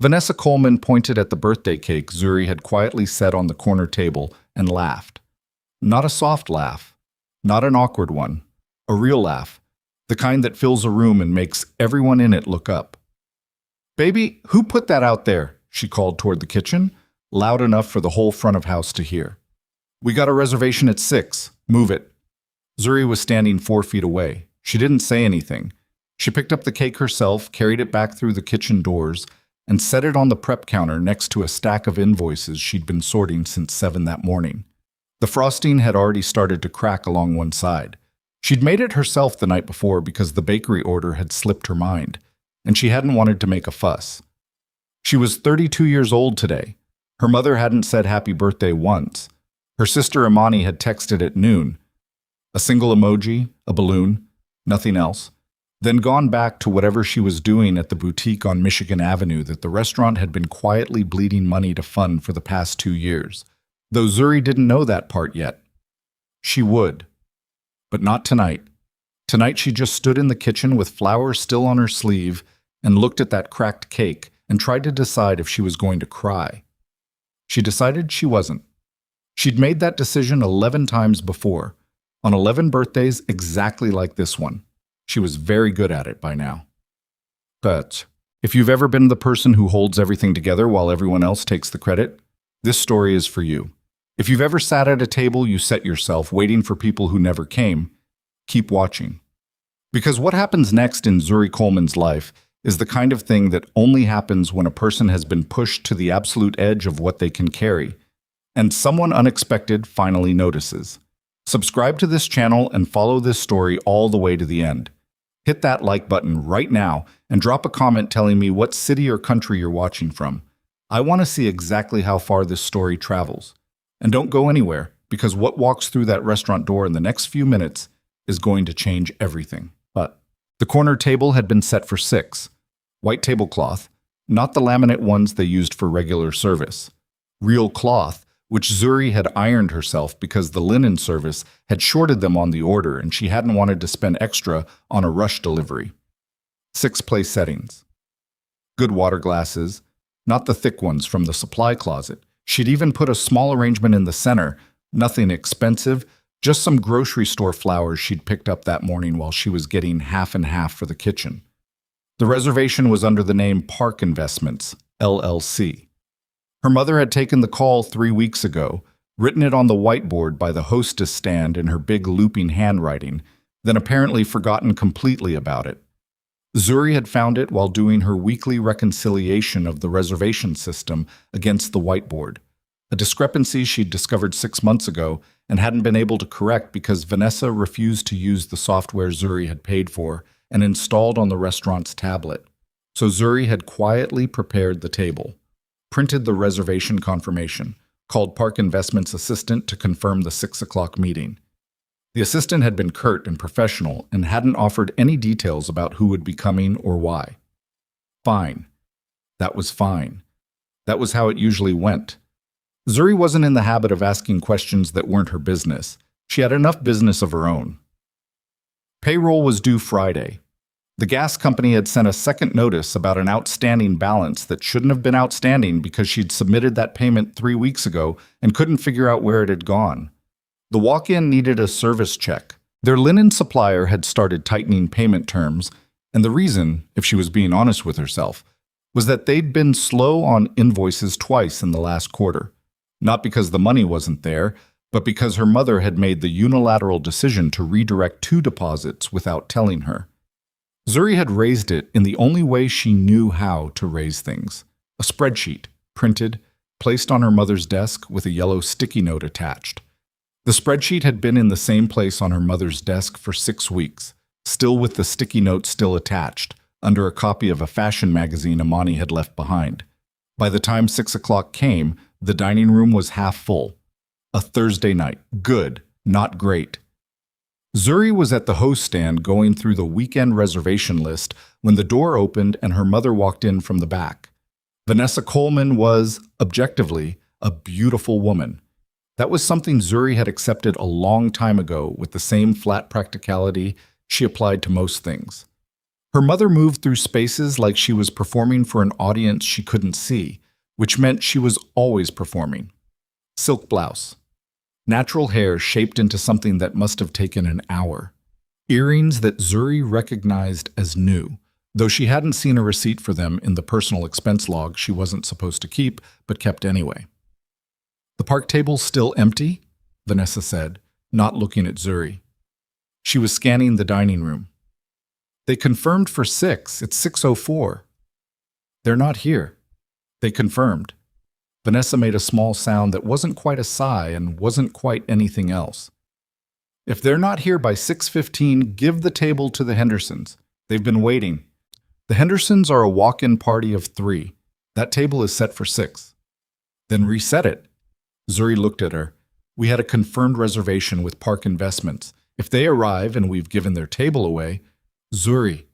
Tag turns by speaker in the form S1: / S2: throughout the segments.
S1: Vanessa Coleman pointed at the birthday cake Zuri had quietly set on the corner table and laughed. Not a soft laugh, not an awkward one, a real laugh, the kind that fills a room and makes everyone in it look up. "Baby, who put that out there?" she called toward the kitchen, loud enough for the whole front of house to hear. "We got a reservation at 6. Move it." Zuri was standing 4 feet away. She didn't say anything. She picked up the cake herself, carried it back through the kitchen doors, and set it on the prep counter next to a stack of invoices she'd been sorting since 7 that morning. The frosting had already started to crack along one side. She'd made it herself the night before because the bakery order had slipped her mind, and she hadn't wanted to make a fuss. She was 32 years old today. Her mother hadn't said happy birthday once. Her sister Imani had texted at noon. A single emoji, a balloon, nothing else. Then gone back to whatever she was doing at the boutique on Michigan Avenue that the restaurant had been quietly bleeding money to fund for the past 2 years. Though Zuri didn't know that part yet. She would. But not tonight. Tonight she just stood in the kitchen with flowers still on her sleeve and looked at that cracked cake and tried to decide if she was going to cry. She decided she wasn't. She'd made that decision 11 times before, on 11 birthdays exactly like this one. She was very good at it by now. But if you've ever been the person who holds everything together while everyone else takes the credit, this story is for you. If you've ever sat at a table you set yourself waiting for people who never came, keep watching. Because what happens next in Zuri Coleman's life is the kind of thing that only happens when a person has been pushed to the absolute edge of what they can carry, and someone unexpected finally notices. Subscribe to this channel and follow this story all the way to the end. Hit that like button right now and drop a comment telling me what city or country you're watching from. I want to see exactly how far this story travels. And don't go anywhere, because what walks through that restaurant door in the next few minutes is going to change everything. But the corner table had been set for 6. White tablecloth, not the laminate ones they used for regular service. Real cloth, which Zuri had ironed herself because the linen service had shorted them on the order and she hadn't wanted to spend extra on a rush delivery. 6 place settings. Good water glasses, not the thick ones from the supply closet. She'd even put a small arrangement in the center, nothing expensive, just some grocery store flowers she'd picked up that morning while she was getting half and half for the kitchen. The reservation was under the name Park Investments, LLC. Her mother had taken the call 3 weeks ago, written it on the whiteboard by the hostess stand in her big looping handwriting, then apparently forgotten completely about it. Zuri had found it while doing her weekly reconciliation of the reservation system against the whiteboard, a discrepancy she'd discovered 6 months ago and hadn't been able to correct because Vanessa refused to use the software Zuri had paid for and installed on the restaurant's tablet. So Zuri had quietly prepared the table, printed the reservation confirmation, called Park Investments' assistant to confirm the 6 o'clock meeting. The assistant had been curt and professional and hadn't offered any details about who would be coming or why. Fine. That was fine. That was how it usually went. Zuri wasn't in the habit of asking questions that weren't her business. She had enough business of her own. Payroll was due Friday. The gas company had sent a second notice about an outstanding balance that shouldn't have been outstanding because she'd submitted that payment 3 weeks ago and couldn't figure out where it had gone. The walk-in needed a service check. Their linen supplier had started tightening payment terms, and the reason, if she was being honest with herself, was that they'd been slow on invoices twice in the last quarter. Not because the money wasn't there, but because her mother had made the unilateral decision to redirect 2 deposits without telling her. Zuri had raised it in the only way she knew how to raise things. A spreadsheet, printed, placed on her mother's desk with a yellow sticky note attached. The spreadsheet had been in the same place on her mother's desk for 6 weeks, still with the sticky note still attached, under a copy of a fashion magazine Imani had left behind. By the time 6 o'clock came, the dining room was half full. A Thursday night. Good, not great. Zuri was at the host stand going through the weekend reservation list when the door opened and her mother walked in from the back. Vanessa Coleman was, objectively, a beautiful woman. That was something Zuri had accepted a long time ago with the same flat practicality she applied to most things. Her mother moved through spaces like she was performing for an audience she couldn't see, which meant she was always performing. Silk blouse. Natural hair shaped into something that must have taken an hour. Earrings that Zuri recognized as new, though she hadn't seen a receipt for them in the personal expense log she wasn't supposed to keep, but kept anyway. "The park table's still empty?" Vanessa said, not looking at Zuri. She was scanning the dining room. "They confirmed for 6. It's 6:04. "They're not here." They confirmed. Vanessa made a small sound that wasn't quite a sigh and wasn't quite anything else. "If they're not here by 6:15, give the table to the Hendersons. They've been waiting. The Hendersons are a walk-in party of 3. That table is set for 6. "Then reset it." Zuri looked at her. "We had a confirmed reservation with Park Investments. If they arrive and we've given their table away..." "Zuri."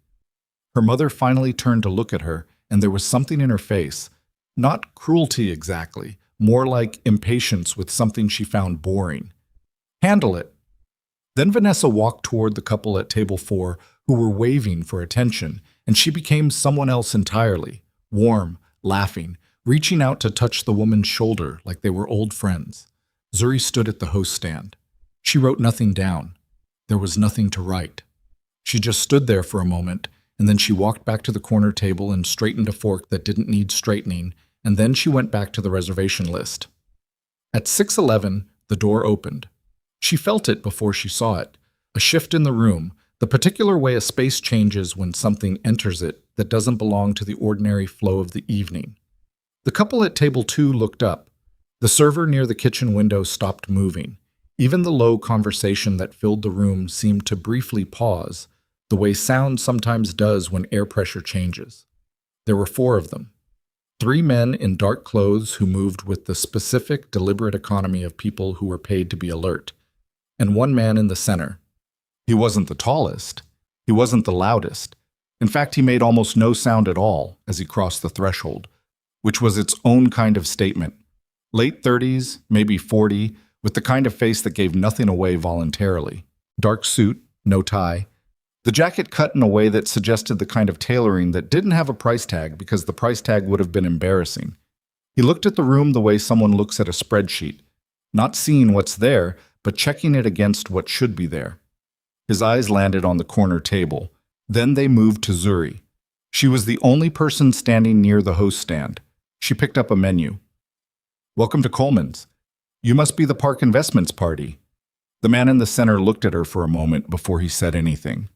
S1: Her mother finally turned to look at her, and there was something in her face. Not cruelty exactly, more like impatience with something she found boring. "Handle it." Then Vanessa walked toward the couple at table 4 who were waving for attention, and she became someone else entirely, warm, laughing, reaching out to touch the woman's shoulder like they were old friends. Zuri stood at the host stand. She wrote nothing down. There was nothing to write. She just stood there for a moment, and then she walked back to the corner table and straightened a fork that didn't need straightening, and then she went back to the reservation list. At 6:11, the door opened. She felt it before she saw it. A shift in the room, the particular way a space changes when something enters it that doesn't belong to the ordinary flow of the evening. The couple at table 2 looked up. The server near the kitchen window stopped moving. Even the low conversation that filled the room seemed to briefly pause, the way sound sometimes does when air pressure changes. There were 4 of them. 3 men in dark clothes who moved with the specific, deliberate economy of people who were paid to be alert, and 1 man in the center. He wasn't the tallest. He wasn't the loudest. In fact, he made almost no sound at all as he crossed the threshold, which was its own kind of statement. Late 30s, maybe 40, with the kind of face that gave nothing away voluntarily. Dark suit, no tie. The jacket cut in a way that suggested the kind of tailoring that didn't have a price tag because the price tag would have been embarrassing. He looked at the room the way someone looks at a spreadsheet, not seeing what's there, but checking it against what should be there. His eyes landed on the corner table. Then they moved to Zuri. She was the only person standing near the host stand. She picked up a menu. "Welcome to Coleman's. You must be the Park Investments party." The man in the center looked at her for a moment before he said anything.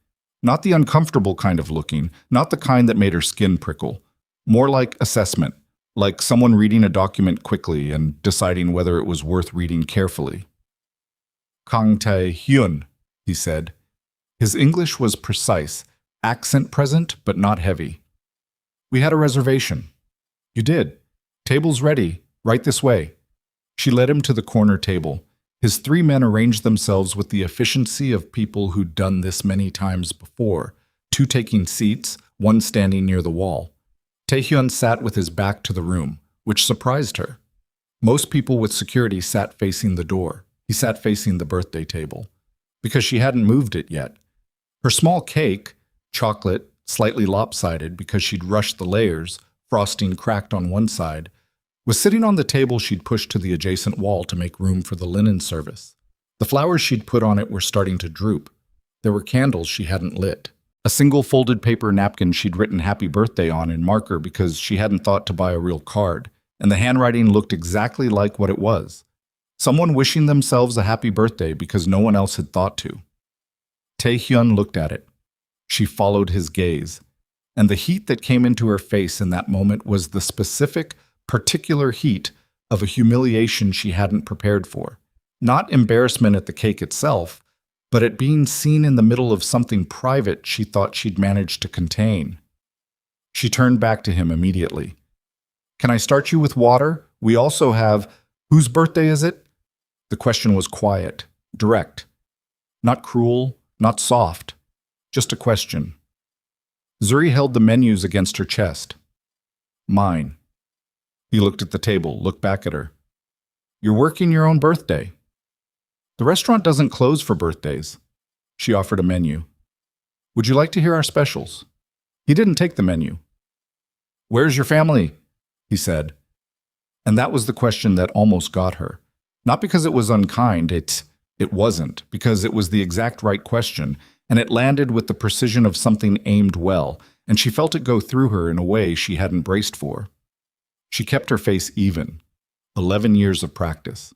S1: Not the uncomfortable kind of looking, not the kind that made her skin prickle. More like assessment, like someone reading a document quickly and deciding whether it was worth reading carefully. "Kang Tae-hyun," he said. His English was precise, accent present but not heavy. "We had a reservation." "You did. Table's ready. Right this way." She led him to the corner table. His 3 men arranged themselves with the efficiency of people who'd done this many times before, 2 taking seats, 1 standing near the wall. Taehyun sat with his back to the room, which surprised her. Most people with security sat facing the door. He sat facing the birthday table, because she hadn't moved it yet. Her small cake, chocolate, slightly lopsided because she'd rushed the layers, frosting cracked on one side, was sitting on the table she'd pushed to the adjacent wall to make room for the linen service. The flowers she'd put on it were starting to droop. There were candles she hadn't lit. A single folded paper napkin she'd written happy birthday on in marker because she hadn't thought to buy a real card, and the handwriting looked exactly like what it was. Someone wishing themselves a happy birthday because no one else had thought to. Taehyun looked at it. She followed his gaze, and the heat that came into her face in that moment was the specific, particular heat of a humiliation she hadn't prepared for. Not embarrassment at the cake itself, but at being seen in the middle of something private she thought she'd managed to contain. She turned back to him immediately. "Can I start you with water? We also have... Whose birthday is it?" The question was quiet, direct. Not cruel, not soft. Just a question. Zuri held the menus against her chest. "Mine." He looked at the table, looked back at her. "You're working your own birthday." "The restaurant doesn't close for birthdays." She offered a menu. "Would you like to hear our specials?" He didn't take the menu. "Where's your family?" he said. And that was the question that almost got her. Not because it was unkind, it wasn't, because it was the exact right question, and it landed with the precision of something aimed well, and she felt it go through her in a way she hadn't braced for. She kept her face even. 11 years of practice.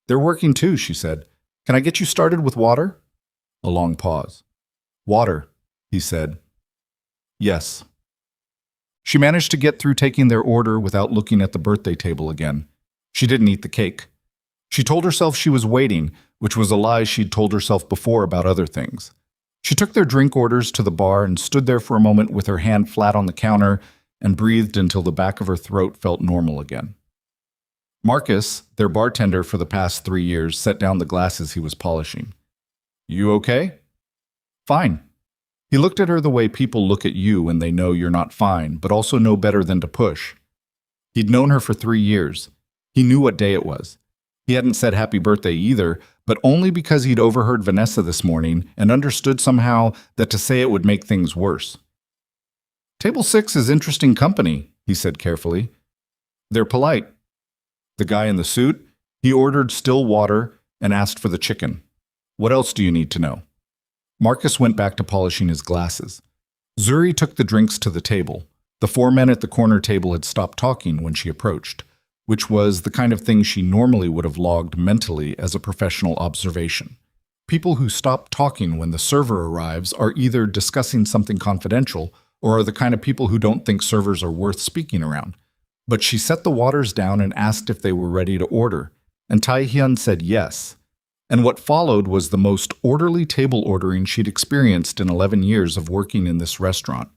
S1: "They're working too," she said. "Can I get you started with water?" A long pause. "Water," he said. "Yes." She managed to get through taking their order without looking at the birthday table again. She didn't eat the cake. She told herself she was waiting, which was a lie she'd told herself before about other things. She took their drink orders to the bar and stood there for a moment with her hand flat on the counter and breathed until the back of her throat felt normal again. Marcus, their bartender for the past 3 years, set down the glasses he was polishing. "You okay?" "Fine." He looked at her the way people look at you when they know you're not fine, but also know better than to push. He'd known her for 3 years. He knew what day it was. He hadn't said happy birthday either, but only because he'd overheard Vanessa this morning and understood somehow that to say it would make things worse. "Table 6 is interesting company," he said carefully. "They're polite." The guy in the suit, he ordered still water and asked for the chicken. "What else do you need to know?" Marcus went back to polishing his glasses. Zuri took the drinks to the table. The 4 men at the corner table had stopped talking when she approached, which was the kind of thing she normally would have logged mentally as a professional observation. People who stop talking when the server arrives are either discussing something confidential or are the kind of people who don't think servers are worth speaking around. But she set the waters down and asked if they were ready to order, and Tae-hyun said yes. And what followed was the most orderly table ordering she'd experienced in 11 years of working in this restaurant.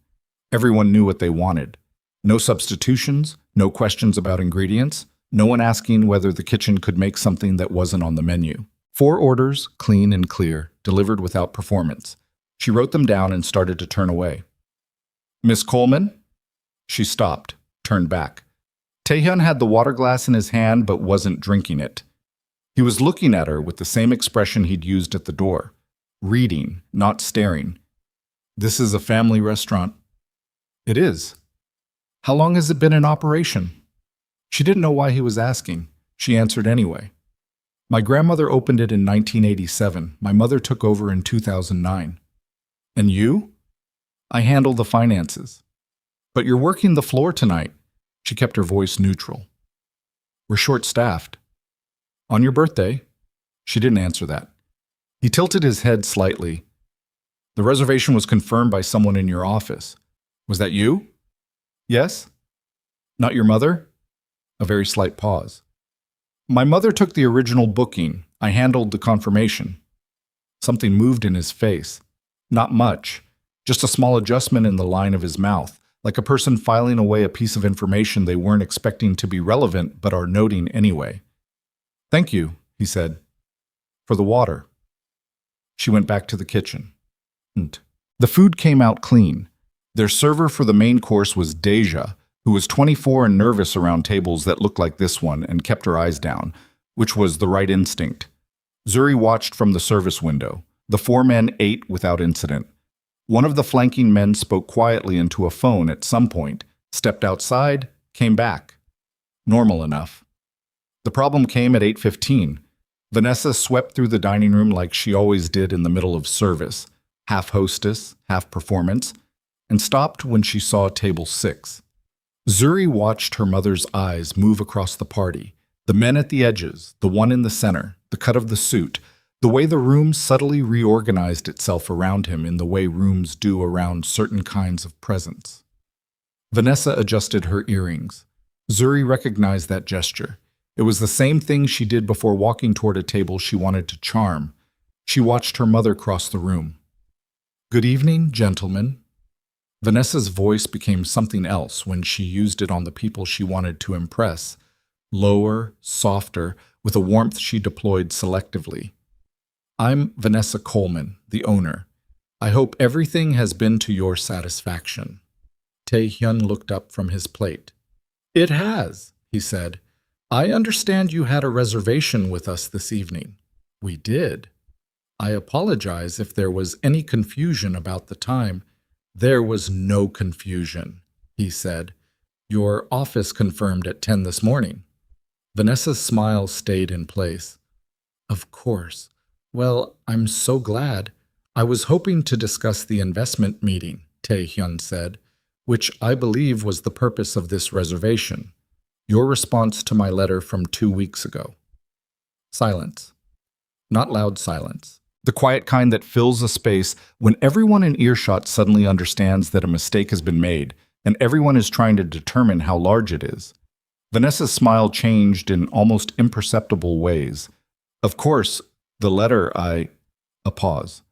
S1: Everyone knew what they wanted. No substitutions, no questions about ingredients, no one asking whether the kitchen could make something that wasn't on the menu. 4 orders, clean and clear, delivered without performance. She wrote them down and started to turn away. "Miss Coleman?" She stopped, turned back. Taehyun had the water glass in his hand but wasn't drinking it. He was looking at her with the same expression he'd used at the door. Reading, not staring. "This is a family restaurant." "It is." "How long has it been in operation?" She didn't know why he was asking. She answered anyway. "My grandmother opened it in 1987. My mother took over in 2009. "And you?" "I handle the finances." "But you're working the floor tonight." She kept her voice neutral. "We're short-staffed." "On your birthday?" She didn't answer that. He tilted his head slightly. "The reservation was confirmed by someone in your office. Was that you?" "Yes." "Not your mother?" A very slight pause. "My mother took the original booking. I handled the confirmation." Something moved in his face. Not much, just a small adjustment in the line of his mouth, like a person filing away a piece of information they weren't expecting to be relevant but are noting anyway. "Thank you," he said. "For the water." She went back to the kitchen. The food came out clean. Their server for the main course was Deja, who was 24 and nervous around tables that looked like this one and kept her eyes down, which was the right instinct. Zuri watched from the service window. The 4 men ate without incident. One of the flanking men spoke quietly into a phone at some point, stepped outside, came back. Normal enough. The problem came at 8:15. Vanessa swept through the dining room like she always did in the middle of service, half hostess, half performance, and stopped when she saw table 6. Zuri watched her mother's eyes move across the party, the men at the edges, the one in the center, the cut of the suit, the way the room subtly reorganized itself around him in the way rooms do around certain kinds of presence. Vanessa adjusted her earrings. Zuri recognized that gesture. It was the same thing she did before walking toward a table she wanted to charm. She watched her mother cross the room. "Good evening, gentlemen." Vanessa's voice became something else when she used it on the people she wanted to impress. Lower, softer, with a warmth she deployed selectively. "I'm Vanessa Coleman, the owner. I hope everything has been to your satisfaction." Tae-hyun looked up from his plate. "It has," he said. "I understand you had a reservation with us this evening." "We did." "I apologize if there was any confusion about the time." There was no confusion, he said. Your office confirmed at 10 this morning. Vanessa's smile stayed in place. Of course. Well, I'm so glad. I was hoping to discuss the investment meeting, Tae-hyun said, which I believe was the purpose of this reservation. Your response to my letter from 2 weeks ago. Silence. Not loud silence. The quiet kind that fills a space when everyone in earshot suddenly understands that a mistake has been made, and everyone is trying to determine how large it is. Vanessa's smile changed in almost imperceptible ways. Of course, the letter A pause.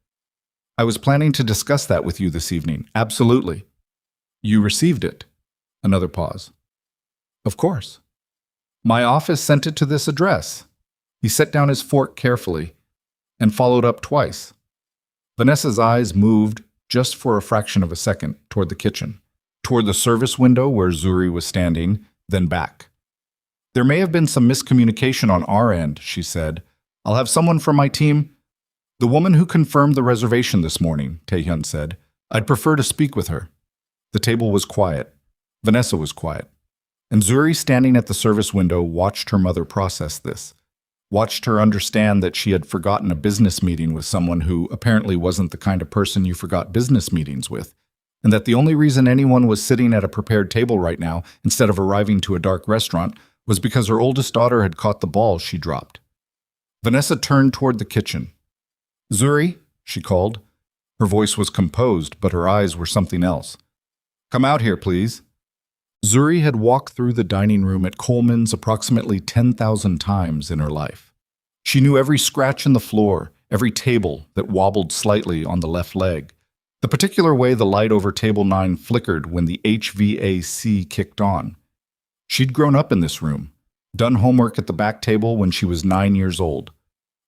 S1: I was planning to discuss that with you this evening. Absolutely. You received it. Another pause. Of course. My office sent it to this address. He set down his fork carefully and followed up twice. Vanessa's eyes moved just for a fraction of a second toward the kitchen, toward the service window where Zuri was standing, then back. There may have been some miscommunication on our end, she said. I'll have someone from my team. The woman who confirmed the reservation this morning, Tae-hyun said. I'd prefer to speak with her. The table was quiet. Vanessa was quiet. And Zuri, standing at the service window, watched her mother process this. Watched her understand that she had forgotten a business meeting with someone who apparently wasn't the kind of person you forgot business meetings with, and that the only reason anyone was sitting at a prepared table right now instead of arriving to a dark restaurant was because her oldest daughter had caught the ball she dropped. Vanessa turned toward the kitchen. Zuri, she called. Her voice was composed, but her eyes were something else. Come out here, please. Zuri had walked through the dining room at Coleman's approximately 10,000 times in her life. She knew every scratch in the floor, every table that wobbled slightly on the left leg, the particular way the light over table 9 flickered when the HVAC kicked on. She'd grown up in this room, done homework at the back table when she was 9 years old,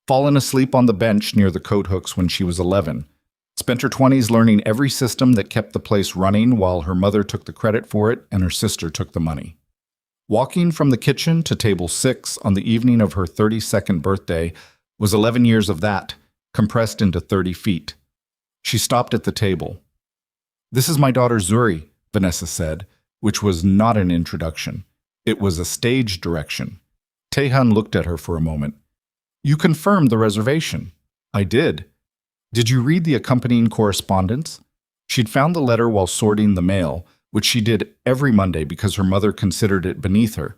S1: fallen asleep on the bench near the coat hooks when she was 11, spent her 20s learning every system that kept the place running while her mother took the credit for it and her sister took the money. Walking from the kitchen to table 6 on the evening of her 32nd birthday was 11 years of that, compressed into 30 feet. She stopped at the table. This is my daughter Zuri, Vanessa said, which was not an introduction. It was a stage direction. Tae-hyun looked at her for a moment. You confirmed the reservation. I did. Did you read the accompanying correspondence? She'd found the letter while sorting the mail, which she did every Monday because her mother considered it beneath her.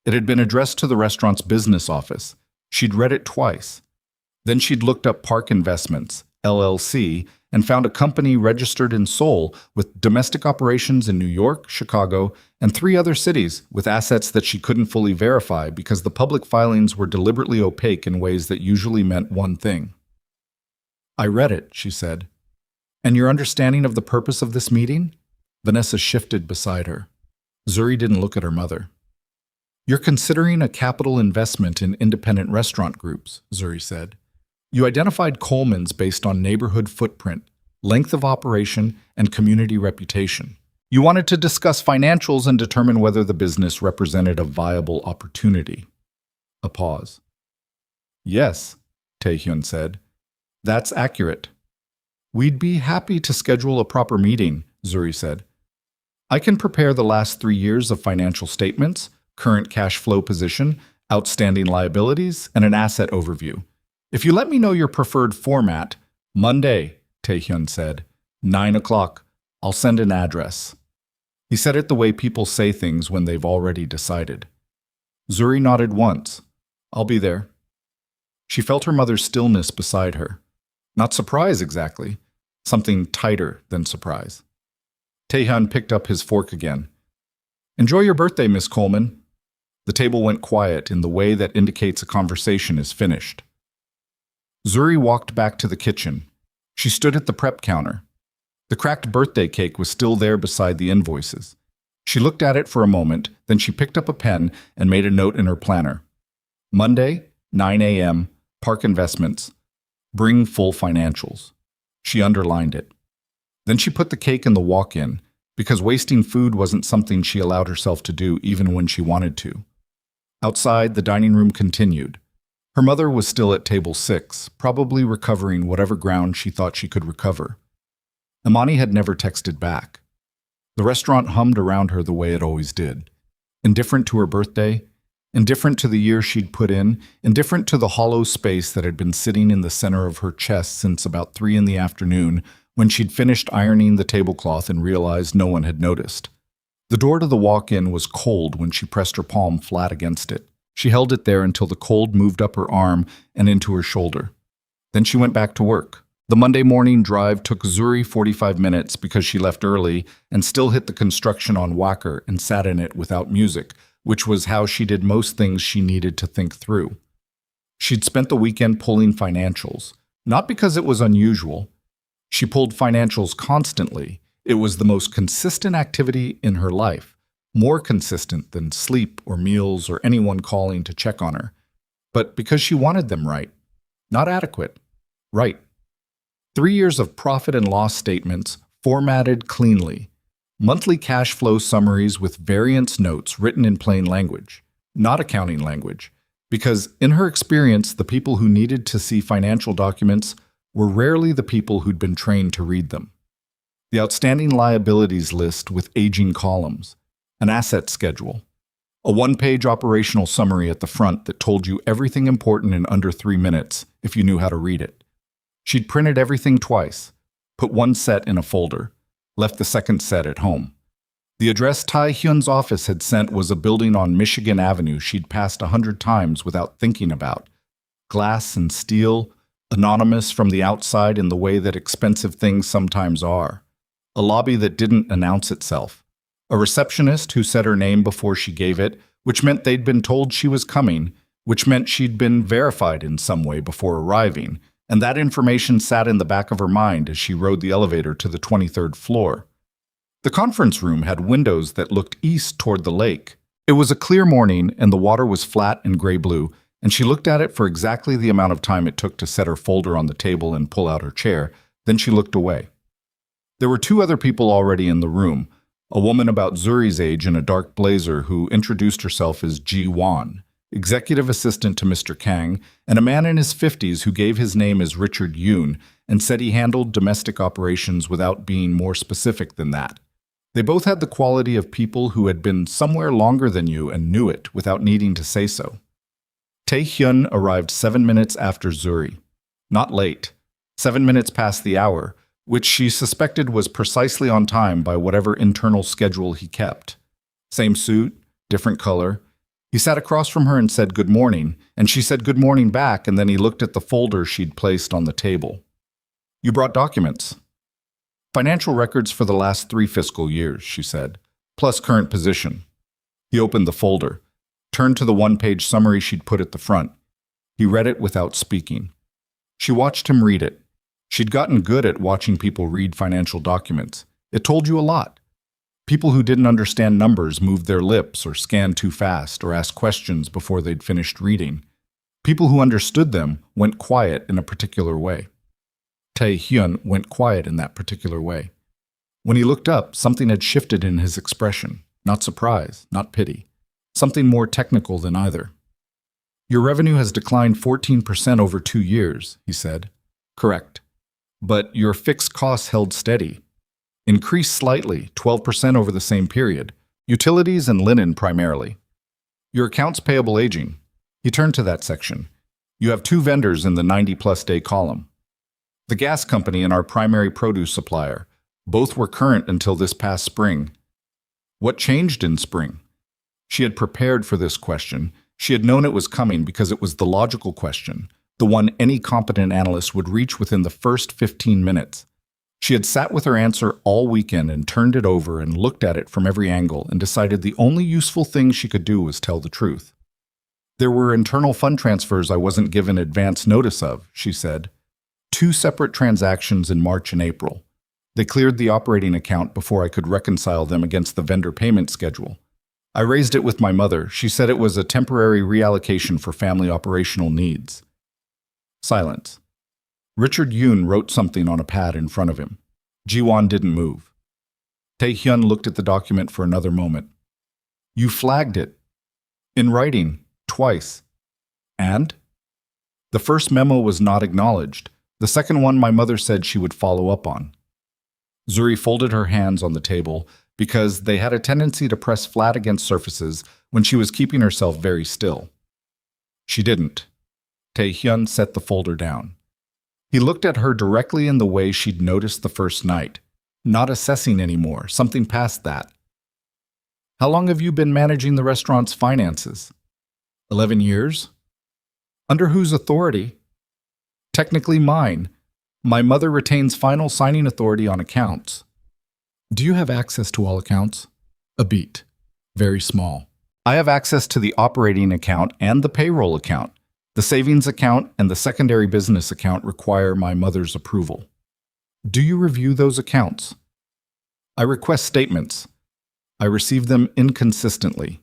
S1: It had been addressed to the restaurant's business office. She'd read it twice. Then she'd looked up Park Investments, LLC, and found a company registered in Seoul with domestic operations in New York, Chicago, and 3 other cities with assets that she couldn't fully verify because the public filings were deliberately opaque in ways that usually meant one thing. I read it, she said. And your understanding of the purpose of this meeting? Vanessa shifted beside her. Zuri didn't look at her mother. You're considering a capital investment in independent restaurant groups, Zuri said. You identified Coleman's based on neighborhood footprint, length of operation, and community reputation. You wanted to discuss financials and determine whether the business represented a viable opportunity. A pause. Yes, Tae-hyun said. That's accurate. We'd be happy to schedule a proper meeting, Zuri said. I can prepare the last 3 years of financial statements, current cash flow position, outstanding liabilities, and an asset overview. If you let me know your preferred format, Monday, Tae-hyun said, 9 o'clock, I'll send an address. He said it the way people say things when they've already decided. Zuri nodded once. I'll be there. She felt her mother's stillness beside her. Not surprise exactly, something tighter than surprise. Tae-hyun picked up his fork again. Enjoy your birthday, Miss Coleman. The table went quiet in the way that indicates a conversation is finished. Zuri walked back to the kitchen. She stood at the prep counter. The cracked birthday cake was still there beside the invoices. She looked at it for a moment, then she picked up a pen and made a note in her planner. Monday, 9 a.m., Park Investments. Bring full financials. She underlined it. Then she put the cake in the walk-in, because wasting food wasn't something she allowed herself to do even when she wanted to. Outside, the dining room continued. Her mother was still at table 6, probably recovering whatever ground she thought she could recover. Imani had never texted back. The restaurant hummed around her the way it always did. Indifferent to her birthday, indifferent to the year she'd put in, indifferent to the hollow space that had been sitting in the center of her chest since about 3 in the afternoon when she'd finished ironing the tablecloth and realized no one had noticed. The door to the walk-in was cold when she pressed her palm flat against it. She held it there until the cold moved up her arm and into her shoulder. Then she went back to work. The Monday morning drive took Zuri 45 minutes because she left early and still hit the construction on Wacker and sat in it without music, which was how she did most things she needed to think through. She'd spent the weekend pulling financials, not because it was unusual. She pulled financials constantly. It was the most consistent activity in her life, more consistent than sleep or meals or anyone calling to check on her. But because she wanted them right, not adequate, right. 3 years of profit and loss statements, formatted cleanly. Monthly cash flow summaries with variance notes written in plain language, not accounting language, because in her experience, the people who needed to see financial documents were rarely the people who'd been trained to read them. The outstanding liabilities list with aging columns, an asset schedule, a one-page operational summary at the front that told you everything important in under 3 minutes if you knew how to read it. She'd printed everything twice, put one set in a folder, left the second set at home. The address Tai Hyun's office had sent was a building on Michigan Avenue she'd passed 100 times without thinking about. Glass and steel, anonymous from the outside in the way that expensive things sometimes are. A lobby that didn't announce itself. A receptionist who said her name before she gave it, which meant they'd been told she was coming, which meant she'd been verified in some way before arriving, and that information sat in the back of her mind as she rode the elevator to the 23rd floor. The conference room had windows that looked east toward the lake. It was a clear morning, and the water was flat and gray-blue, and she looked at it for exactly the amount of time it took to set her folder on the table and pull out her chair. Then she looked away. There were 2 other people already in the room, a woman about Zuri's age in a dark blazer who introduced herself as Ji Won, executive assistant to Mr. Kang, and a man in his 50s who gave his name as Richard Yoon and said he handled domestic operations without being more specific than that. They both had the quality of people who had been somewhere longer than you and knew it without needing to say so. Tae Hyun arrived 7 minutes after Zuri. Not late. 7 minutes past the hour, which she suspected was precisely on time by whatever internal schedule he kept. Same suit, different color. He sat across from her and said good morning, and she said good morning back, and then he looked at the folder she'd placed on the table. You brought documents. Financial records for the last 3 fiscal years, she said, plus current position. He opened the folder, turned to the one-page summary she'd put at the front. He read it without speaking. She watched him read it. She'd gotten good at watching people read financial documents. It told you a lot. People who didn't understand numbers moved their lips or scanned too fast or asked questions before they'd finished reading. People who understood them went quiet in a particular way. Tae Hyun went quiet in that particular way. When he looked up, something had shifted in his expression. Not surprise, not pity. Something more technical than either. Your revenue has declined 14% over 2 years, he said. Correct. But your fixed costs held steady. Increased slightly, 12% over the same period. Utilities and linen primarily. Your accounts payable aging. He turned to that section. You have 2 vendors in the 90-plus day column. The gas company and our primary produce supplier. Both were current until this past spring. What changed in spring? She had prepared for this question. She had known it was coming because it was the logical question, the one any competent analyst would reach within the first 15 minutes. She had sat with her answer all weekend and turned it over and looked at it from every angle and decided the only useful thing she could do was tell the truth. There were internal fund transfers I wasn't given advance notice of, she said. 2 separate transactions in March and April. They cleared the operating account before I could reconcile them against the vendor payment schedule. I raised it with my mother. She said it was a temporary reallocation for family operational needs. Silence. Richard Yoon wrote something on a pad in front of him. Ji-won didn't move. Tae Hyun looked at the document for another moment. You flagged it. In writing, twice. And? The first memo was not acknowledged. The second one my mother said she would follow up on. Zuri folded her hands on the table because they had a tendency to press flat against surfaces when she was keeping herself very still. She didn't. Taehyun set the folder down. He looked at her directly in the way she'd noticed the first night, not assessing anymore, something past that. How long have you been managing the restaurant's finances? 11 years? Under whose authority? Technically mine. My mother retains final signing authority on accounts. Do you have access to all accounts? A beat. Very small. I have access to the operating account and the payroll account. The savings account and the secondary business account require my mother's approval. Do you review those accounts? I request statements. I receive them inconsistently.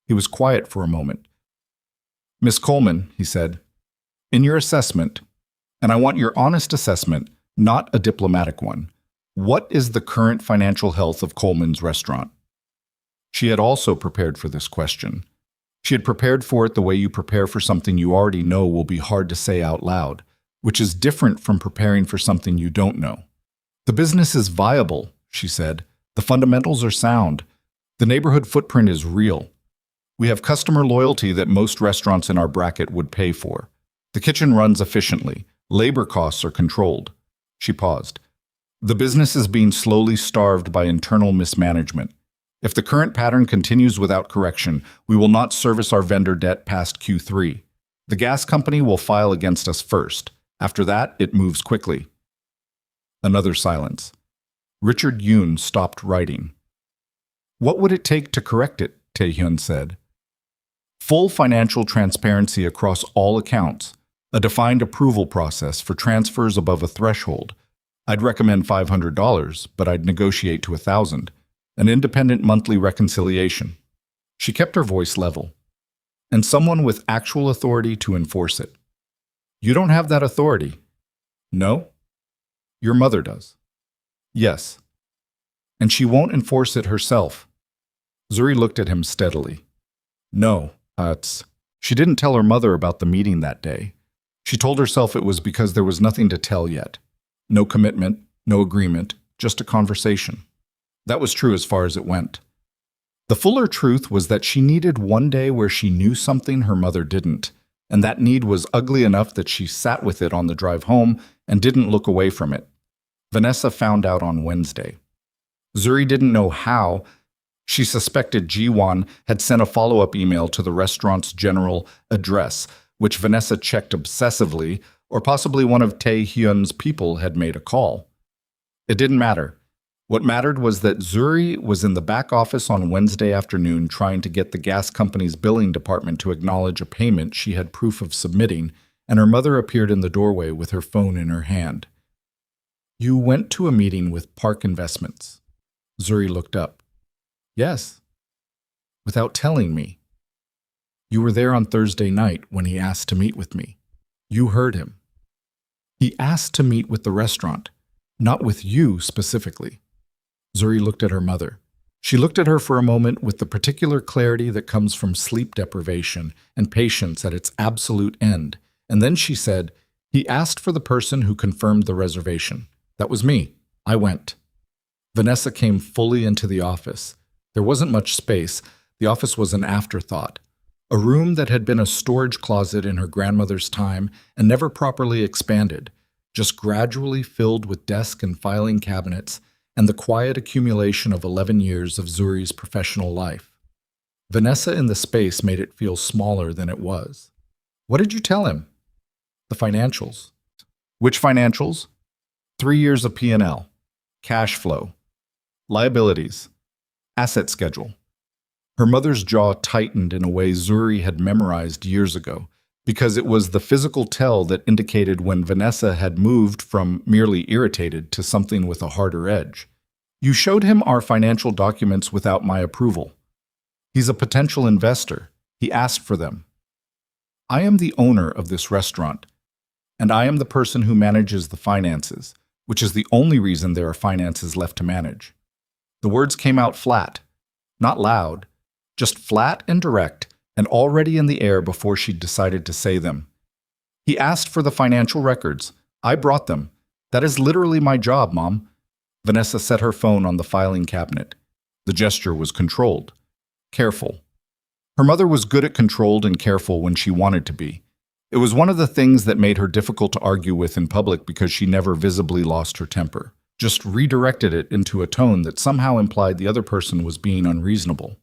S1: He was quiet for a moment. Miss Coleman, he said, in your assessment, and I want your honest assessment, not a diplomatic one, what is the current financial health of Coleman's restaurant? She had also prepared for this question. She had prepared for it the way you prepare for something you already know will be hard to say out loud, which is different from preparing for something you don't know. The business is viable, she said. The fundamentals are sound. The neighborhood footprint is real. We have customer loyalty that most restaurants in our bracket would pay for. The kitchen runs efficiently. Labor costs are controlled. She paused. The business is being slowly starved by internal mismanagement. If the current pattern continues without correction, we will not service our vendor debt past Q3. The gas company will file against us first. After that, it moves quickly. Another silence. Richard Yoon stopped writing. What would it take to correct it? Taehyun said. Full financial transparency across all accounts. A defined approval process for transfers above a threshold. I'd recommend $500, but I'd negotiate to $1,000. An independent monthly reconciliation. She kept her voice level. And someone with actual authority to enforce it. You don't have that authority. No? Your mother does. Yes. And she won't enforce it herself. Zuri looked at him steadily. No, She didn't tell her mother about the meeting that day. She told herself it was because there was nothing to tell yet. No commitment, no agreement, just a conversation. That was true as far as it went. The fuller truth was that she needed one day where she knew something her mother didn't, and that need was ugly enough that she sat with it on the drive home and didn't look away from it. Vanessa found out on Wednesday. Zuri didn't know how. She suspected Ji-won had sent a follow-up email to the restaurant's general address, which Vanessa checked obsessively, or possibly one of Taehyun's people had made a call. It didn't matter. What mattered was that Zuri was in the back office on Wednesday afternoon trying to get the gas company's billing department to acknowledge a payment she had proof of submitting, and her mother appeared in the doorway with her phone in her hand. You went to a meeting with Park Investments. Zuri looked up. Yes. Without telling me. You were there on Thursday night when he asked to meet with me. You heard him. He asked to meet with the restaurant, not with you specifically. Zuri looked at her mother. She looked at her for a moment with the particular clarity that comes from sleep deprivation and patience at its absolute end, and then she said, he asked for the person who confirmed the reservation. That was me. I went. Vanessa came fully into the office. There wasn't much space. The office was an afterthought. A room that had been a storage closet in her grandmother's time and never properly expanded, just gradually filled with desk and filing cabinets and the quiet accumulation of 11 years of Zuri's professional life. Vanessa in the space made it feel smaller than it was. What did you tell him? The financials. Which financials? 3 years of P&L, cash flow, liabilities, asset schedule. Her mother's jaw tightened in a way Zuri had memorized years ago, because it was the physical tell that indicated when Vanessa had moved from merely irritated to something with a harder edge. You showed him our financial documents without my approval. He's a potential investor. He asked for them. I am the owner of this restaurant, and I am the person who manages the finances, which is the only reason there are finances left to manage. The words came out flat, not loud, just flat and direct, and already in the air before she'd decided to say them. He asked for the financial records. I brought them. That is literally my job, Mom. Vanessa set her phone on the filing cabinet. The gesture was controlled, careful. Her mother was good at controlled and careful when she wanted to be. It was one of the things that made her difficult to argue with in public because she never visibly lost her temper, just redirected it into a tone that somehow implied the other person was being unreasonable.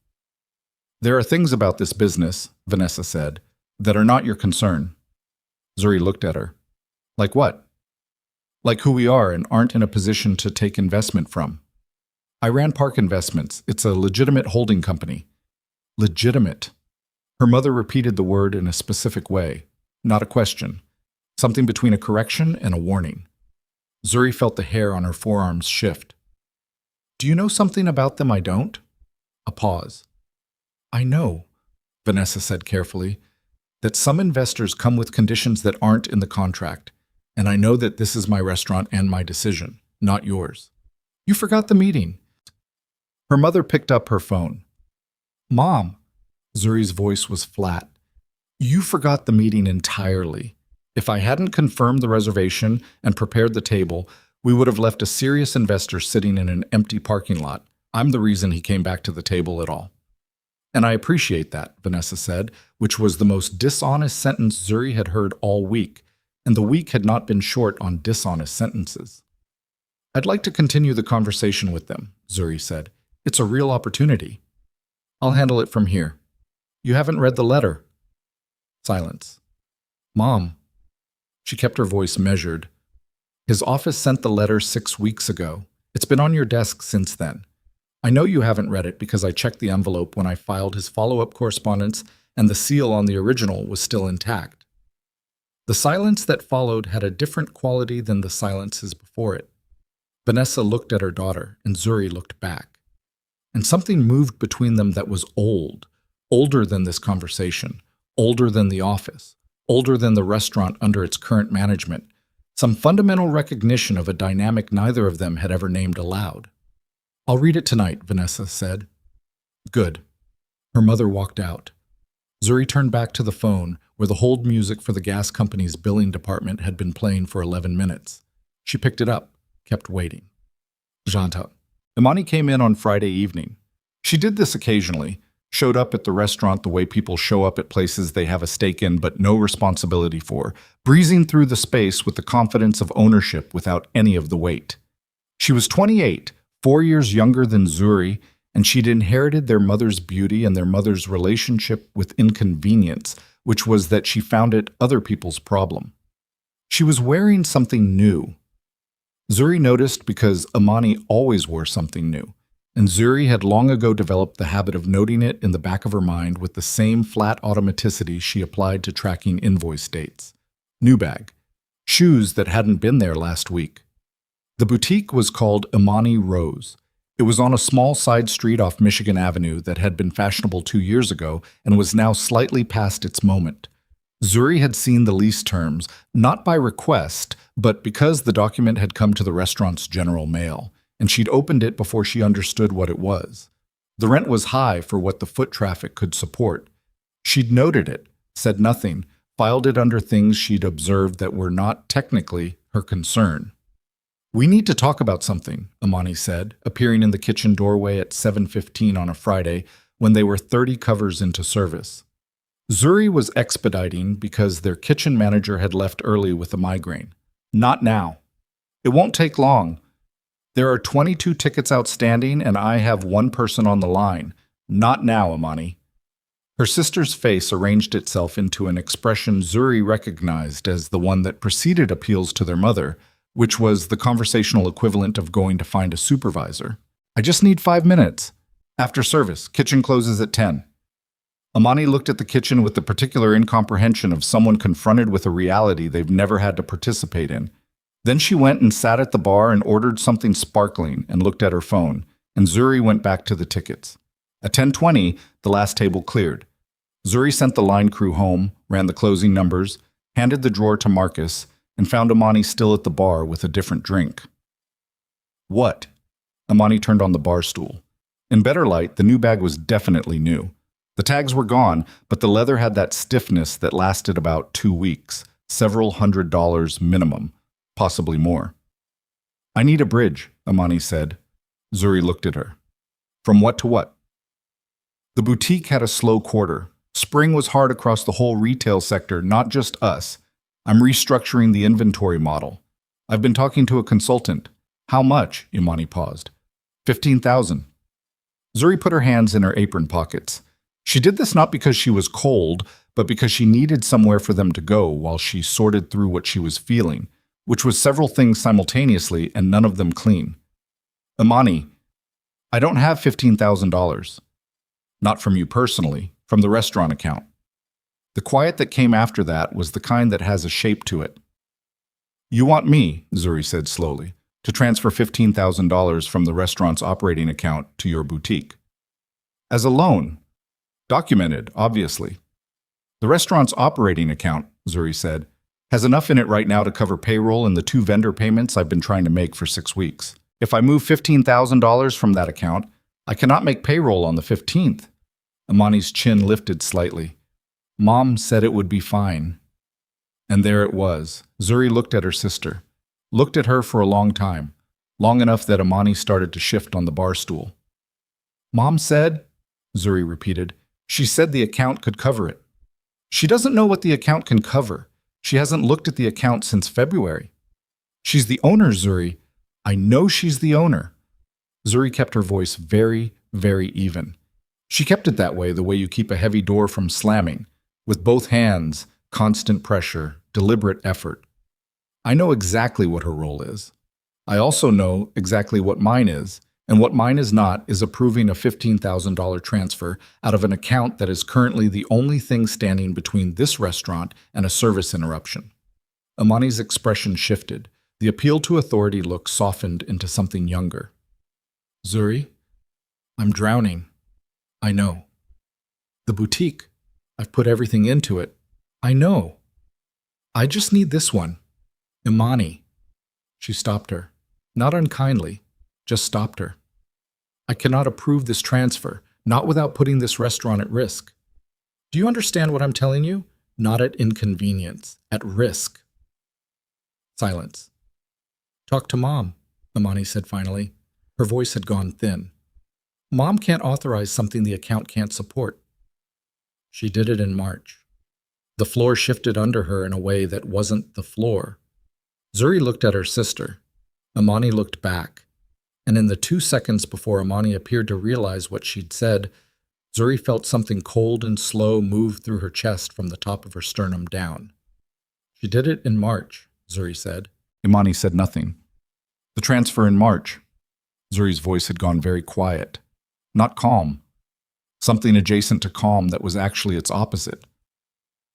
S1: "There are things about this business," Vanessa said, "that are not your concern." Zuri looked at her. "Like what?" "Like who we are and aren't in a position to take investment from." "I ran Park Investments. It's a legitimate holding company." Legitimate. Her mother repeated the word in a specific way, not a question, something between a correction and a warning. Zuri felt the hair on her forearms shift. "Do you know something about them I don't?" A pause. "I know," Vanessa said carefully, "that some investors come with conditions that aren't in the contract, and I know that this is my restaurant and my decision, not yours." "You forgot the meeting." Her mother picked up her phone. "Mom," Zuri's voice was flat, "you forgot the meeting entirely. If I hadn't confirmed the reservation and prepared the table, we would have left a serious investor sitting in an empty parking lot. I'm the reason he came back to the table at all." "And I appreciate that," Vanessa said, which was the most dishonest sentence Zuri had heard all week, and the week had not been short on dishonest sentences. "I'd like to continue the conversation with them," Zuri said. "It's a real opportunity." "I'll handle it from here." "You haven't read the letter." Silence. "Mom." She kept her voice measured. "His office sent the letter 6 weeks ago. It's been on your desk since then. I know you haven't read it because I checked the envelope when I filed his follow-up correspondence and the seal on the original was still intact." The silence that followed had a different quality than the silences before it. Vanessa looked at her daughter, and Zuri looked back. And something moved between them that was old, older than this conversation, older than the office, older than the restaurant under its current management, some fundamental recognition of a dynamic neither of them had ever named aloud. "I'll read it tonight," Vanessa said. "Good." Her mother walked out. Zuri turned back to the phone, where the hold music for the gas company's billing department had been playing for 11 minutes. She picked it up, kept waiting. Janta. Imani came in on Friday evening. She did this occasionally, showed up at the restaurant the way people show up at places they have a stake in but no responsibility for, breezing through the space with the confidence of ownership without any of the weight. She was 28, 4 years younger than Zuri, and she'd inherited their mother's beauty and their mother's relationship with inconvenience, which was that she found it other people's problem. She was wearing something new. Zuri noticed because Imani always wore something new, and Zuri had long ago developed the habit of noting it in the back of her mind with the same flat automaticity she applied to tracking invoice dates. New bag. Shoes that hadn't been there last week. The boutique was called Imani Rose. It was on a small side street off Michigan Avenue that had been fashionable 2 years ago and was now slightly past its moment. Zuri had seen the lease terms, not by request, but because the document had come to the restaurant's general mail, and she'd opened it before she understood what it was. The rent was high for what the foot traffic could support. She'd noted it, said nothing, filed it under things she'd observed that were not technically her concern. "We need to talk about something," Imani said, appearing in the kitchen doorway at 7:15 on a Friday when they were 30 covers into service. Zuri was expediting because their kitchen manager had left early with a migraine. "Not now. It won't take long. There are 22 tickets outstanding and I have one person on the line. Not now, Imani." Her sister's face arranged itself into an expression Zuri recognized as the one that preceded appeals to their mother, which was the conversational equivalent of going to find a supervisor. "I just need 5 minutes. After service, kitchen closes at 10. Imani looked at the kitchen with the particular incomprehension of someone confronted with a reality they've never had to participate in. Then she went and sat at the bar and ordered something sparkling and looked at her phone, and Zuri went back to the tickets. At 10:20, the last table cleared. Zuri sent the line crew home, ran the closing numbers, handed the drawer to Marcus, and found Imani still at the bar with a different drink. "What?" Imani turned on the bar stool. In better light, the new bag was definitely new. The tags were gone, but the leather had that stiffness that lasted about 2 weeks, several $100s minimum, possibly more. I need a bridge, Amani said. Zuri looked at her. From what to what? The boutique had a slow quarter. Spring was hard across the whole retail sector, not just us. I'm restructuring the inventory model. I've been talking to a consultant. How much? Imani paused. 15,000. Zuri put her hands in her apron pockets. She did this not because she was cold, but because she needed somewhere for them to go while she sorted through what she was feeling, which was several things simultaneously and none of them clean. Imani, I don't have $15,000. Not from you personally, from the restaurant account. The quiet that came after that was the kind that has a shape to it. You want me, Zuri said slowly, to transfer $15,000 from the restaurant's operating account to your boutique. As a loan. Documented, obviously. The restaurant's operating account, Zuri said, has enough in it right now to cover payroll and the 2 vendor payments I've been trying to make for 6 weeks. If I move $15,000 from that account, I cannot make payroll on the 15th. Amani's chin lifted slightly. Mom said it would be fine. And there it was. Zuri looked at her sister. Looked at her for a long time. Long enough that Amani started to shift on the bar stool. Mom said, Zuri repeated, she said the account could cover it. She doesn't know what the account can cover. She hasn't looked at the account since February. She's the owner, Zuri. I know she's the owner. Zuri kept her voice very, very even. She kept it that way, the way you keep a heavy door from slamming, with both hands, constant pressure, deliberate effort. I know exactly what her role is. I also know exactly what mine is, and what mine is not is approving a $15,000 transfer out of an account that is currently the only thing standing between this restaurant and a service interruption. Amani's expression shifted. The appeal to authority look softened into something younger. Zuri, I'm drowning. I know. The boutique, I've put everything into it. I know. I just need this one. Imani. She stopped her. Not unkindly, just stopped her. I cannot approve this transfer, not without putting this restaurant at risk. Do you understand what I'm telling you? Not at inconvenience, at risk. Silence. Talk to Mom, Imani said finally. Her voice had gone thin. Mom can't authorize something the account can't support. She did it in March. The floor shifted under her in a way that wasn't the floor. Zuri looked at her sister. Imani looked back. And in the 2 seconds before Imani appeared to realize what she'd said, Zuri felt something cold and slow move through her chest from the top of her sternum down. She did it in March, Zuri said. Imani said nothing. The transfer in March. Zuri's voice had gone very quiet. Not calm. Something adjacent to calm that was actually its opposite.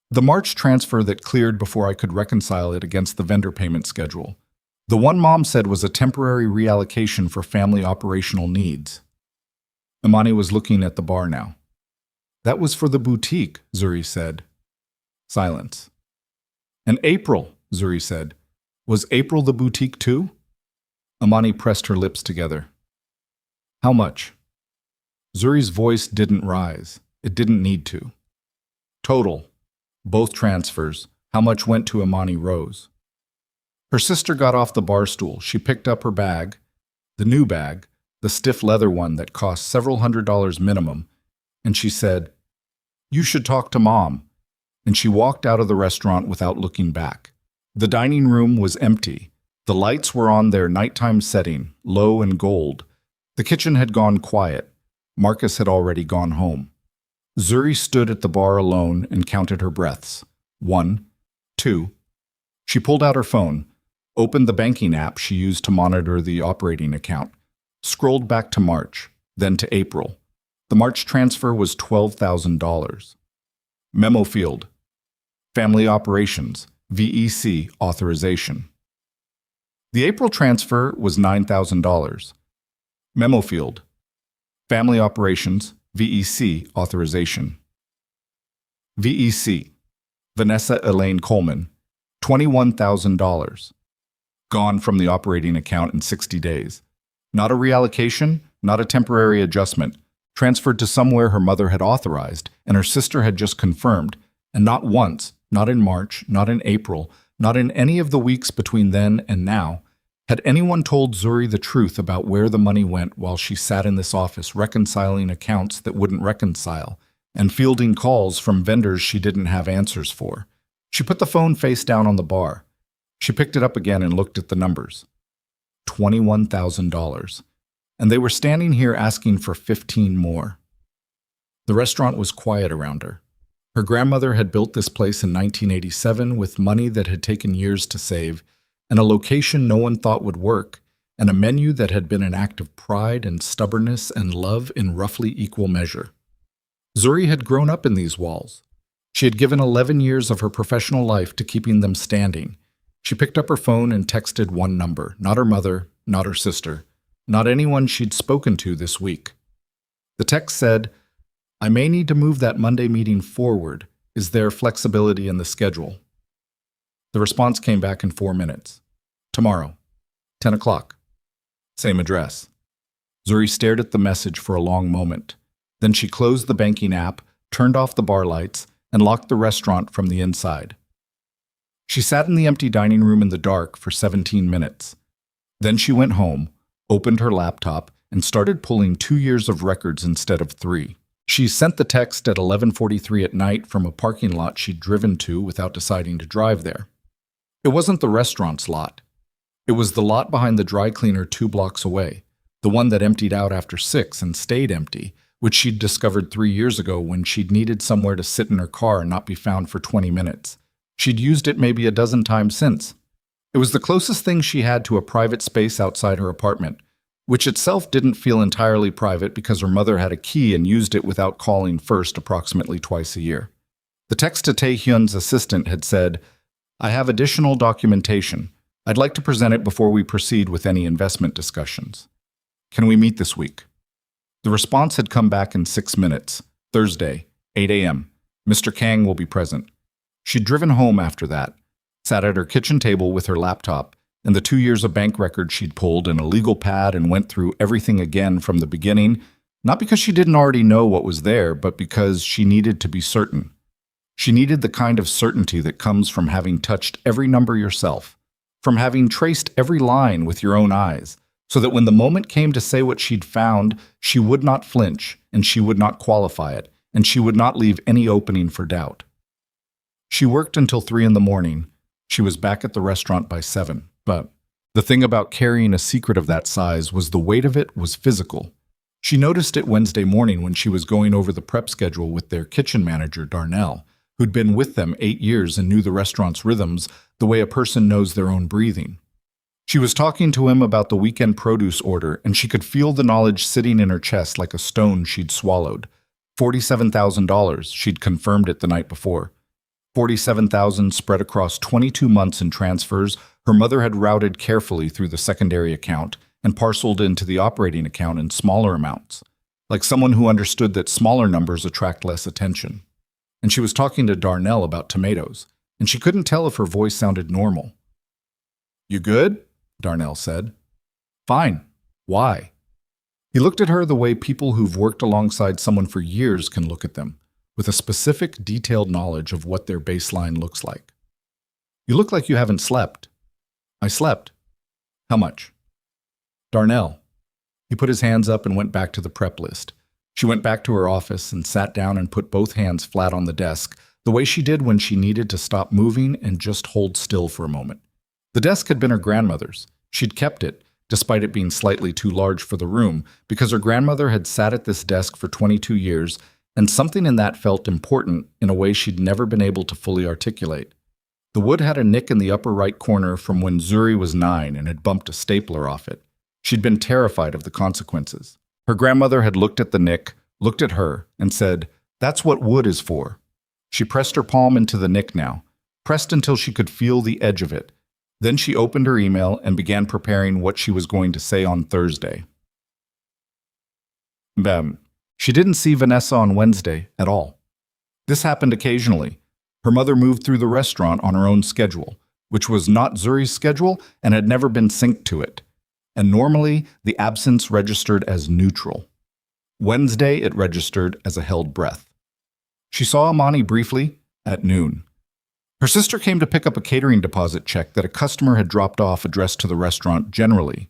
S1: The March transfer that cleared before I could reconcile it against the vendor payment schedule. The one Mom said was a temporary reallocation for family operational needs. Imani was looking at the bar now. That was for the boutique, Zuri said. Silence. And April, Zuri said. Was April the boutique too? Imani pressed her lips together. How much? Zuri's voice didn't rise. It didn't need to. Total. Both transfers. How much went to Imani Rose? Her sister got off the bar stool. She picked up her bag, the new bag, the stiff leather one that cost several $100s minimum, and she said, You should talk to Mom. And she walked out of the restaurant without looking back. The dining room was empty. The lights were on their nighttime setting, low and gold. The kitchen had gone quiet. Marcus had already gone home. Zuri stood at the bar alone and counted her breaths. 1, 2. She pulled out her phone, opened the banking app she used to monitor the operating account, scrolled back to March, then to April. The March transfer was $12,000. Memo field. Family operations, VEC authorization. The April transfer was $9,000. Memo field. Family operations, VEC authorization. VEC. Vanessa Elaine Coleman, $21,000. Gone from the operating account in 60 days. Not a reallocation, not a temporary adjustment. Transferred to somewhere her mother had authorized and her sister had just confirmed, and not once, not in March, not in April, not in any of the weeks between then and now, Had anyone told Zuri the truth about where the money went while she sat in this office reconciling accounts that wouldn't reconcile and fielding calls from vendors she didn't have answers for? She put the phone face down on the bar. She picked it up again and looked at the numbers. $21,000. And they were standing here asking for 15 more. The restaurant was quiet around her. Her grandmother had built this place in 1987 with money that had taken years to save, and a location no one thought would work, and a menu that had been an act of pride and stubbornness and love in roughly equal measure. Zuri had grown up in these walls. She had given 11 years of her professional life to keeping them standing. She picked up her phone and texted one number, not her mother, not her sister, not anyone she'd spoken to this week. The text said, "I may need to move that Monday meeting forward. Is there flexibility in the schedule?" The response came back in 4 minutes. "Tomorrow, 10 o'clock. Same address." Zuri stared at the message for a long moment. Then she closed the banking app, turned off the bar lights, and locked the restaurant from the inside. She sat in the empty dining room in the dark for 17 minutes. Then she went home, opened her laptop, and started pulling 2 years of records instead of 3. She sent the text at 11:43 at night from a parking lot she'd driven to without deciding to drive there. It wasn't the restaurant's lot. It was the lot behind the dry cleaner 2 blocks away, the one that emptied out after 6 and stayed empty, which she'd discovered 3 years ago when she'd needed somewhere to sit in her car and not be found for 20 minutes. She'd used it maybe a dozen times since. It was the closest thing she had to a private space outside her apartment, which itself didn't feel entirely private because her mother had a key and used it without calling first approximately twice a year. The text to Taehyun's assistant had said, "I have additional documentation. I'd like to present it before we proceed with any investment discussions. Can we meet this week?" The response had come back in 6 minutes. Thursday, 8 a.m. Mr. Kang will be present. She'd driven home after that, sat at her kitchen table with her laptop and the 2 years of bank records she'd pulled and a legal pad and went through everything again from the beginning, not because she didn't already know what was there, but because she needed to be certain. She needed the kind of certainty that comes from having touched every number yourself, from having traced every line with your own eyes, so that when the moment came to say what she'd found, she would not flinch, and she would not qualify it, and she would not leave any opening for doubt. She worked until 3 in the morning. She was back at the restaurant by 7, but the thing about carrying a secret of that size was the weight of it was physical. She noticed it Wednesday morning when she was going over the prep schedule with their kitchen manager, Darnell, who'd been with them 8 years and knew the restaurant's rhythms the way a person knows their own breathing. She was talking to him about the weekend produce order, and she could feel the knowledge sitting in her chest like a stone she'd swallowed. $47,000, she'd confirmed it the night before. $47,000 spread across 22 months in transfers her mother had routed carefully through the secondary account and parceled into the operating account in smaller amounts, like someone who understood that smaller numbers attract less attention. And she was talking to Darnell about tomatoes, and she couldn't tell if her voice sounded normal. "You good?" Darnell said. "Fine. Why?" He looked at her the way people who've worked alongside someone for years can look at them, with a specific, detailed knowledge of what their baseline looks like. "You look like you haven't slept." "I slept." "How much?" "Darnell." He put his hands up and went back to the prep list. She went back to her office and sat down and put both hands flat on the desk, the way she did when she needed to stop moving and just hold still for a moment. The desk had been her grandmother's. She'd kept it, despite it being slightly too large for the room, because her grandmother had sat at this desk for 22 years, and something in that felt important in a way she'd never been able to fully articulate. The wood had a nick in the upper right corner from when Zuri was 9 and had bumped a stapler off it. She'd been terrified of the consequences. Her grandmother had looked at the nick, looked at her, and said, "That's what wood is for." She pressed her palm into the nick now, pressed until she could feel the edge of it. Then she opened her email and began preparing what she was going to say on Thursday. She didn't see Vanessa on Wednesday at all. This happened occasionally. Her mother moved through the restaurant on her own schedule, which was not Zuri's schedule and had never been synced to it. And normally, the absence registered as neutral. Wednesday, it registered as a held breath. She saw Amani briefly at noon. Her sister came to pick up a catering deposit check that a customer had dropped off addressed to the restaurant generally.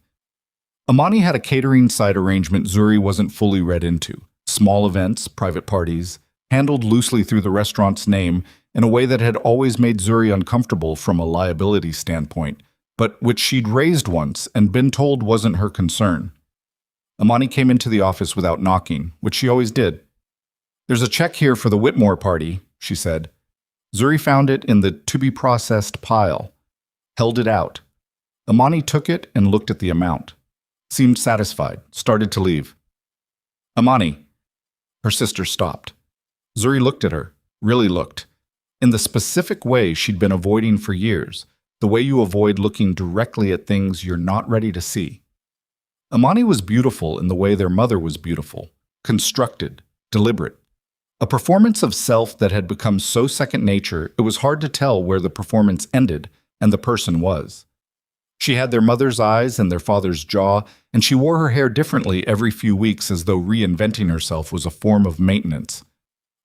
S1: Amani had a catering side arrangement Zuri wasn't fully read into. Small events, private parties, handled loosely through the restaurant's name in a way that had always made Zuri uncomfortable from a liability standpoint, but which she'd raised once and been told wasn't her concern. Amani came into the office without knocking, which she always did. "There's a check here for the Whitmore party," she said. Zuri found it in the to-be-processed pile, held it out. Amani took it and looked at the amount. Seemed satisfied, started to leave. "Amani." Her sister stopped. Zuri looked at her, really looked, in the specific way she'd been avoiding for years, the way you avoid looking directly at things you're not ready to see. Amani was beautiful in the way their mother was beautiful, constructed, deliberate. A performance of self that had become so second nature it was hard to tell where the performance ended and the person was. She had their mother's eyes and their father's jaw, and she wore her hair differently every few weeks as though reinventing herself was a form of maintenance.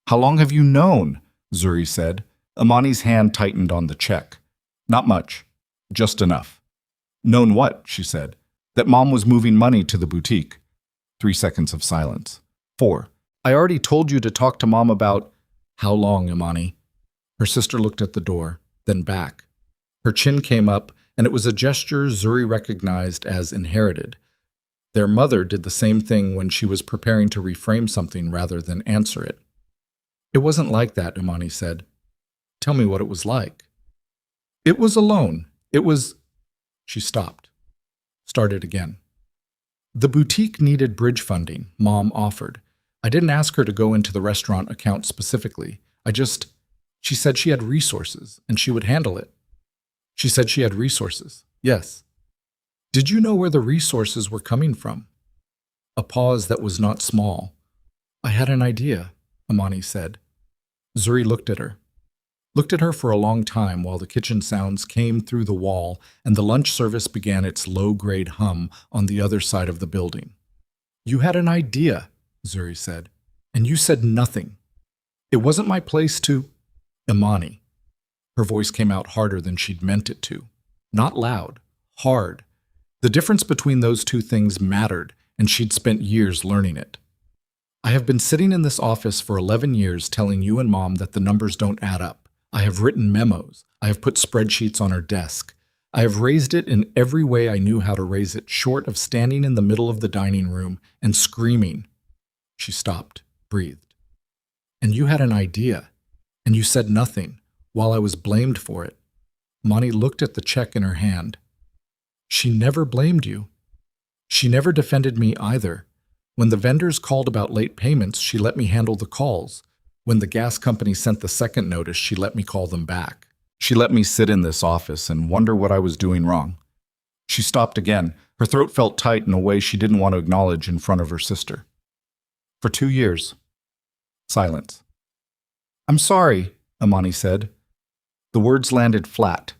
S1: "How long have you known?" Zuri said. Amani's hand tightened on the check. "Not much. Just enough." "Known what?" she said. "That Mom was moving money to the boutique." 3 seconds of silence. 4. "I already told you to talk to Mom about—" "How long, Amani?" Her sister looked at the door, then back. Her chin came up, and it was a gesture Zuri recognized as inherited. Their mother did the same thing when she was preparing to reframe something rather than answer it. "It wasn't like that," Amani said. "Tell me what it was like." "It was alone. It was—" She stopped. Started again. "The boutique needed bridge funding, Mom offered. I didn't ask her to go into the restaurant account specifically. She said she had resources, and she would handle it." "She said she had resources." "Yes." "Did you know where the resources were coming from?" A pause that was not small. "I had an idea," Amani said. Zuri looked at her for a long time while the kitchen sounds came through the wall and the lunch service began its low-grade hum on the other side of the building. "You had an idea," Zuri said, "and you said nothing. It wasn't my place to—" "Amani." Her voice came out harder than she'd meant it to. Not loud, hard. The difference between those two things mattered, and she'd spent years learning it. "I have been sitting in this office for 11 years telling you and Mom that the numbers don't add up. I have written memos. I have put spreadsheets on her desk. I have raised it in every way I knew how to raise it, short of standing in the middle of the dining room and screaming." She stopped, breathed. "And you had an idea, and you said nothing, while I was blamed for it." Mani looked at the check in her hand. "She never blamed you. She never defended me either. When the vendors called about late payments, she let me handle the calls. When the gas company sent the second notice, she let me call them back. She let me sit in this office and wonder what I was doing wrong." She stopped again. Her throat felt tight in a way she didn't want to acknowledge in front of her sister. "For 2 years. Silence. "I'm sorry," Amani said. The words landed flat.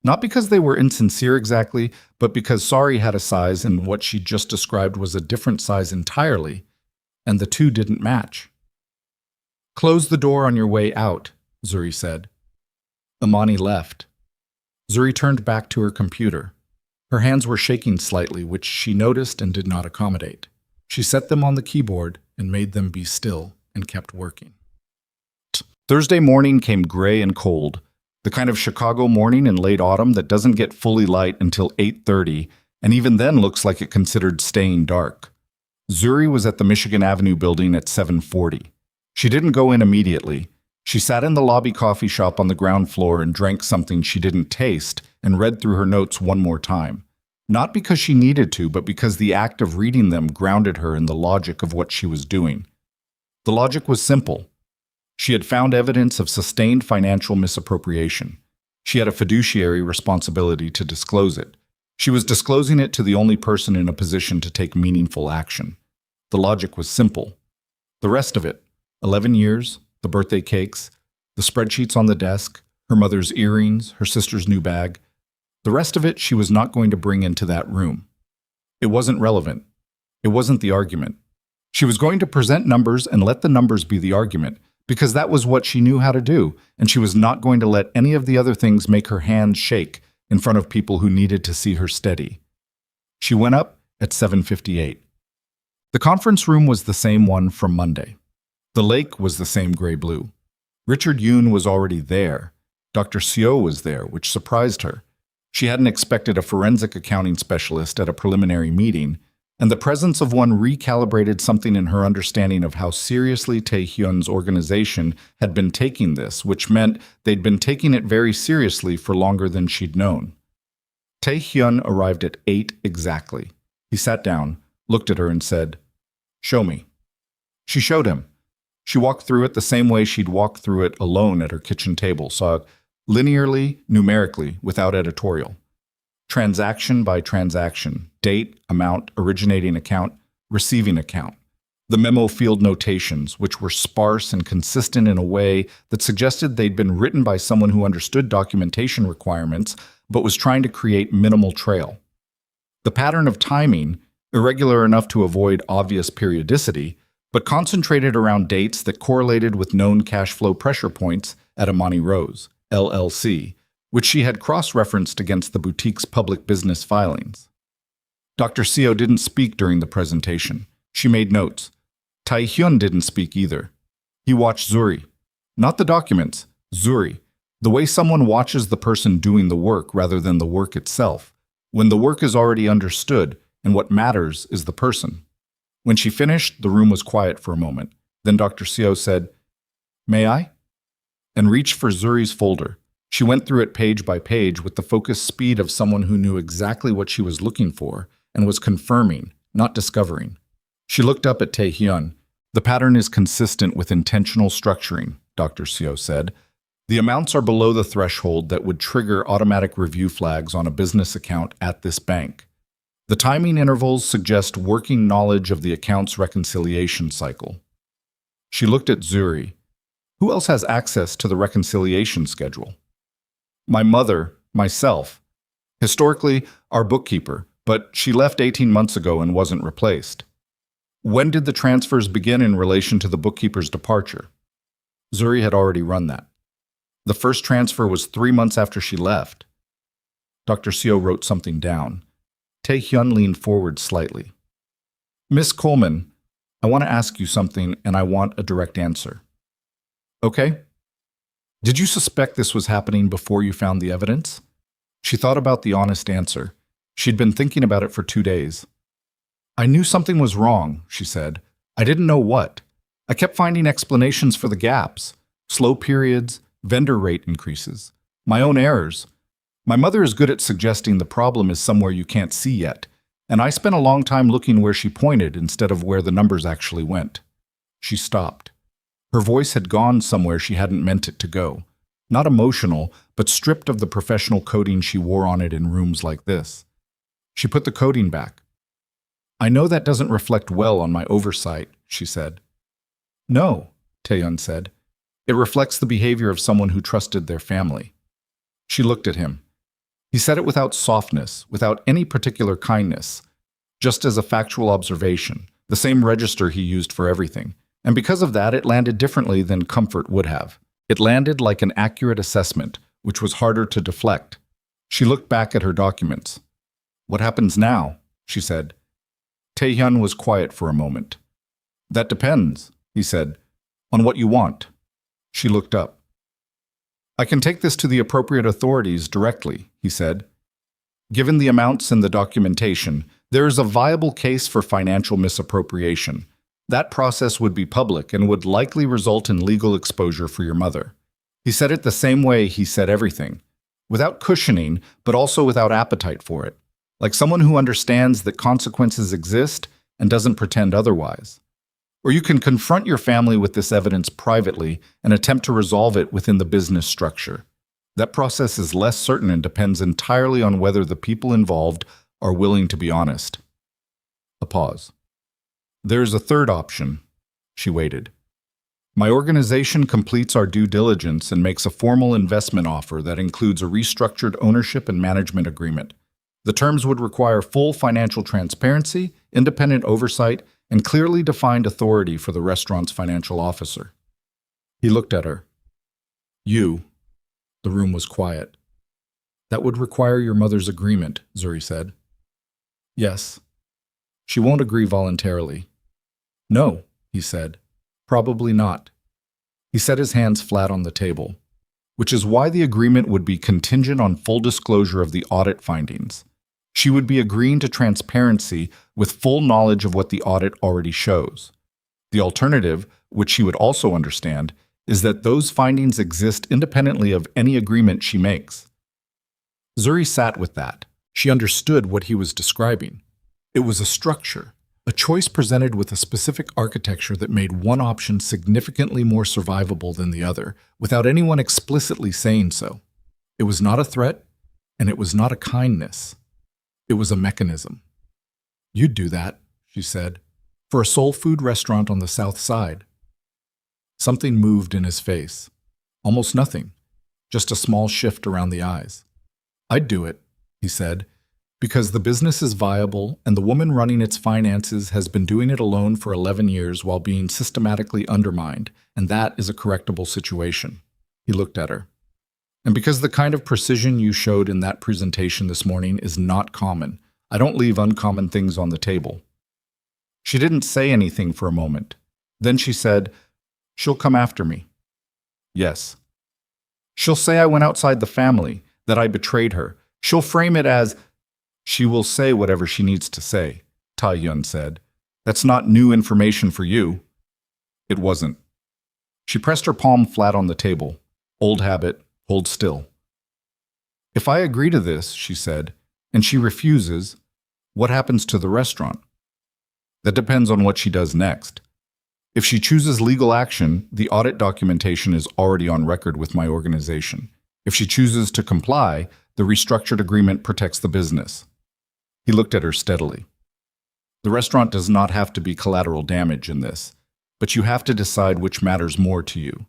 S1: Not because they were insincere exactly, but because sorry had a size and what she just described was a different size entirely, and the two didn't match. "Close the door on your way out," Zuri said. Amani left. Zuri turned back to her computer. Her hands were shaking slightly, which she noticed and did not accommodate. She set them on the keyboard and made them be still and kept working. Thursday morning came gray and cold. The kind of Chicago morning in late autumn that doesn't get fully light until 8:30, and even then looks like it considered staying dark. Zuri was at the Michigan Avenue building at 7:40. She didn't go in immediately. She sat in the lobby coffee shop on the ground floor and drank something she didn't taste and read through her notes one more time. Not because she needed to, but because the act of reading them grounded her in the logic of what she was doing. The logic was simple. She had found evidence of sustained financial misappropriation. She had a fiduciary responsibility to disclose it. She was disclosing it to the only person in a position to take meaningful action. The logic was simple. The rest of it, 11 years, the birthday cakes, the spreadsheets on the desk, her mother's earrings, her sister's new bag, the rest of it she was not going to bring into that room. It wasn't relevant. It wasn't the argument. She was going to present numbers and let the numbers be the argument, because that was what she knew how to do, and she was not going to let any of the other things make her hands shake in front of people who needed to see her steady. She went up at 7:58. The conference room was the same one from Monday. The lake was the same gray-blue. Richard Yoon was already there. Dr. Seo was there, which surprised her. She hadn't expected a forensic accounting specialist at a preliminary meeting, and the presence of one recalibrated something in her understanding of how seriously Tae-hyun's organization had been taking this, which meant they'd been taking it very seriously for longer than she'd known. Tae-hyun arrived at 8 exactly. He sat down, looked at her, and said, "Show me." She showed him. She walked through it the same way she'd walked through it alone at her kitchen table, saw it linearly, numerically, without editorial. Transaction by transaction, date, amount, originating account, receiving account. The memo field notations, which were sparse and consistent in a way that suggested they'd been written by someone who understood documentation requirements but was trying to create minimal trail. The pattern of timing, irregular enough to avoid obvious periodicity, but concentrated around dates that correlated with known cash flow pressure points at Amani Rose, LLC, which she had cross-referenced against the boutique's public business filings. Dr. Seo didn't speak during the presentation. She made notes. Tae-hyun didn't speak either. He watched Zuri. Not the documents, Zuri. The way someone watches the person doing the work rather than the work itself, when the work is already understood and what matters is the person. When she finished, the room was quiet for a moment. Then Dr. Seo said, "May I?" and reached for Zuri's folder. She went through it page by page with the focused speed of someone who knew exactly what she was looking for and was confirming, not discovering. She looked up at Tae-hyun. "The pattern is consistent with intentional structuring," Dr. Seo said. "The amounts are below the threshold that would trigger automatic review flags on a business account at this bank. The timing intervals suggest working knowledge of the account's reconciliation cycle." She looked at Zuri. "Who else has access to the reconciliation schedule?" "My mother, myself. Historically, our bookkeeper, but she left 18 months ago and wasn't replaced." "When did the transfers begin in relation to the bookkeeper's departure?" Zuri had already run that. "The first transfer was 3 months after she left." Dr. Seo wrote something down. Tae-hyun leaned forward slightly. "Miss Coleman, I want to ask you something and I want a direct answer." "Okay. Did you suspect this was happening before you found the evidence?" She thought about the honest answer. She'd been thinking about it for 2 days. "I knew something was wrong," she said. "I didn't know what. I kept finding explanations for the gaps, slow periods, vendor rate increases, my own errors. My mother is good at suggesting the problem is somewhere you can't see yet, and I spent a long time looking where she pointed instead of where the numbers actually went." She stopped. Her voice had gone somewhere she hadn't meant it to go. Not emotional, but stripped of the professional coating she wore on it in rooms like this. She put the coating back. "I know that doesn't reflect well on my oversight," she said. "No," Tae-hyun said. "It reflects the behavior of someone who trusted their family." She looked at him. He said it without softness, without any particular kindness, just as a factual observation, the same register he used for everything. And because of that, it landed differently than comfort would have. It landed like an accurate assessment, which was harder to deflect. She looked back at her documents. "What happens now?" she said. Tae-hyun was quiet for a moment. "That depends," he said, "on what you want." She looked up. "I can take this to the appropriate authorities directly," he said. "Given the amounts and the documentation, there is a viable case for financial misappropriation. That process would be public and would likely result in legal exposure for your mother." He said it the same way he said everything, without cushioning, but also without appetite for it, like someone who understands that consequences exist and doesn't pretend otherwise. Or you can confront your family with this evidence privately and attempt to resolve it within the business structure. That process is less certain and depends entirely on whether the people involved are willing to be honest. A pause. "There is a third option." She waited. "My organization completes our due diligence and makes a formal investment offer that includes a restructured ownership and management agreement. The terms would require full financial transparency, independent oversight, and clearly defined authority for the restaurant's financial officer." He looked at her. You. The room was quiet. That would require your mother's agreement, Zuri said. Yes. She won't agree voluntarily. No, he said. Probably not. He set his hands flat on the table, which is why the agreement would be contingent on full disclosure of the audit findings. She would be agreeing to transparency with full knowledge of what the audit already shows. The alternative, which she would also understand, is that those findings exist independently of any agreement she makes. Zuri sat with that. She understood what he was describing. It was a structure, a choice presented with a specific architecture that made one option significantly more survivable than the other, without anyone explicitly saying so. It was not a threat, and it was not a kindness. It was a mechanism. You'd do that, she said, for a soul food restaurant on the south side. Something moved in his face. Almost nothing, just a small shift around the eyes. I'd do it, he said, because the business is viable and the woman running its finances has been doing it alone for 11 years while being systematically undermined, and that is a correctable situation. He looked at her. And because the kind of precision you showed in that presentation this morning is not common, I don't leave uncommon things on the table. She didn't say anything for a moment. Then she said, "She'll come after me." Yes. She'll say I went outside the family, that I betrayed her. She'll frame it as, "She will say whatever she needs to say," Ta-Yun said. "That's not new information for you." It wasn't. She pressed her palm flat on the table. Old habit, hold still. "If I agree to this," she said, "and she refuses, what happens to the restaurant?" "That depends on what she does next. If she chooses legal action, the audit documentation is already on record with my organization. If she chooses to comply, the restructured agreement protects the business." He looked at her steadily. "The restaurant does not have to be collateral damage in this, but you have to decide which matters more to you,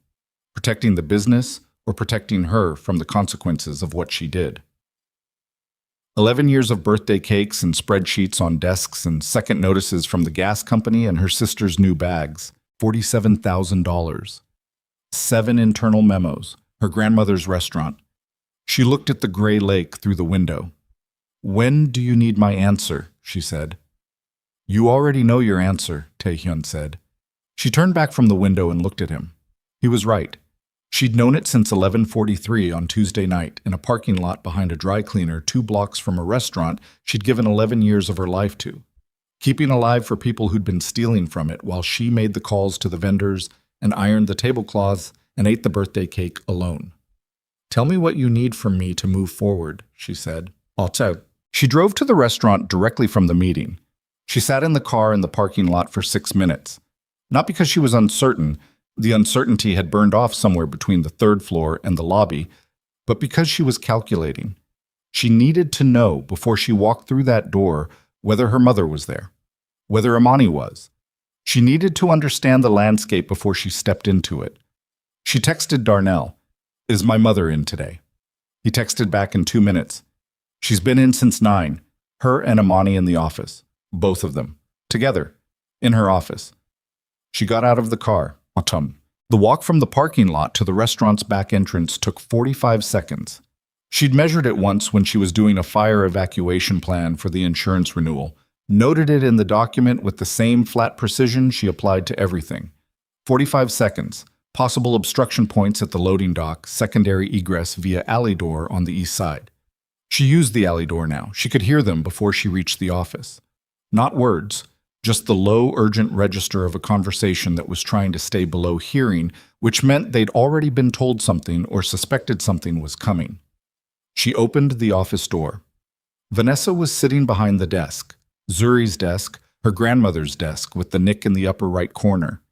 S1: protecting the business or protecting her from the consequences of what she did." 11 years of birthday cakes and spreadsheets on desks and second notices from the gas company and her sister's new bags, $47,000. 7 internal memos, her grandmother's restaurant. She looked at the gray lake through the window. "When do you need my answer?" she said. "You already know your answer," Tae-hyun said. She turned back from the window and looked at him. He was right. She'd known it since 11:43 on Tuesday night in a parking lot behind a dry cleaner 2 blocks from a restaurant she'd given 11 years of her life to, keeping alive for people who'd been stealing from it while she made the calls to the vendors and ironed the tablecloths and ate the birthday cake alone. "Tell me what you need from me to move forward," she said. "I'll tell." She drove to the restaurant directly from the meeting. She sat in the car in the parking lot for 6 minutes. Not because she was uncertain, the uncertainty had burned off somewhere between the 3rd floor and the lobby, but because she was calculating. She needed to know before she walked through that door whether her mother was there, whether Imani was. She needed to understand the landscape before she stepped into it. She texted Darnell, "Is my mother in today?" He texted back in 2 minutes. "She's been in since 9, her and Imani in the office, both of them, together, in her office." She got out of the car. The walk from the parking lot to the restaurant's back entrance took 45 seconds. She'd measured it once when she was doing a fire evacuation plan for the insurance renewal, noted it in the document with the same flat precision she applied to everything. 45 seconds, possible obstruction points at the loading dock, secondary egress via alley door on the east side. She used the alley door now. She could hear them before she reached the office. Not words, just the low, urgent register of a conversation that was trying to stay below hearing, which meant they'd already been told something or suspected something was coming. She opened the office door. Vanessa was sitting behind the desk, Zuri's desk, her grandmother's desk with the nick in the upper right corner.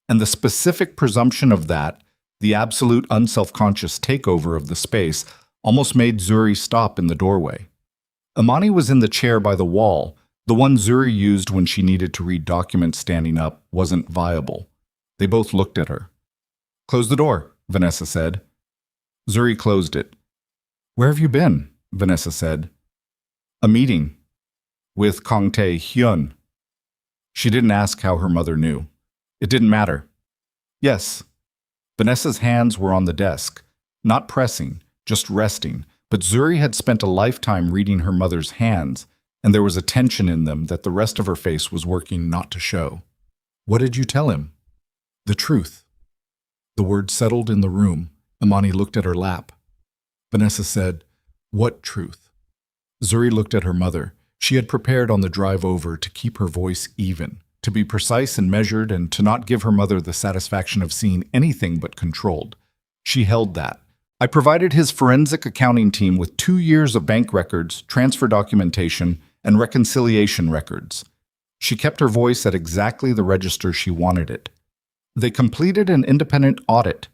S1: And the specific presumption of that, the absolute unselfconscious takeover of the space, almost made Zuri stop in the doorway. Imani was in the chair by the wall. The one Zuri used when she needed to read documents standing up wasn't viable. They both looked at her. "Close the door," Vanessa said. Zuri closed it. "Where have you been?" Vanessa said. "A meeting. With Kang Tae-hyun." She didn't ask how her mother knew. It didn't matter. "Yes." Vanessa's hands were on the desk, not pressing, just resting, but Zuri had spent a lifetime reading her mother's hands, and there was a tension in them that the rest of her face was working not to show. "What did you tell him?" "The truth." The word settled in the room. Imani looked at her lap. Vanessa said, "What truth?" Zuri looked at her mother. She had prepared on the drive over to keep her voice even, to be precise and measured, and to not give her mother the satisfaction of seeing anything but controlled. She held that. "I provided his forensic accounting team with 2 years of bank records, transfer documentation, and reconciliation records." She kept her voice at exactly the register she wanted it. "They completed an independent audit.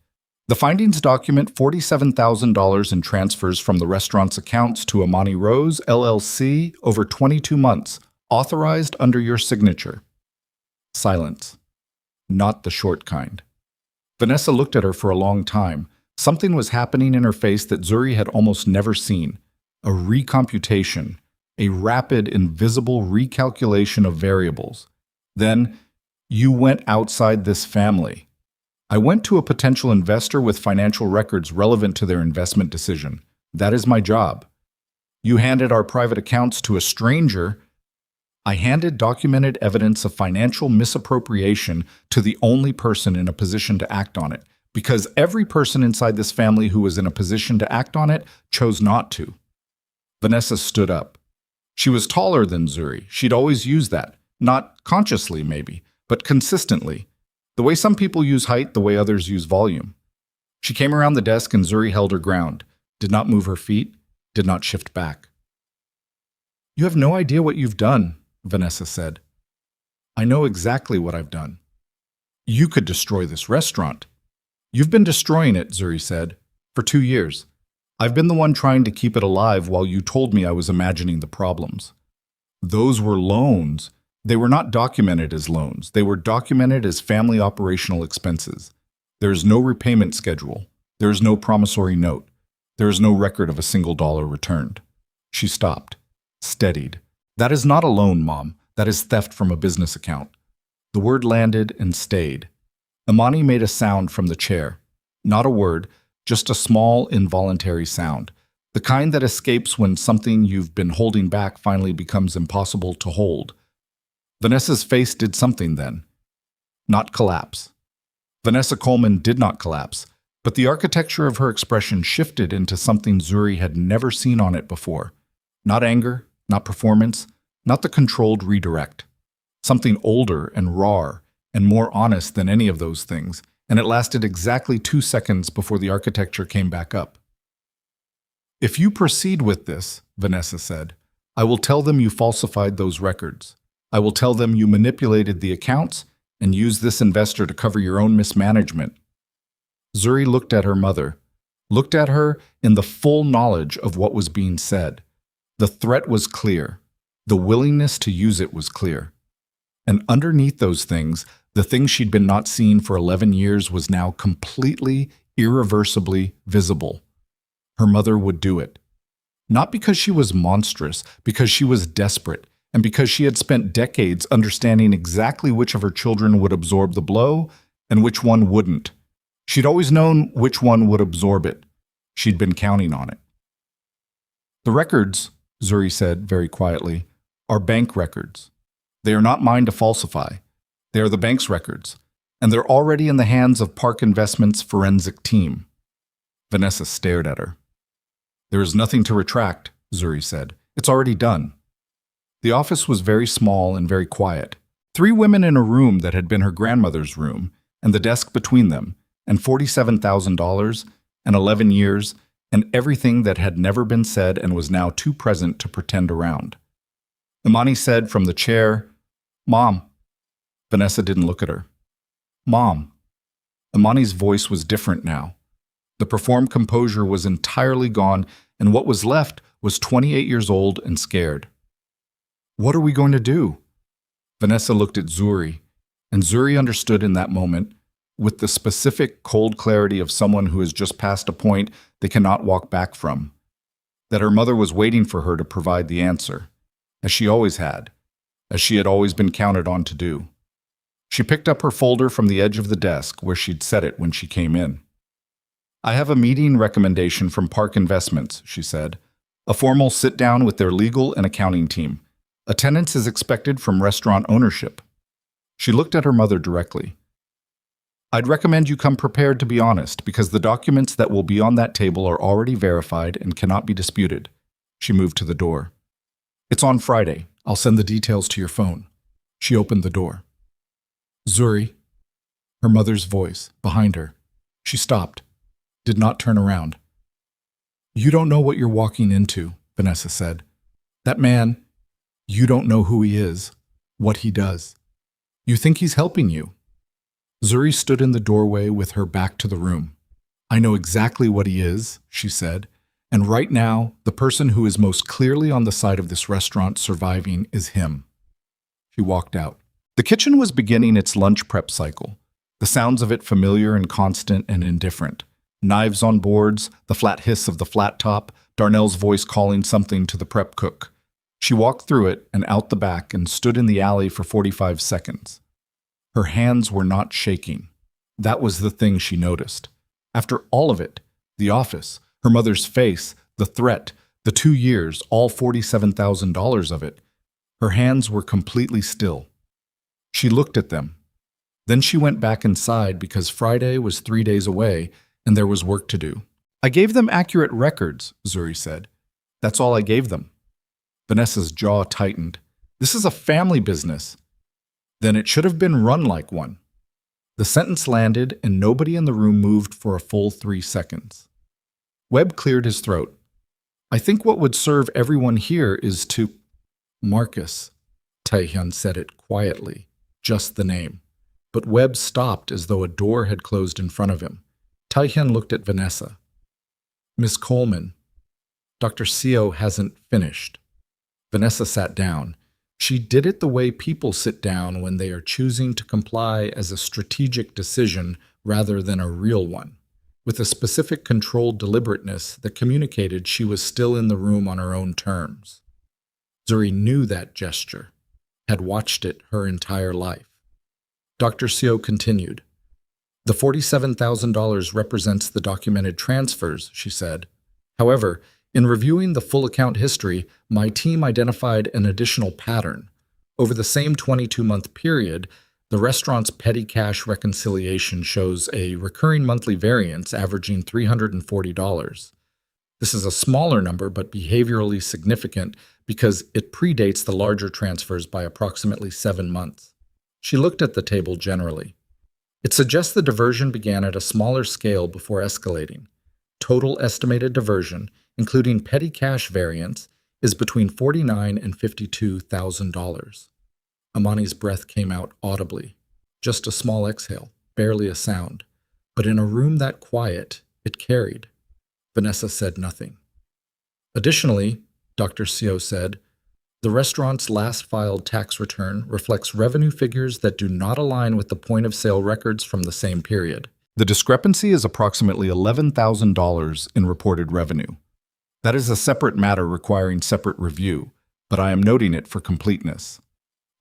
S1: The findings document $47,000 in transfers from the restaurant's accounts to Imani Rose, LLC, over 22 months, authorized under your signature." Silence. Not the short kind. Vanessa looked at her for a long time. Something was happening in her face that Zuri had almost never seen. A recomputation. A rapid, invisible recalculation of variables. Then, "You went outside this family." "I went to a potential investor with financial records relevant to their investment decision. That is my job." "You handed our private accounts to a stranger." "I handed documented evidence of financial misappropriation to the only person in a position to act on it, because every person inside this family who was in a position to act on it chose not to." Vanessa stood up. She was taller than Zuri. She'd always used that. Not consciously, maybe, but consistently. The way some people use height, the way others use volume. She came around the desk and Zuri held her ground, did not move her feet, did not shift back. "You have no idea what you've done," Vanessa said. "I know exactly what I've done." "You could destroy this restaurant." "You've been destroying it," Zuri said, "for 2 years. I've been the one trying to keep it alive while you told me I was imagining the problems." "Those were loans." "They were not documented as loans. They were documented as family operational expenses. There is no repayment schedule. There is no promissory note. There is no record of a single dollar returned." She stopped, steadied. "That is not a loan, Mom. That is theft from a business account." The word landed and stayed. Imani made a sound from the chair. Not a word, just a small, involuntary sound. The kind that escapes when something you've been holding back finally becomes impossible to hold. Vanessa's face did something then. Not collapse. Vanessa Coleman did not collapse, but the architecture of her expression shifted into something Zuri had never seen on it before. Not anger, not performance, not the controlled redirect. Something older and rawer and more honest than any of those things, and it lasted exactly 2 seconds before the architecture came back up. "If you proceed with this," Vanessa said, "I will tell them you falsified those records. I will tell them you manipulated the accounts and used this investor to cover your own mismanagement." Zuri looked at her mother, looked at her in the full knowledge of what was being said. The threat was clear. The willingness to use it was clear. And underneath those things, the thing she'd been not seeing for 11 years was now completely, irreversibly visible. Her mother would do it. Not because she was monstrous, because she was desperate, and because she had spent decades understanding exactly which of her children would absorb the blow and which one wouldn't. She'd always known which one would absorb it. She'd been counting on it. "The records," Zuri said very quietly, "are bank records. They are not mine to falsify. They are the bank's records, and they're already in the hands of Park Investment's forensic team." Vanessa stared at her. "There is nothing to retract," Zuri said. "It's already done." The office was very small and very quiet. 3 women in a room that had been her grandmother's room, and the desk between them, and $47,000, and 11 years, and everything that had never been said and was now too present to pretend around. Imani said from the chair, "Mom." Vanessa didn't look at her. "Mom." Imani's voice was different now. The performed composure was entirely gone, and what was left was 28 years old and scared. "What are we going to do?" Vanessa looked at Zuri, and Zuri understood in that moment, with the specific, cold clarity of someone who has just passed a point they cannot walk back from, that her mother was waiting for her to provide the answer, as she always had, as she had always been counted on to do. She picked up her folder from the edge of the desk where she'd set it when she came in. I have a meeting recommendation from Park Investments, she said. A formal sit-down with their legal and accounting team. Attendance is expected from restaurant ownership. She looked at her mother directly. I'd recommend you come prepared to be honest, because the documents that will be on that table are already verified and cannot be disputed. She moved to the door. It's on Friday. I'll send the details to your phone. She opened the door. Zuri, her mother's voice, behind her. She stopped, did not turn around. You don't know what you're walking into, Vanessa said. That man, you don't know who he is, what he does. You think he's helping you. Zuri stood in the doorway with her back to the room. I know exactly what he is, she said, and right now, the person who is most clearly on the side of this restaurant surviving is him. She walked out. The kitchen was beginning its lunch prep cycle, the sounds of it familiar and constant and indifferent. Knives on boards, the flat hiss of the flat top, Darnell's voice calling something to the prep cook. She walked through it and out the back and stood in the alley for 45 seconds. Her hands were not shaking. That was the thing she noticed. After all of it, the office, her mother's face, the threat, the 2 years, all $47,000 of it, her hands were completely still. She looked at them. Then she went back inside because Friday was 3 days away and there was work to do. I gave them accurate records, Zuri said. That's all I gave them. Vanessa's jaw tightened. This is a family business. Then it should have been run like one. The sentence landed and nobody in the room moved for a full 3 seconds. Webb cleared his throat. I think what would serve everyone here is to... Marcus, Taehyun said it quietly, just the name. But Webb stopped as though a door had closed in front of him. Taehyun looked at Vanessa. Miss Coleman, Dr. Seo hasn't finished. Vanessa sat down. She did it the way people sit down when they are choosing to comply as a strategic decision rather than a real one, with a specific controlled deliberateness that communicated she was still in the room on her own terms. Zuri knew that gesture, had watched it her entire life. Dr. Seo continued. The $47,000 represents the documented transfers, she said. However, in reviewing the full account history, my team identified an additional pattern. Over the same 22-month period, the restaurant's petty cash reconciliation shows a recurring monthly variance averaging $340. This is a smaller number but behaviorally significant because it predates the larger transfers by approximately 7 months. She looked at the table generally. It suggests the diversion began at a smaller scale before escalating. Total estimated diversion, including petty cash variance, is between $49,000 and $52,000. Amani's breath came out audibly. Just a small exhale, barely a sound. But in a room that quiet, it carried. Vanessa said nothing. Additionally, Dr. Seo said, the restaurant's last filed tax return reflects revenue figures that do not align with the point-of-sale records from the same period. The discrepancy is approximately $11,000 in reported revenue. That is a separate matter requiring separate review, but I am noting it for completeness.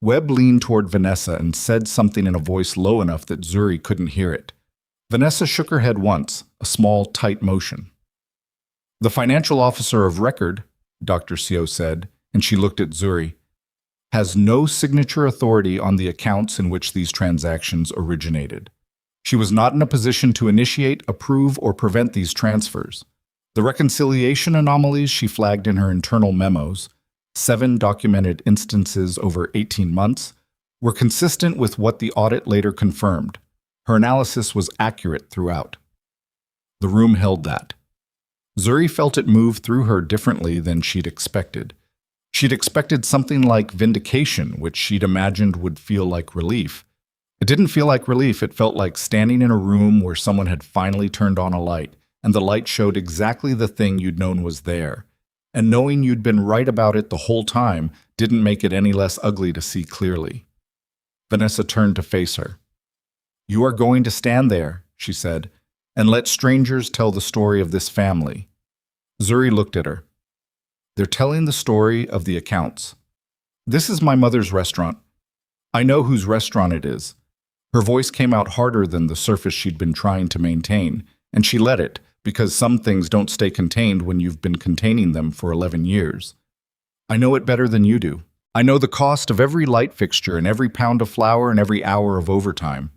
S1: Webb leaned toward Vanessa and said something in a voice low enough that Zuri couldn't hear it. Vanessa shook her head once, a small, tight motion. The financial officer of record, Dr. Seo said, and she looked at Zuri, has no signature authority on the accounts in which these transactions originated. She was not in a position to initiate, approve, or prevent these transfers. The reconciliation anomalies she flagged in her internal memos, 7 documented instances over 18 months, were consistent with what the audit later confirmed. Her analysis was accurate throughout. The room held that. Zuri felt it move through her differently than she'd expected. She'd expected something like vindication, which she'd imagined would feel like relief. It didn't feel like relief, it felt like standing in a room where someone had finally turned on a light, and the light showed exactly the thing you'd known was there. And knowing you'd been right about it the whole time didn't make it any less ugly to see clearly. Vanessa turned to face her. You are going to stand there, she said, and let strangers tell the story of this family. Zuri looked at her. They're telling the story of the accounts. This is my mother's restaurant. I know whose restaurant it is. Her voice came out harder than the surface she'd been trying to maintain, and she let it, because some things don't stay contained when you've been containing them for 11 years. I know it better than you do. I know the cost of every light fixture and every pound of flour and every hour of overtime.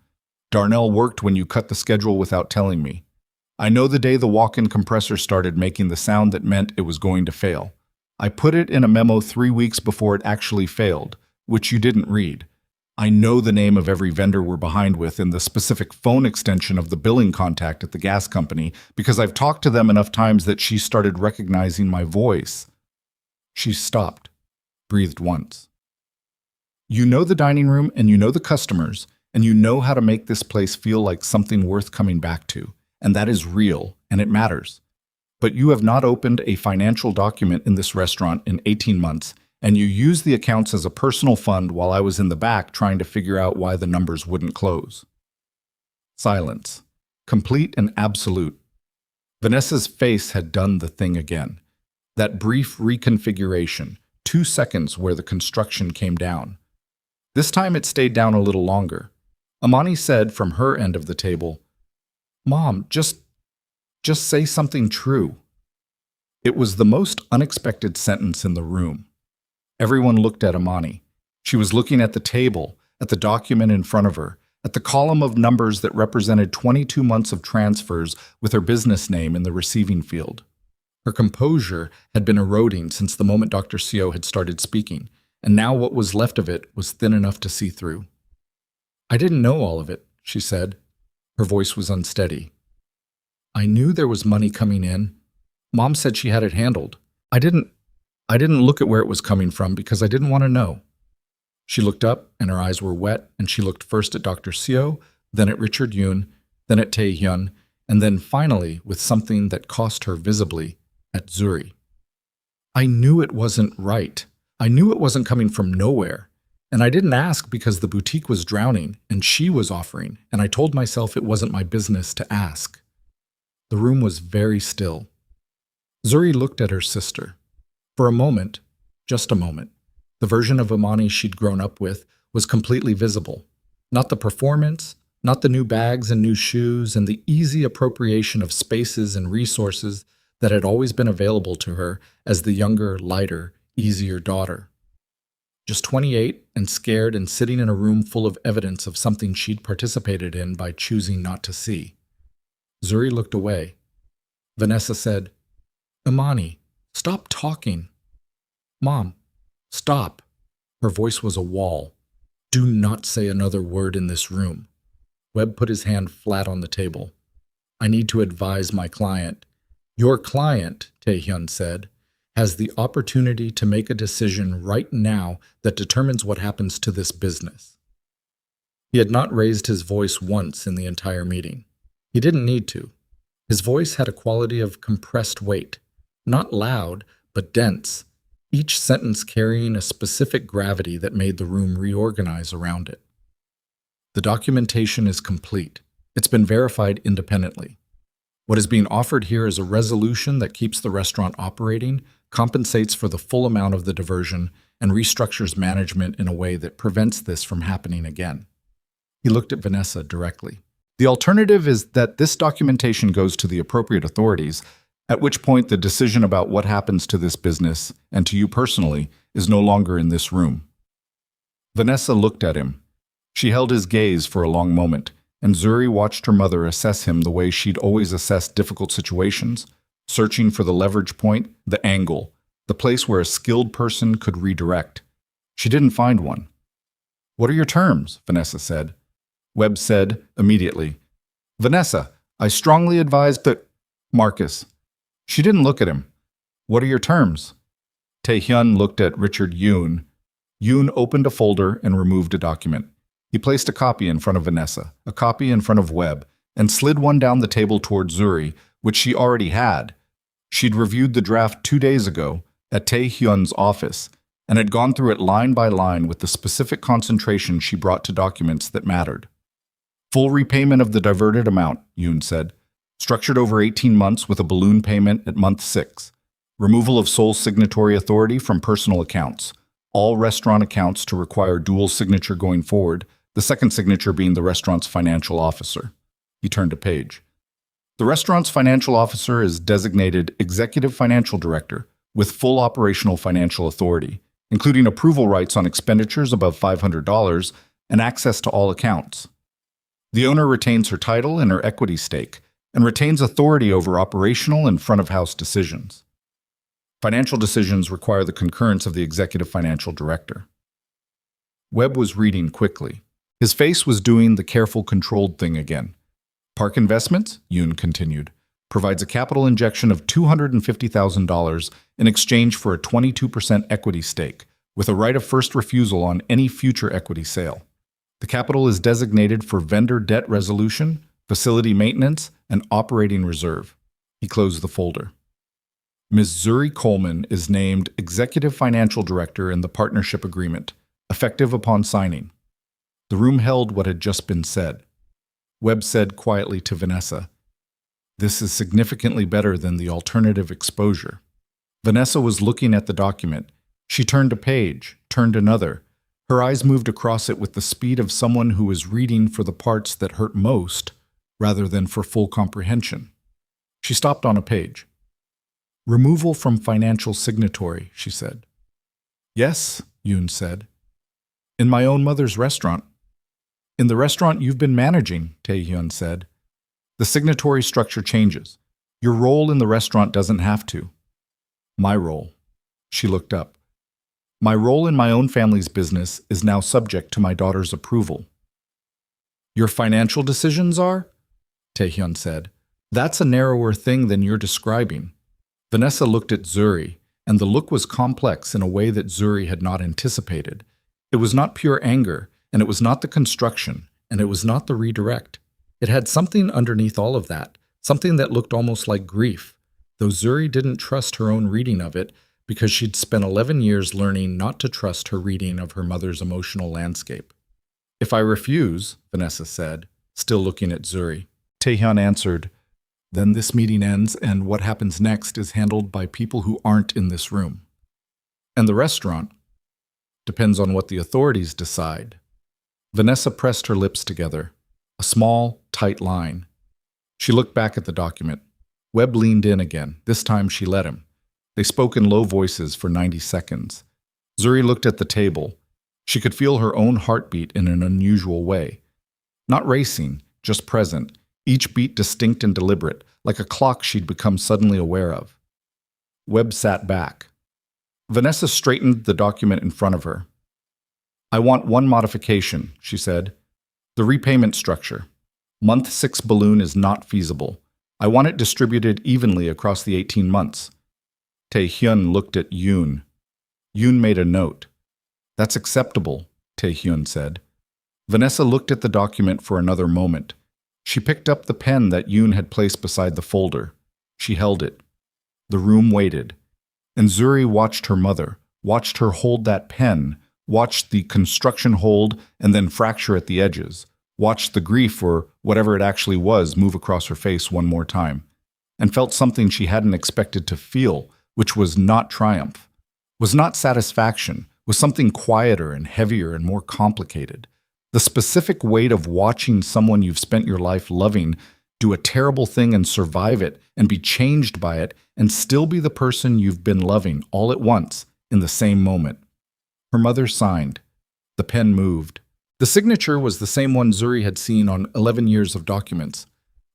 S1: Darnell worked when you cut the schedule without telling me. I know the day the walk-in compressor started making the sound that meant it was going to fail. I put it in a memo 3 weeks before it actually failed, which you didn't read. I know the name of every vendor we're behind with and the specific phone extension of the billing contact at the gas company because I've talked to them enough times that she started recognizing my voice. She stopped, breathed once. You know the dining room and you know the customers, and you know how to make this place feel like something worth coming back to. And that is real, and it matters. But you have not opened a financial document in this restaurant in 18 months, and you used the accounts as a personal fund while I was in the back trying to figure out why the numbers wouldn't close. Silence. Complete and absolute. Vanessa's face had done the thing again. That brief reconfiguration, 2 seconds where the construction came down. This time it stayed down a little longer. Amani said from her end of the table, "Mom, just say something true." It was the most unexpected sentence in the room. Everyone looked at Amani. She was looking at the table, at the document in front of her, at the column of numbers that represented 22 months of transfers with her business name in the receiving field. Her composure had been eroding since the moment Dr. Seo had started speaking, and now what was left of it was thin enough to see through. "I didn't know all of it," she said. Her voice was unsteady. "I knew there was money coming in. Mom said she had it handled. I didn't look at where it was coming from because I didn't want to know." She looked up and her eyes were wet, and she looked first at Dr. Seo, then at Richard Yoon, then at Tae-hyun, and then finally, with something that cost her visibly, at Zuri. "I knew it wasn't right. I knew it wasn't coming from nowhere. And I didn't ask because the boutique was drowning and she was offering, and I told myself it wasn't my business to ask." The room was very still. Zuri looked at her sister. For a moment, just a moment, the version of Amani she'd grown up with was completely visible. Not the performance, not the new bags and new shoes and the easy appropriation of spaces and resources that had always been available to her as the younger, lighter, easier daughter. Just 28 and scared and sitting in a room full of evidence of something she'd participated in by choosing not to see. Zuri looked away. Vanessa said, "Imani, stop talking." "Mom, stop." Her voice was a wall. "Do not say another word in this room." Webb put his hand flat on the table. "I need to advise my client." "Your client," Tae-hyun said, "has the opportunity to make a decision right now that determines what happens to this business." He had not raised his voice once in the entire meeting. He didn't need to. His voice had a quality of compressed weight, not loud, but dense, each sentence carrying a specific gravity that made the room reorganize around it. "The documentation is complete. It's been verified independently. What is being offered here is a resolution that keeps the restaurant operating, compensates for the full amount of the diversion, and restructures management in a way that prevents this from happening again." He looked at Vanessa directly. "The alternative is that this documentation goes to the appropriate authorities, at which point the decision about what happens to this business, and to you personally, is no longer in this room." Vanessa looked at him. She held his gaze for a long moment, and Zuri watched her mother assess him the way she'd always assessed difficult situations, searching for the leverage point, the angle, the place where a skilled person could redirect. She didn't find one. "What are your terms?" Vanessa said. Webb said immediately, "Vanessa, I strongly advise that—" "Marcus." She didn't look at him. "What are your terms?" Tae-hyun looked at Richard Yoon. Yoon opened a folder and removed a document. He placed a copy in front of Vanessa, a copy in front of Webb, and slid one down the table toward Zuri, which she already had. She'd reviewed the draft 2 days ago at Tae-hyun's office and had gone through it line by line with the specific concentration she brought to documents that mattered. "Full repayment of the diverted amount," Yoon said. "Structured over 18 months with a balloon payment at month 6. Removal of sole signatory authority from personal accounts. All restaurant accounts to require dual signature going forward. the second signature being the restaurant's financial officer. He turned a page. The restaurant's financial officer is designated Executive Financial Director with full operational financial authority, including approval rights on expenditures above $500 and access to all accounts. The owner retains her title and her equity stake and retains authority over operational and front-of-house decisions. Financial decisions require the concurrence of the Executive Financial Director. Webb was reading quickly. His face was doing the careful, controlled thing again. Park Investments, Yoon continued, provides a capital injection of $250,000 in exchange for a 22% equity stake, with a right of first refusal on any future equity sale. The capital is designated for vendor debt resolution, facility maintenance, and operating reserve. He closed the folder. Ms. Zuri Coleman is named Executive Financial Director in the partnership agreement, effective upon signing. The room held what had just been said. Webb said quietly to Vanessa, "This is significantly better than the alternative exposure." Vanessa was looking at the document. She turned a page, turned another. Her eyes moved across it with the speed of someone who is reading for the parts that hurt most, rather than for full comprehension. She stopped on a page. "Removal from financial signatory," she said. "Yes," Yoon said. "In my own mother's restaurant." "In the restaurant you've been managing," Tae-hyun said. "The signatory structure changes. Your role in the restaurant doesn't have to." "My role." She looked up. "My role in my own family's business is now subject to my daughter's approval." "Your financial decisions are?" Tae-hyun said. "That's a narrower thing than you're describing." Vanessa looked at Zuri, and the look was complex in a way that Zuri had not anticipated. It was not pure anger, and it was not the construction, and it was not the redirect. It had something underneath all of that, something that looked almost like grief, though Zuri didn't trust her own reading of it because she'd spent 11 years learning not to trust her reading of her mother's emotional landscape. "If I refuse," Vanessa said, still looking at Zuri. Tae-hyun answered, "Then this meeting ends, and what happens next is handled by people who aren't in this room. And the restaurant depends on what the authorities decide." Vanessa pressed her lips together, a small, tight line. She looked back at the document. Webb leaned in again. This time she let him. They spoke in low voices for 90 seconds. Zuri looked at the table. She could feel her own heartbeat in an unusual way. Not racing, just present, each beat distinct and deliberate, like a clock she'd become suddenly aware of. Webb sat back. Vanessa straightened the document in front of her. "I want one modification," she said. "The repayment structure. Month 6 balloon is not feasible. I want it distributed evenly across the 18 months. Tae-hyun looked at Yoon. Yoon made a note. "That's acceptable," Tae-hyun said. Vanessa looked at the document for another moment. She picked up the pen that Yoon had placed beside the folder. She held it. The room waited. And Zuri watched her mother, watched her hold that pen, watched the construction hold and then fracture at the edges, watched the grief, or whatever it actually was, move across her face one more time, and felt something she hadn't expected to feel, which was not triumph, was not satisfaction, was something quieter and heavier and more complicated. The specific weight of watching someone you've spent your life loving do a terrible thing and survive it and be changed by it and still be the person you've been loving all at once in the same moment. Her mother signed. The pen moved. The signature was the same one Zuri had seen on 11 years of documents.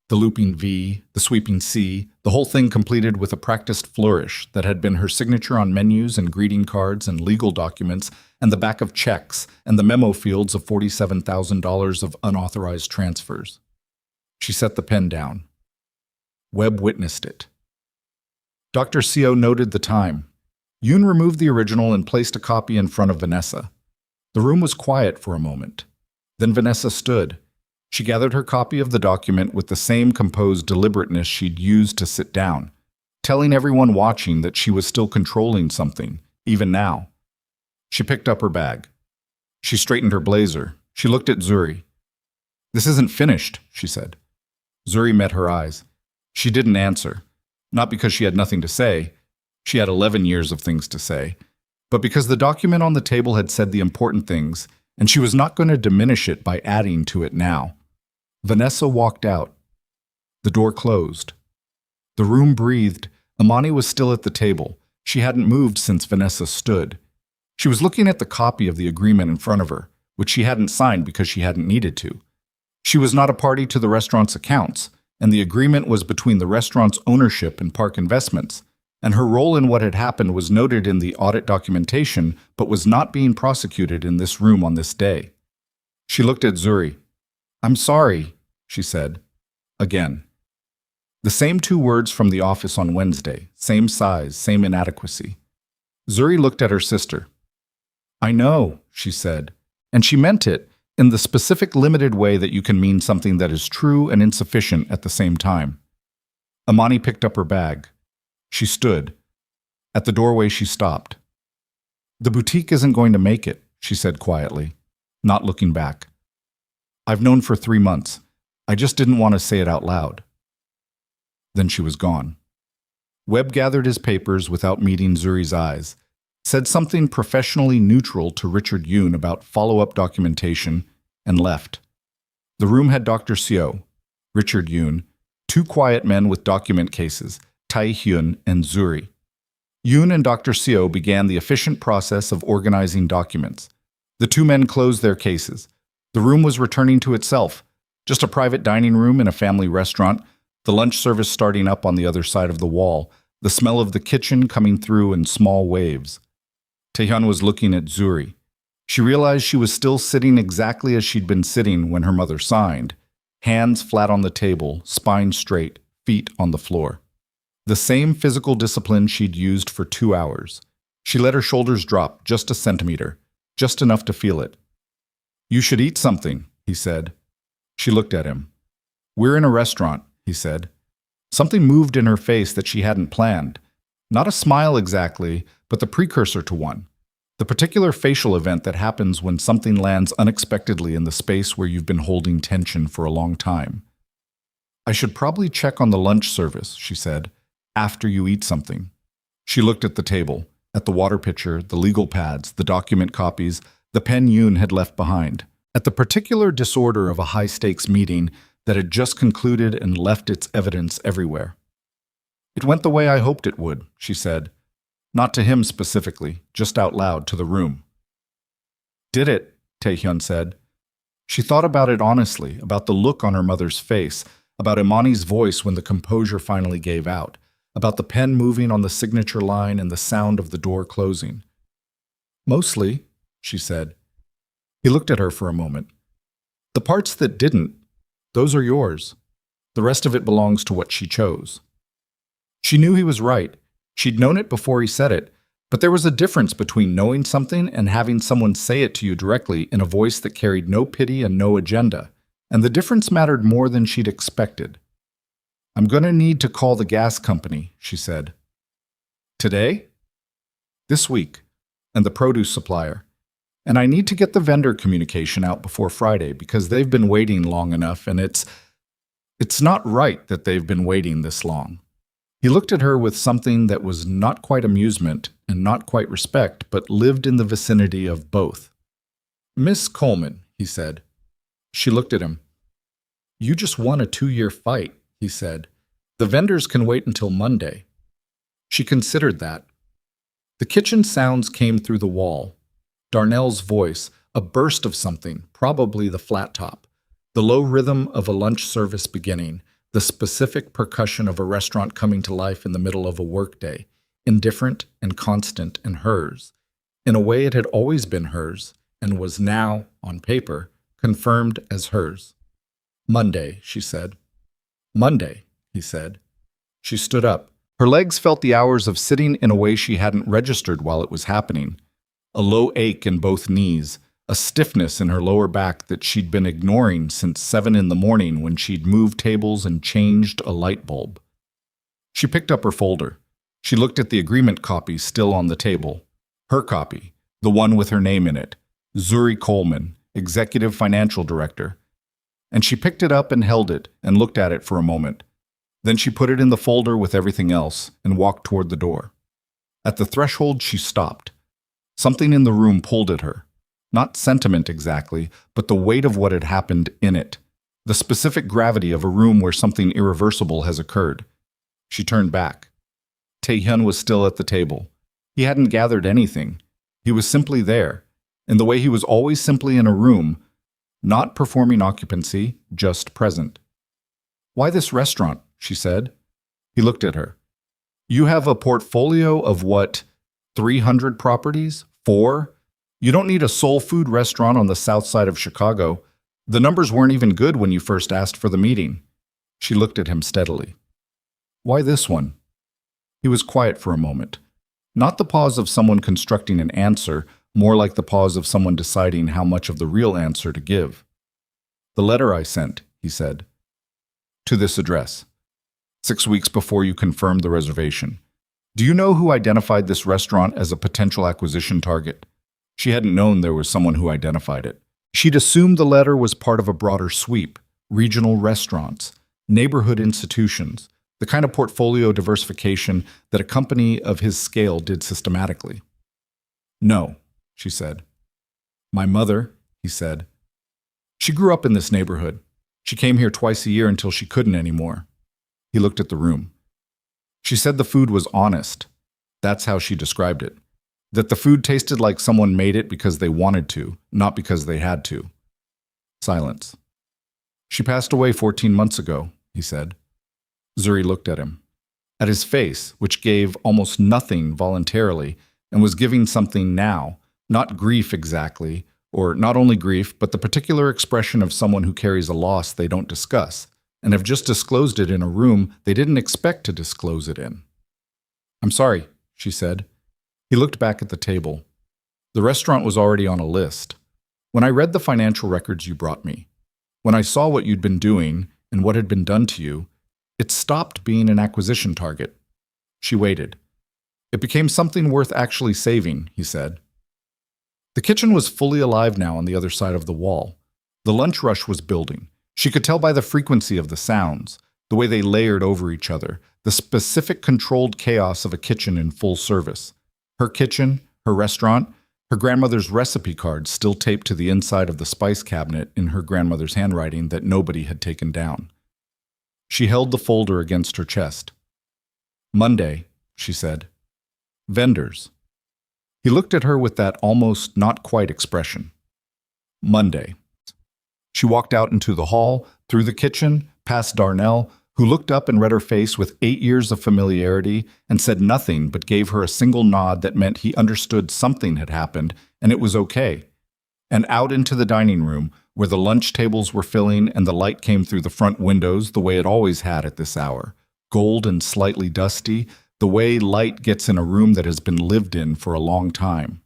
S1: The looping V, the sweeping C, the whole thing completed with a practiced flourish that had been her signature on menus and greeting cards and legal documents and the back of checks and the memo fields of $47,000 of unauthorized transfers. She set the pen down. Webb witnessed it. Dr. Seo noted the time. Yoon removed the original and placed a copy in front of Vanessa. The room was quiet for a moment. Then Vanessa stood. She gathered her copy of the document with the same composed deliberateness she'd used to sit down, telling everyone watching that she was still controlling something, even now. She picked up her bag. She straightened her blazer. She looked at Zuri. "This isn't finished," she said. Zuri met her eyes. She didn't answer, not because she had nothing to say. She had 11 years of things to say, but because the document on the table had said the important things, and she was not going to diminish it by adding to it now. Vanessa walked out. The door closed. The room breathed. Imani was still at the table. She hadn't moved since Vanessa stood. She was looking at the copy of the agreement in front of her, which she hadn't signed because she hadn't needed to. She was not a party to the restaurant's accounts, and the agreement was between the restaurant's ownership and Park Investments, and her role in what had happened was noted in the audit documentation but was not being prosecuted in this room on this day. She looked at Zuri. "I'm sorry," she said. Again. The same two words from the office on Wednesday, same size, same inadequacy. Zuri looked at her sister. "I know," she said, and she meant it in the specific limited way that you can mean something that is true and insufficient at the same time. Imani picked up her bag. She stood. At the doorway she stopped. "The boutique isn't going to make it," she said quietly, not looking back. "I've known for 3 months. I just didn't want to say it out loud." Then she was gone. Webb gathered his papers without meeting Zuri's eyes, said something professionally neutral to Richard Yoon about follow-up documentation, and left. The room had Dr. Seo, Richard Yoon, 2 quiet men with document cases, Tai Hyun and Zuri. Yoon and Dr. Seo began the efficient process of organizing documents. The 2 men closed their cases. The room was returning to itself, just a private dining room in a family restaurant, the lunch service starting up on the other side of the wall, the smell of the kitchen coming through in small waves. Taehyun was looking at Zuri. She realized she was still sitting exactly as she'd been sitting when her mother signed, hands flat on the table, spine straight, feet on the floor. The same physical discipline she'd used for 2 hours. She let her shoulders drop just a centimeter, just enough to feel it. "You should eat something," he said. She looked at him. "We're in a restaurant," he said. Something moved in her face that she hadn't planned. Not a smile exactly, but the precursor to one. The particular facial event that happens when something lands unexpectedly in the space where you've been holding tension for a long time. "I should probably check on the lunch service," she said, "after you eat something." She looked at the table, at the water pitcher, the legal pads, the document copies, the pen Yoon had left behind, at the particular disorder of a high-stakes meeting that had just concluded and left its evidence everywhere. "It went the way I hoped it would," she said. Not to him specifically, just out loud to the room. "Did it?" Taehyun said. She thought about it honestly, about the look on her mother's face, about Imani's voice when the composure finally gave out, about the pen moving on the signature line and the sound of the door closing. "Mostly," she said. He looked at her for a moment. "The parts that didn't, those are yours. The rest of it belongs to what she chose." She knew he was right. She'd known it before he said it, but there was a difference between knowing something and having someone say it to you directly in a voice that carried no pity and no agenda, and the difference mattered more than she'd expected. "I'm going to need to call the gas company," she said. "Today?" "This week, and the produce supplier. And I need to get the vendor communication out before Friday because they've been waiting long enough, and it's not right that they've been waiting this long." He looked at her with something that was not quite amusement and not quite respect, but lived in the vicinity of both. "Miss Coleman," he said. She looked at him. "You just won a 2-year fight," he said. "The vendors can wait until Monday." She considered that. The kitchen sounds came through the wall. Darnell's voice, a burst of something, probably the flat top, the low rhythm of a lunch service beginning, the specific percussion of a restaurant coming to life in the middle of a workday, indifferent and constant and hers. In a way it had always been hers, and was now, on paper, confirmed as hers. "Monday," she said. "Monday," he said. She stood up. Her legs felt the hours of sitting in a way she hadn't registered while it was happening. A low ache in both knees, a stiffness in her lower back that she'd been ignoring since 7 in the morning when she'd moved tables and changed a light bulb. She picked up her folder. She looked at the agreement copy still on the table. Her copy, the one with her name in it, Zuri Coleman, Executive Financial Director. And she picked it up and held it and looked at it for a moment. Then she put it in the folder with everything else and walked toward the door. At the threshold, she stopped. Something in the room pulled at her. Not sentiment exactly, but the weight of what had happened in it. The specific gravity of a room where something irreversible has occurred. She turned back. Taehyun was still at the table. He hadn't gathered anything. He was simply there, in the way he was always simply in a room, not performing occupancy, just present. "Why this restaurant?" she said. He looked at her. "You have a portfolio of what, 300 properties? 4? You don't need a soul food restaurant on the south side of Chicago. The numbers weren't even good when you first asked for the meeting." She looked at him steadily. "Why this one?" He was quiet for a moment. Not the pause of someone constructing an answer, more like the pause of someone deciding how much of the real answer to give. "The letter I sent," he said, "to this address, 6 weeks before you confirmed the reservation. Do you know who identified this restaurant as a potential acquisition target?" She hadn't known there was someone who identified it. She'd assumed the letter was part of a broader sweep, regional restaurants, neighborhood institutions, the kind of portfolio diversification that a company of his scale did systematically. "No," she said. "My mother," he said. "She grew up in this neighborhood. She came here twice a year until she couldn't anymore." He looked at the room. "She said the food was honest. That's how she described it. That the food tasted like someone made it because they wanted to, not because they had to." Silence. "She passed away 14 months ago," he said. Zuri looked at him. At his face, which gave almost nothing voluntarily, and was giving something now, not grief exactly, or not only grief, but the particular expression of someone who carries a loss they don't discuss, and have just disclosed it in a room they didn't expect to disclose it in. "I'm sorry," she said. He looked back at the table. "The restaurant was already on a list. When I read the financial records you brought me, when I saw what you'd been doing and what had been done to you, it stopped being an acquisition target." She waited. "It became something worth actually saving," he said. The kitchen was fully alive now on the other side of the wall. The lunch rush was building. She could tell by the frequency of the sounds, the way they layered over each other, the specific controlled chaos of a kitchen in full service. Her kitchen, her restaurant, her grandmother's recipe cards still taped to the inside of the spice cabinet in her grandmother's handwriting that nobody had taken down. She held the folder against her chest. "Monday," she said. "Vendors." He looked at her with that almost not quite expression. "Monday." She walked out into the hall, through the kitchen, past Darnell, who looked up and read her face with 8 years of familiarity and said nothing but gave her a single nod that meant he understood something had happened and it was okay. And out into the dining room, where the lunch tables were filling and the light came through the front windows the way it always had at this hour, gold and slightly dusty, the way light gets in a room that has been lived in for a long time.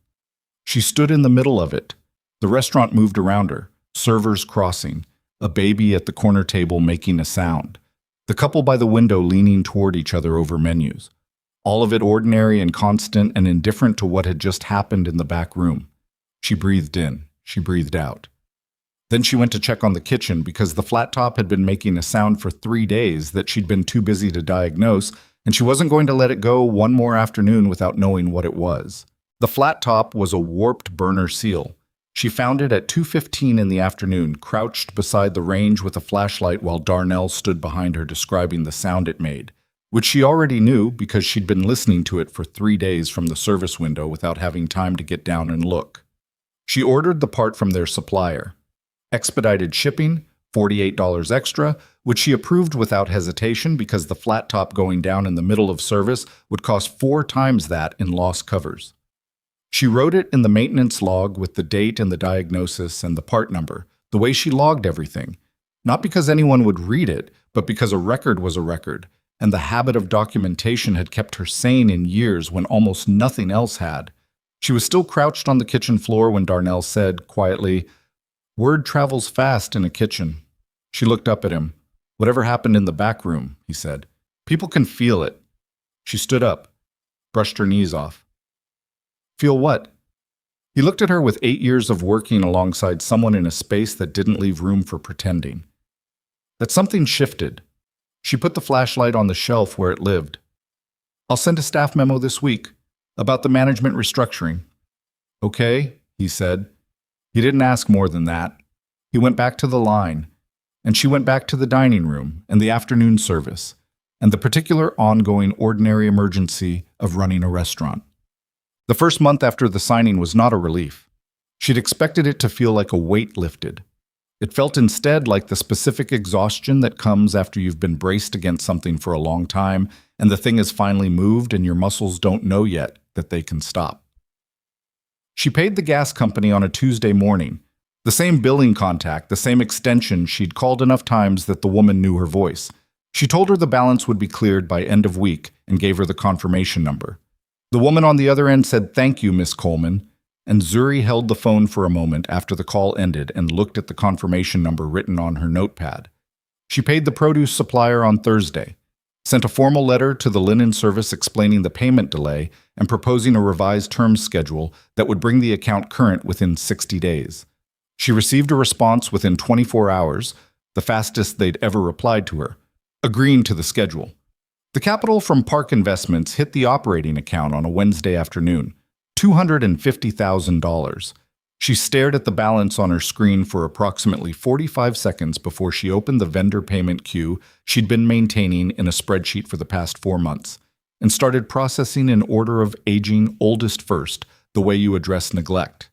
S1: She stood in the middle of it. The restaurant moved around her, servers crossing, a baby at the corner table making a sound, the couple by the window leaning toward each other over menus. All of it ordinary and constant and indifferent to what had just happened in the back room. She breathed in, she breathed out. Then she went to check on the kitchen because the flat top had been making a sound for 3 days that she'd been too busy to diagnose, and she wasn't going to let it go one more afternoon without knowing what it was. The flat top was a warped burner seal. She found it at 2:15 in the afternoon, crouched beside the range with a flashlight while Darnell stood behind her describing the sound it made, which she already knew because she'd been listening to it for 3 days from the service window without having time to get down and look. She ordered the part from their supplier. Expedited shipping, $48 extra, which she approved without hesitation because the flat top going down in the middle of service would cost 4 times that in lost covers. She wrote it in the maintenance log with the date and the diagnosis and the part number, the way she logged everything, not because anyone would read it, but because a record was a record, and the habit of documentation had kept her sane in years when almost nothing else had. She was still crouched on the kitchen floor when Darnell said, quietly, "Word travels fast in a kitchen." She looked up at him. "Whatever happened in the back room," he said. "People can feel it." She stood up, brushed her knees off. "Feel what?" He looked at her with 8 years of working alongside someone in a space that didn't leave room for pretending. That something shifted. She put the flashlight on the shelf where it lived. "I'll send a staff memo this week about the management restructuring." "Okay," he said. He didn't ask more than that. He went back to the line, and she went back to the dining room and the afternoon service, and the particular ongoing ordinary emergency of running a restaurant. The first month after the signing was not a relief. She'd expected it to feel like a weight lifted. It felt instead like the specific exhaustion that comes after you've been braced against something for a long time and the thing has finally moved and your muscles don't know yet that they can stop. She paid the gas company on a Tuesday morning, the same billing contact, the same extension she'd called enough times that the woman knew her voice. She told her the balance would be cleared by end of week and gave her the confirmation number. The woman on the other end said, "Thank you, Miss Coleman," and Zuri held the phone for a moment after the call ended and looked at the confirmation number written on her notepad. She paid the produce supplier on Thursday, sent a formal letter to the linen service explaining the payment delay and proposing a revised terms schedule that would bring the account current within 60 days. She received a response within 24 hours, the fastest they'd ever replied to her, agreeing to the schedule. The capital from Park Investments hit the operating account on a Wednesday afternoon, $250,000. She stared at the balance on her screen for approximately 45 seconds before she opened the vendor payment queue she'd been maintaining in a spreadsheet for the past 4 months and started processing in order of aging oldest first, the way you address neglect.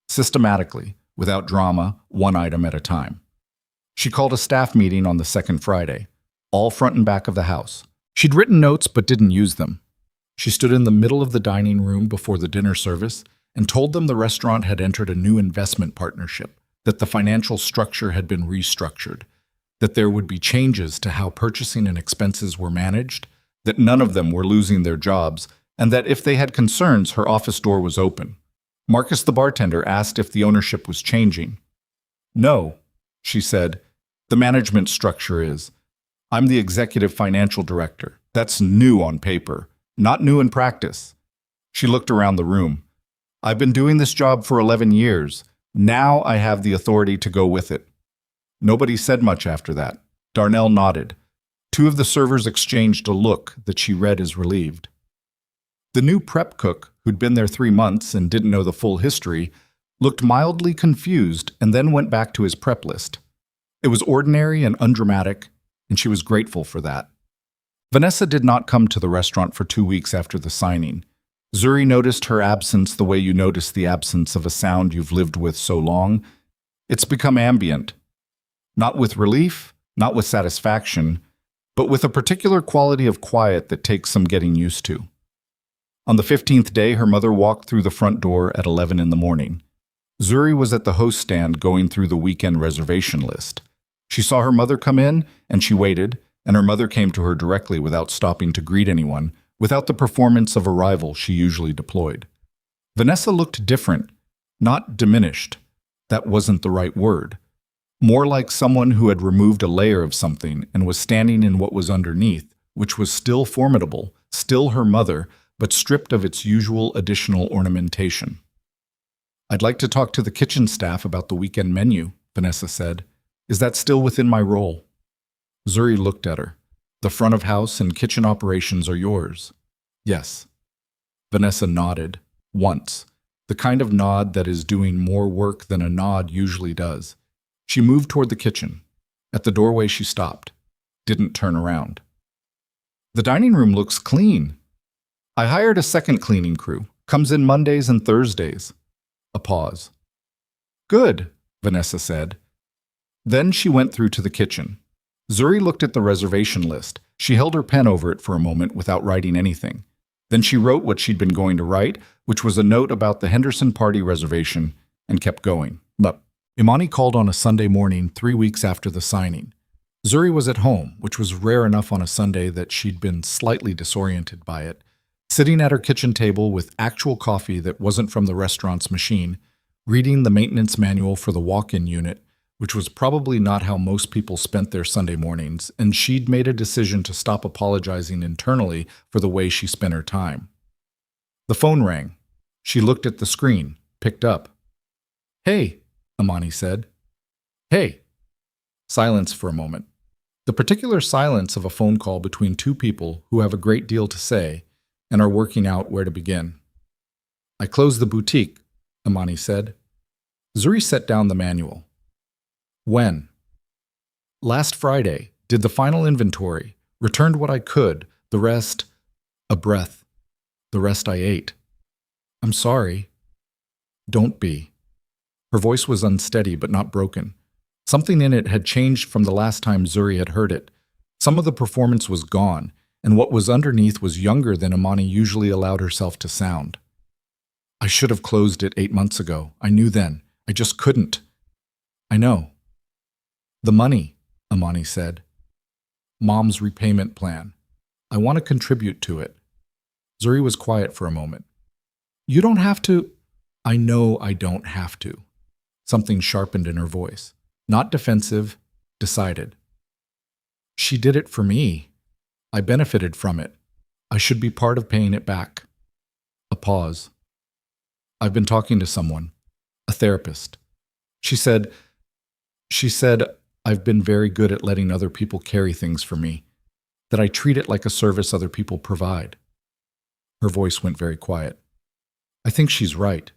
S1: Systematically, without drama, one item at a time. She called a staff meeting on the second Friday, all front and back of the house. She'd written notes but didn't use them. She stood in the middle of the dining room before the dinner service and told them the restaurant had entered a new investment partnership, that the financial structure had been restructured, that there would be changes to how purchasing and expenses were managed, that none of them were losing their jobs, and that if they had concerns, her office door was open. Marcus, the bartender, asked if the ownership was changing. "No," she said. "The management structure is. I'm the executive financial director. That's new on paper, not new in practice." She looked around the room. "I've been doing this job for 11 years. Now I have the authority to go with it." Nobody said much after that. Darnell nodded. 2 of the servers exchanged a look that she read as relieved. The new prep cook, who'd been there 3 months and didn't know the full history, looked mildly confused and then went back to his prep list. It was ordinary and undramatic, and she was grateful for that. Vanessa did not come to the restaurant for 2 weeks after the signing. Zuri noticed her absence the way you notice the absence of a sound you've lived with so long. It's become ambient. Not with relief, not with satisfaction, but with a particular quality of quiet that takes some getting used to. On the 15th day, her mother walked through the front door at 11 in the morning. Zuri was at the host stand going through the weekend reservation list. She saw her mother come in, and she waited, and her mother came to her directly without stopping to greet anyone, without the performance of arrival she usually deployed. Vanessa looked different, not diminished. That wasn't the right word. More like someone who had removed a layer of something and was standing in what was underneath, which was still formidable, still her mother, but stripped of its usual additional ornamentation. "I'd like to talk to the kitchen staff about the weekend menu," Vanessa said. "Is that still within my role?" Zuri looked at her. "The front of house and kitchen operations are yours." "Yes." Vanessa nodded, once, the kind of nod that is doing more work than a nod usually does. She moved toward the kitchen. At the doorway she stopped, didn't turn around. "The dining room looks clean. I hired a second cleaning crew. Comes in Mondays and Thursdays." A pause. "Good," Vanessa said. Then she went through to the kitchen. Zuri looked at the reservation list. She held her pen over it for a moment without writing anything. Then she wrote what she'd been going to write, which was a note about the Henderson party reservation, and kept going. But Imani called on a Sunday morning 3 weeks after the signing. Zuri was at home, which was rare enough on a Sunday that she'd been slightly disoriented by it, sitting at her kitchen table with actual coffee that wasn't from the restaurant's machine, reading the maintenance manual for the walk-in unit, which was probably not how most people spent their Sunday mornings, and she'd made a decision to stop apologizing internally for the way she spent her time. The phone rang. She looked at the screen, picked up. "Hey," Imani said. "Hey." Silence for a moment. The particular silence of a phone call between 2 people who have a great deal to say and are working out where to begin. "I closed the boutique," Imani said. Zuri set down the manual. When? Last Friday. Did the final inventory. Returned what I could. The rest, a breath. The rest I ate. I'm sorry. Don't be. Her voice was unsteady but not broken. Something in it had changed from the last time Zuri had heard it. Some of the performance was gone, and what was underneath was younger than Imani usually allowed herself to sound. I should have closed it 8 months ago. I knew then. I just couldn't. I know. The money, Imani said. Mom's repayment plan. I want to contribute to it. Zuri was quiet for a moment. You don't have to. I know I don't have to. Something sharpened in her voice. Not defensive, decided. She did it for me. I benefited from it. I should be part of paying it back. A pause. I've been talking to someone, a therapist. She said, I've been very good at letting other people carry things for me, that I treat it like a service other people provide. Her voice went very quiet. I think she's right.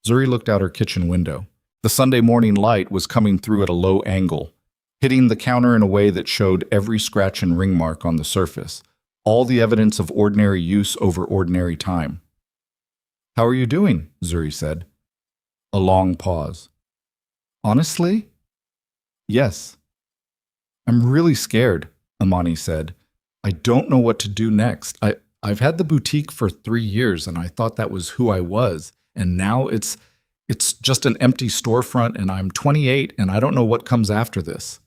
S1: Zuri looked out her kitchen window. The Sunday morning light was coming through at a low angle, hitting the counter in a way that showed every scratch and ring mark on the surface, all the evidence of ordinary use over ordinary time. How are you doing? Zuri said. A long pause. Honestly? Yes. I'm really scared, Imani said. I don't know what to do next. I've had the boutique for 3 years and I thought that was who I was. And now it's just an empty storefront and I'm 28 and I don't know what comes after this.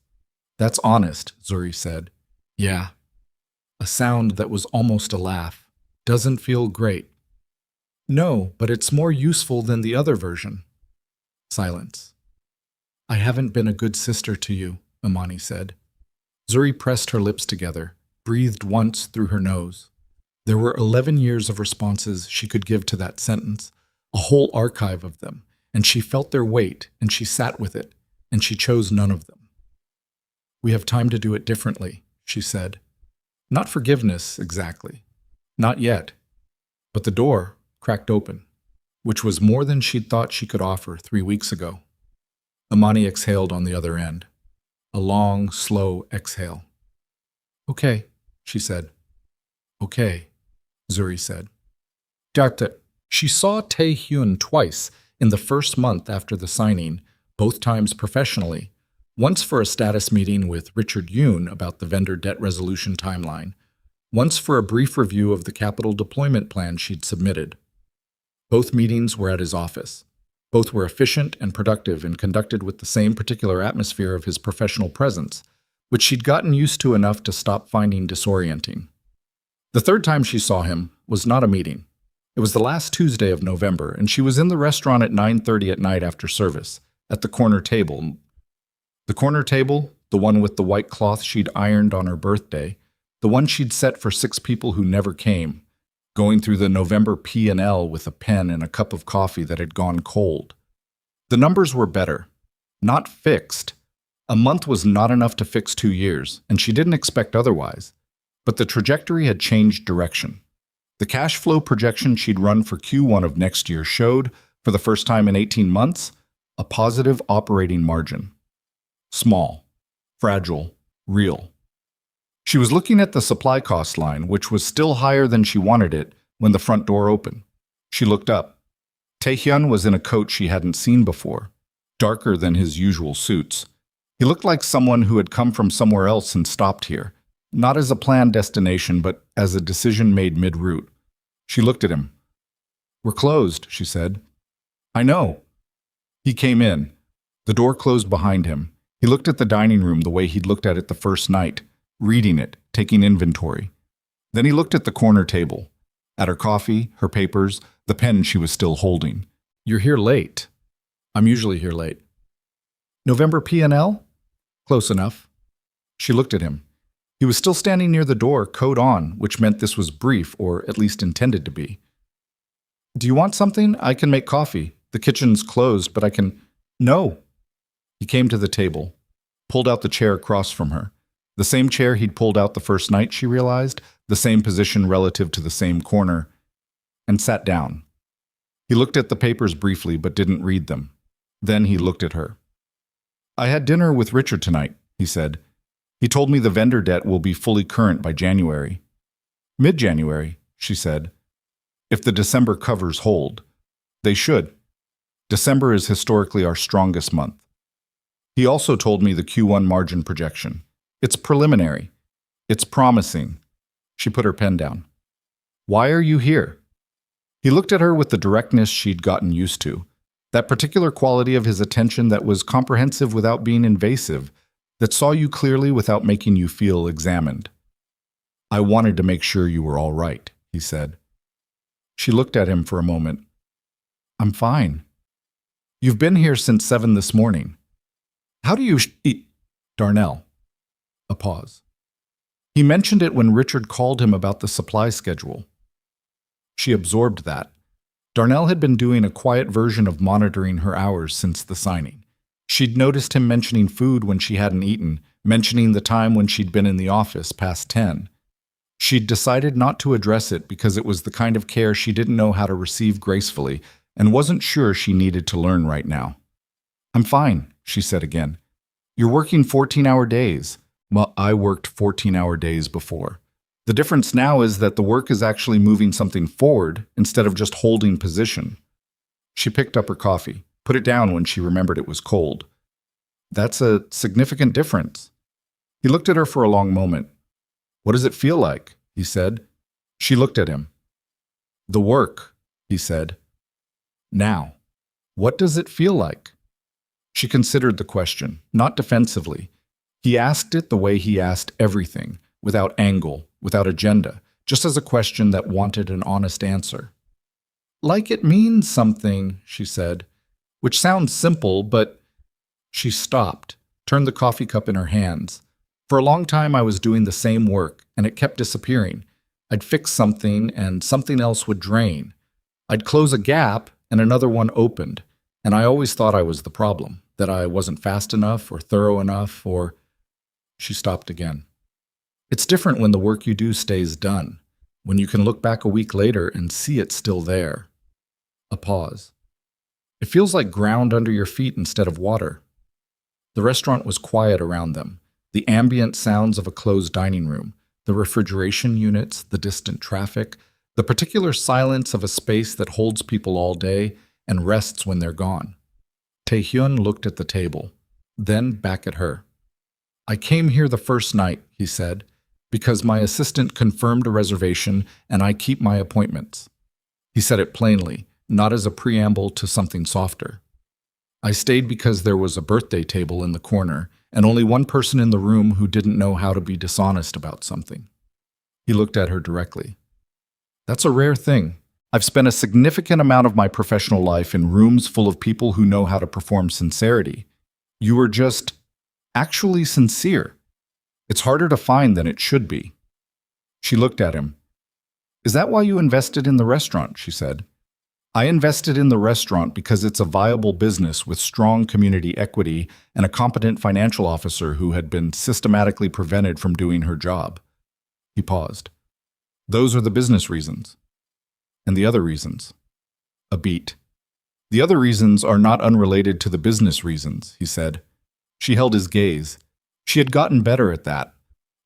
S1: That's honest, Zuri said. Yeah. A sound that was almost a laugh. Doesn't feel great. No, but it's more useful than the other version. Silence. I haven't been a good sister to you, Imani said. Zuri pressed her lips together, breathed once through her nose. There were 11 years of responses she could give to that sentence, a whole archive of them, and she felt their weight, and she sat with it, and she chose none of them. We have time to do it differently, she said. Not forgiveness, exactly. Not yet. But the door cracked open, which was more than she'd thought she could offer 3 weeks ago. Imani exhaled on the other end. A long, slow exhale. Okay, she said. Okay, Zuri said. Darte, she saw Tae-hyun twice in the first month after the signing, both times professionally, once for a status meeting with Richard Yoon about the vendor debt resolution timeline, once for a brief review of the capital deployment plan she'd submitted. Both meetings were at his office. Both were efficient and productive and conducted with the same particular atmosphere of his professional presence, which she'd gotten used to enough to stop finding disorienting. The third time she saw him was not a meeting. It was the last Tuesday of November, and she was in the restaurant at 9:30 at night after service, at the corner table. The corner table, the one with the white cloth she'd ironed on her birthday, the one she'd set for 6 people who never came, going through the November P&L with a pen and a cup of coffee that had gone cold. The numbers were better. Not fixed. A month was not enough to fix 2 years, and she didn't expect otherwise. But the trajectory had changed direction. The cash flow projection she'd run for Q1 of next year showed, for the first time in 18 months, a positive operating margin. Small, fragile, real. She was looking at the supply cost line, which was still higher than she wanted it, when the front door opened. She looked up. Tae-hyun was in a coat she hadn't seen before, darker than his usual suits. He looked like someone who had come from somewhere else and stopped here, not as a planned destination, but as a decision made mid-route. She looked at him. We're closed, she said. I know. He came in. The door closed behind him. He looked at the dining room the way he'd looked at it the first night, reading it, taking inventory. Then he looked at the corner table, at her coffee, her papers, the pen she was still holding. You're here late. I'm usually here late. November P&L? Close enough. She looked at him. He was still standing near the door, coat on, which meant this was brief, or at least intended to be. Do you want something? I can make coffee. The kitchen's closed, but I can... No. He came to the table, pulled out the chair across from her. The same chair he'd pulled out the first night, she realized, the same position relative to the same corner, and sat down. He looked at the papers briefly but didn't read them. Then he looked at her. I had dinner with Richard tonight, he said. He told me the vendor debt will be fully current by January. Mid-January, she said. If the December covers hold. They should. December is historically our strongest month. He also told me the Q1 margin projection. It's preliminary. It's promising. She put her pen down. Why are you here? He looked at her with the directness she'd gotten used to. That particular quality of his attention that was comprehensive without being invasive, that saw you clearly without making you feel examined. I wanted to make sure you were all right, he said. She looked at him for a moment. I'm fine. You've been here since 7 this morning. How do you eat? Darnell. A pause. He mentioned it when Richard called him about the supply schedule. She absorbed that. Darnell had been doing a quiet version of monitoring her hours since the signing. She'd noticed him mentioning food when she hadn't eaten, mentioning the time when she'd been in the office past 10. She'd decided not to address it because it was the kind of care she didn't know how to receive gracefully and wasn't sure she needed to learn right now. I'm fine, she said again. You're working 14-hour days. Well, I worked 14-hour days before. The difference now is that the work is actually moving something forward instead of just holding position. She picked up her coffee, put it down when she remembered it was cold. That's a significant difference. He looked at her for a long moment. What does it feel like? He said. She looked at him. The work, he said. Now, what does it feel like? She considered the question, not defensively. He asked it the way he asked everything, without angle, without agenda, just as a question that wanted an honest answer. Like it means something, she said, which sounds simple, but... She stopped, turned the coffee cup in her hands. For a long time I was doing the same work, and it kept disappearing. I'd fix something, and something else would drain. I'd close a gap, and another one opened, and I always thought I was the problem, that I wasn't fast enough or thorough enough, or... She stopped again. It's different when the work you do stays done, when you can look back a week later and see it still there. A pause. It feels like ground under your feet instead of water. The restaurant was quiet around them, the ambient sounds of a closed dining room, the refrigeration units, the distant traffic, the particular silence of a space that holds people all day and rests when they're gone. Taehyun looked at the table, then back at her. I came here the first night, he said, because my assistant confirmed a reservation and I keep my appointments. He said it plainly, not as a preamble to something softer. I stayed because there was a birthday table in the corner and only one person in the room who didn't know how to be dishonest about something. He looked at her directly. That's a rare thing. I've spent a significant amount of my professional life in rooms full of people who know how to perform sincerity. You were just actually sincere. It's harder to find than it should be. She looked at him. Is that why you invested in the restaurant? She said. I invested in the restaurant because it's a viable business with strong community equity and a competent financial officer who had been systematically prevented from doing her job. He paused. Those are the business reasons. And the other reasons? A beat. The other reasons are not unrelated to the business reasons, he said. She held his gaze. She had gotten better at that,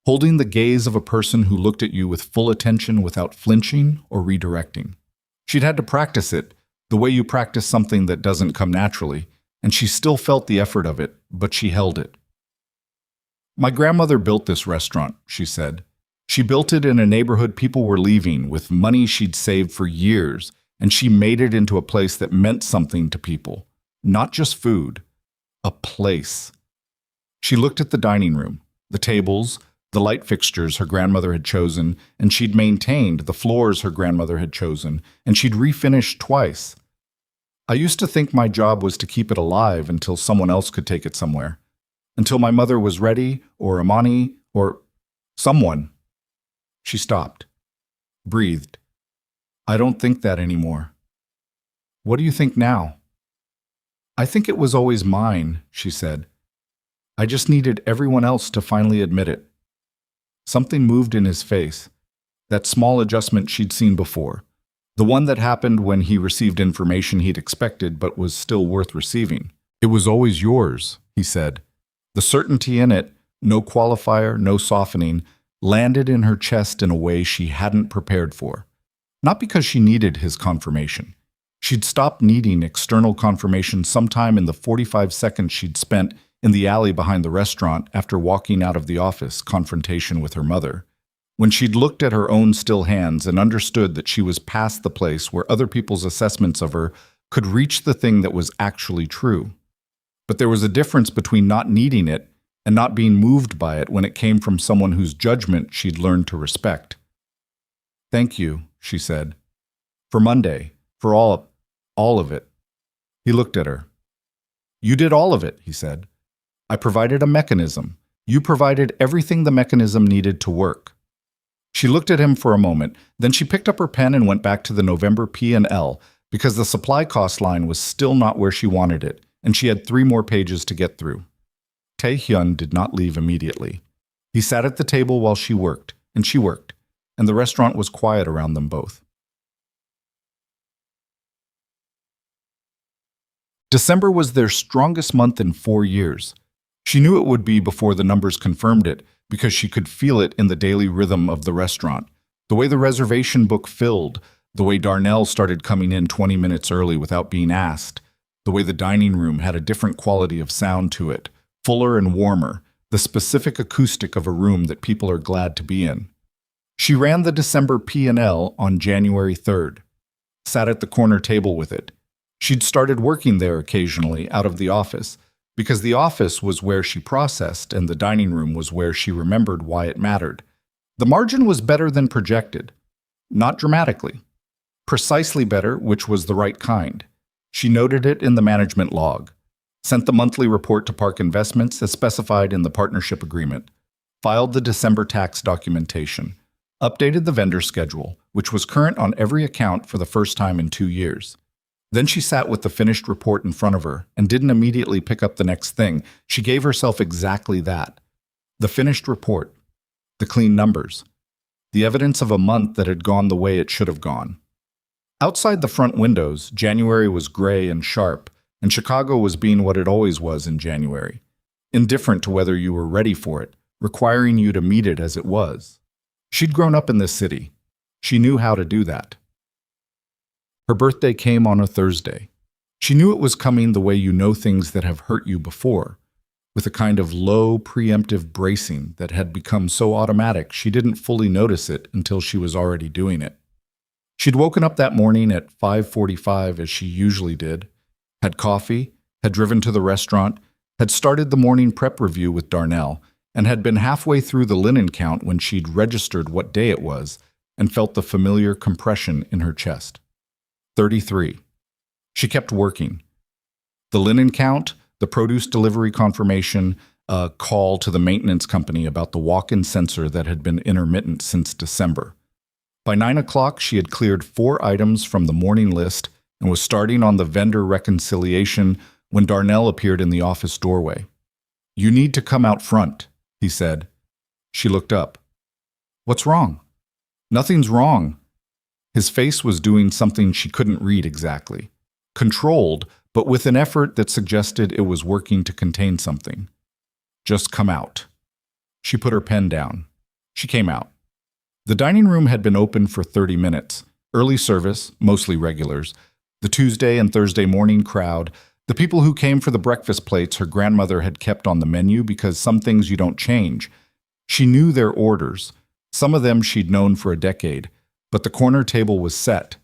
S1: holding the gaze of a person who looked at you with full attention without flinching or redirecting. She'd had to practice it, the way you practice something that doesn't come naturally, and she still felt the effort of it, but she held it. My grandmother built this restaurant, she said. She built it in a neighborhood people were leaving with money she'd saved for years, and she made it into a place that meant something to people. Not just food. A place. She looked at the dining room, the tables, the light fixtures her grandmother had chosen, and she'd maintained the floors her grandmother had chosen, and she'd refinished twice. I used to think my job was to keep it alive until someone else could take it somewhere. Until my mother was ready, or Amani, or someone. She stopped, breathed. I don't think that anymore. What do you think now? I think it was always mine, she said. I just needed everyone else to finally admit it. Something moved in his face, that small adjustment she'd seen before, the one that happened when he received information he'd expected but was still worth receiving, It was always yours, he said. The certainty in it, no qualifier, no softening, landed in her chest in a way she hadn't prepared for. Not because she needed his confirmation. She'd stopped needing external confirmation sometime in the 45 seconds she'd spent in the alley behind the restaurant after walking out of the office confrontation with her mother. When she'd looked at her own still hands and understood that she was past the place where other people's assessments of her could reach the thing that was actually true. But there was a difference between not needing it and not being moved by it when it came from someone whose judgment she'd learned to respect. "Thank you," she said. "For Monday, for all of it." He looked at her. "You did all of it," he said. "I provided a mechanism. You provided everything the mechanism needed to work." She looked at him for a moment, then she picked up her pen and went back to the November P&L because the supply cost line was still not where she wanted it, and she had 3 more pages to get through. Tae-hyun did not leave immediately. He sat at the table while she worked, and the restaurant was quiet around them both. December was their strongest month in 4 years. She knew it would be before the numbers confirmed it, because she could feel it in the daily rhythm of the restaurant. The way the reservation book filled, the way Darnell started coming in 20 minutes early without being asked, the way the dining room had a different quality of sound to it, fuller and warmer, the specific acoustic of a room that people are glad to be in. She ran the December P&L on January 3rd, sat at the corner table with it. She'd started working there occasionally out of the office, because the office was where she processed and the dining room was where she remembered why it mattered. The margin was better than projected. Not dramatically. Precisely better, which was the right kind. She noted it in the management log, sent the monthly report to Park Investments as specified in the partnership agreement, filed the December tax documentation, updated the vendor schedule, which was current on every account for the first time in 2 years. Then she sat with the finished report in front of her and didn't immediately pick up the next thing. She gave herself exactly that. The finished report, the clean numbers, the evidence of a month that had gone the way it should have gone. Outside the front windows, January was gray and sharp, and Chicago was being what it always was in January, indifferent to whether you were ready for it, requiring you to meet it as it was. She'd grown up in this city. She knew how to do that. Her birthday came on a Thursday. She knew it was coming the way you know things that have hurt you before, with a kind of low, preemptive bracing that had become so automatic she didn't fully notice it until she was already doing it. She'd woken up that morning at 5:45 as she usually did, had coffee, had driven to the restaurant, had started the morning prep review with Darnell, and had been halfway through the linen count when she'd registered what day it was and felt the familiar compression in her chest. 33. She kept working. The linen count, the produce delivery confirmation, a call to the maintenance company about the walk-in sensor that had been intermittent since December. By 9 o'clock, she had cleared 4 items from the morning list and was starting on the vendor reconciliation when Darnell appeared in the office doorway. "You need to come out front," he said. She looked up. "What's wrong?" "Nothing's wrong." His face was doing something she couldn't read exactly. Controlled, but with an effort that suggested it was working to contain something. "Just come out." She put her pen down. She came out. The dining room had been open for 30 minutes. Early service, mostly regulars. The Tuesday and Thursday morning crowd. The people who came for the breakfast plates her grandmother had kept on the menu because some things you don't change. She knew their orders. Some of them she'd known for a decade. But the corner table was set.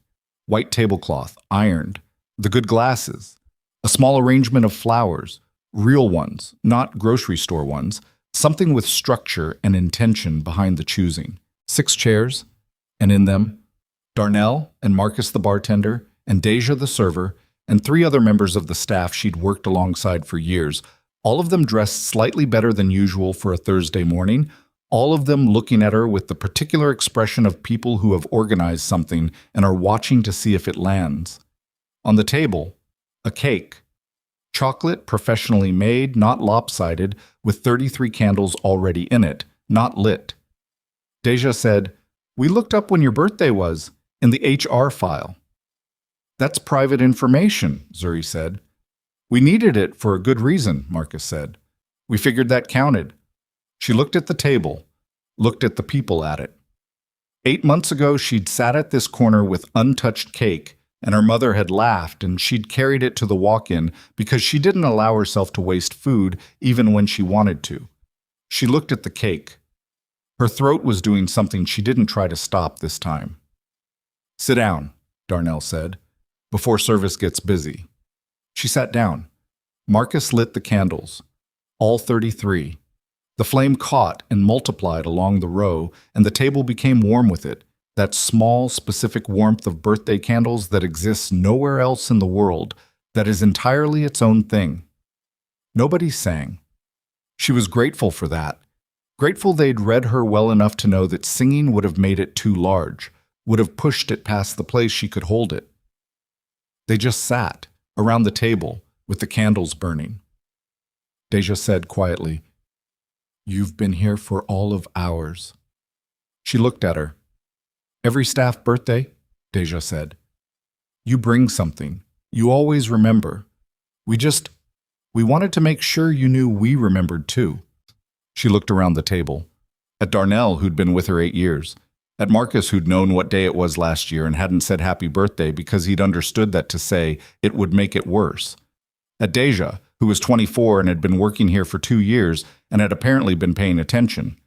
S1: White tablecloth, ironed. The good glasses. A small arrangement of flowers. Real ones, not grocery store ones. Something with structure and intention behind the choosing. 6 chairs, and in them, Darnell and Marcus the bartender, and Deja the server, and 3 other members of the staff she'd worked alongside for years, all of them dressed slightly better than usual for a Thursday morning, all of them looking at her with the particular expression of people who have organized something and are watching to see if it lands. On the table, a cake. Chocolate professionally made, not lopsided, with 33 candles already in it, not lit. Deja said, "We looked up when your birthday was, in the HR file." "That's private information," Zuri said. We needed it for a good reason, Marcus said. We figured that counted. She looked at the table, looked at the people at it. 8 months ago, she'd sat at this corner with untouched cake, and her mother had laughed, and she'd carried it to the walk-in because she didn't allow herself to waste food even when she wanted to. She looked at the cake. Her throat was doing something she didn't try to stop this time. Sit down, Darnell said, before service gets busy. She sat down. Marcus lit the candles, all 33. The flame caught and multiplied along the row, and the table became warm with it, that small, specific warmth of birthday candles that exists nowhere else in the world, that is entirely its own thing. Nobody sang. She was grateful for that, grateful they'd read her well enough to know that singing would have made it too large, would have pushed it past the place she could hold it. They just sat, around the table, with the candles burning. Deja said quietly, "You've been here for all of hours." She looked at her. "Every staff birthday," Deja said. "You bring something. You always remember. We wanted to make sure you knew we remembered too." She looked around the table. At Darnell, who'd been with her 8 years. At Marcus, who'd known what day it was last year and hadn't said happy birthday because he'd understood that to say it would make it worse. At Deja, who was 24 and had been working here for 2 years and had apparently been paying attention.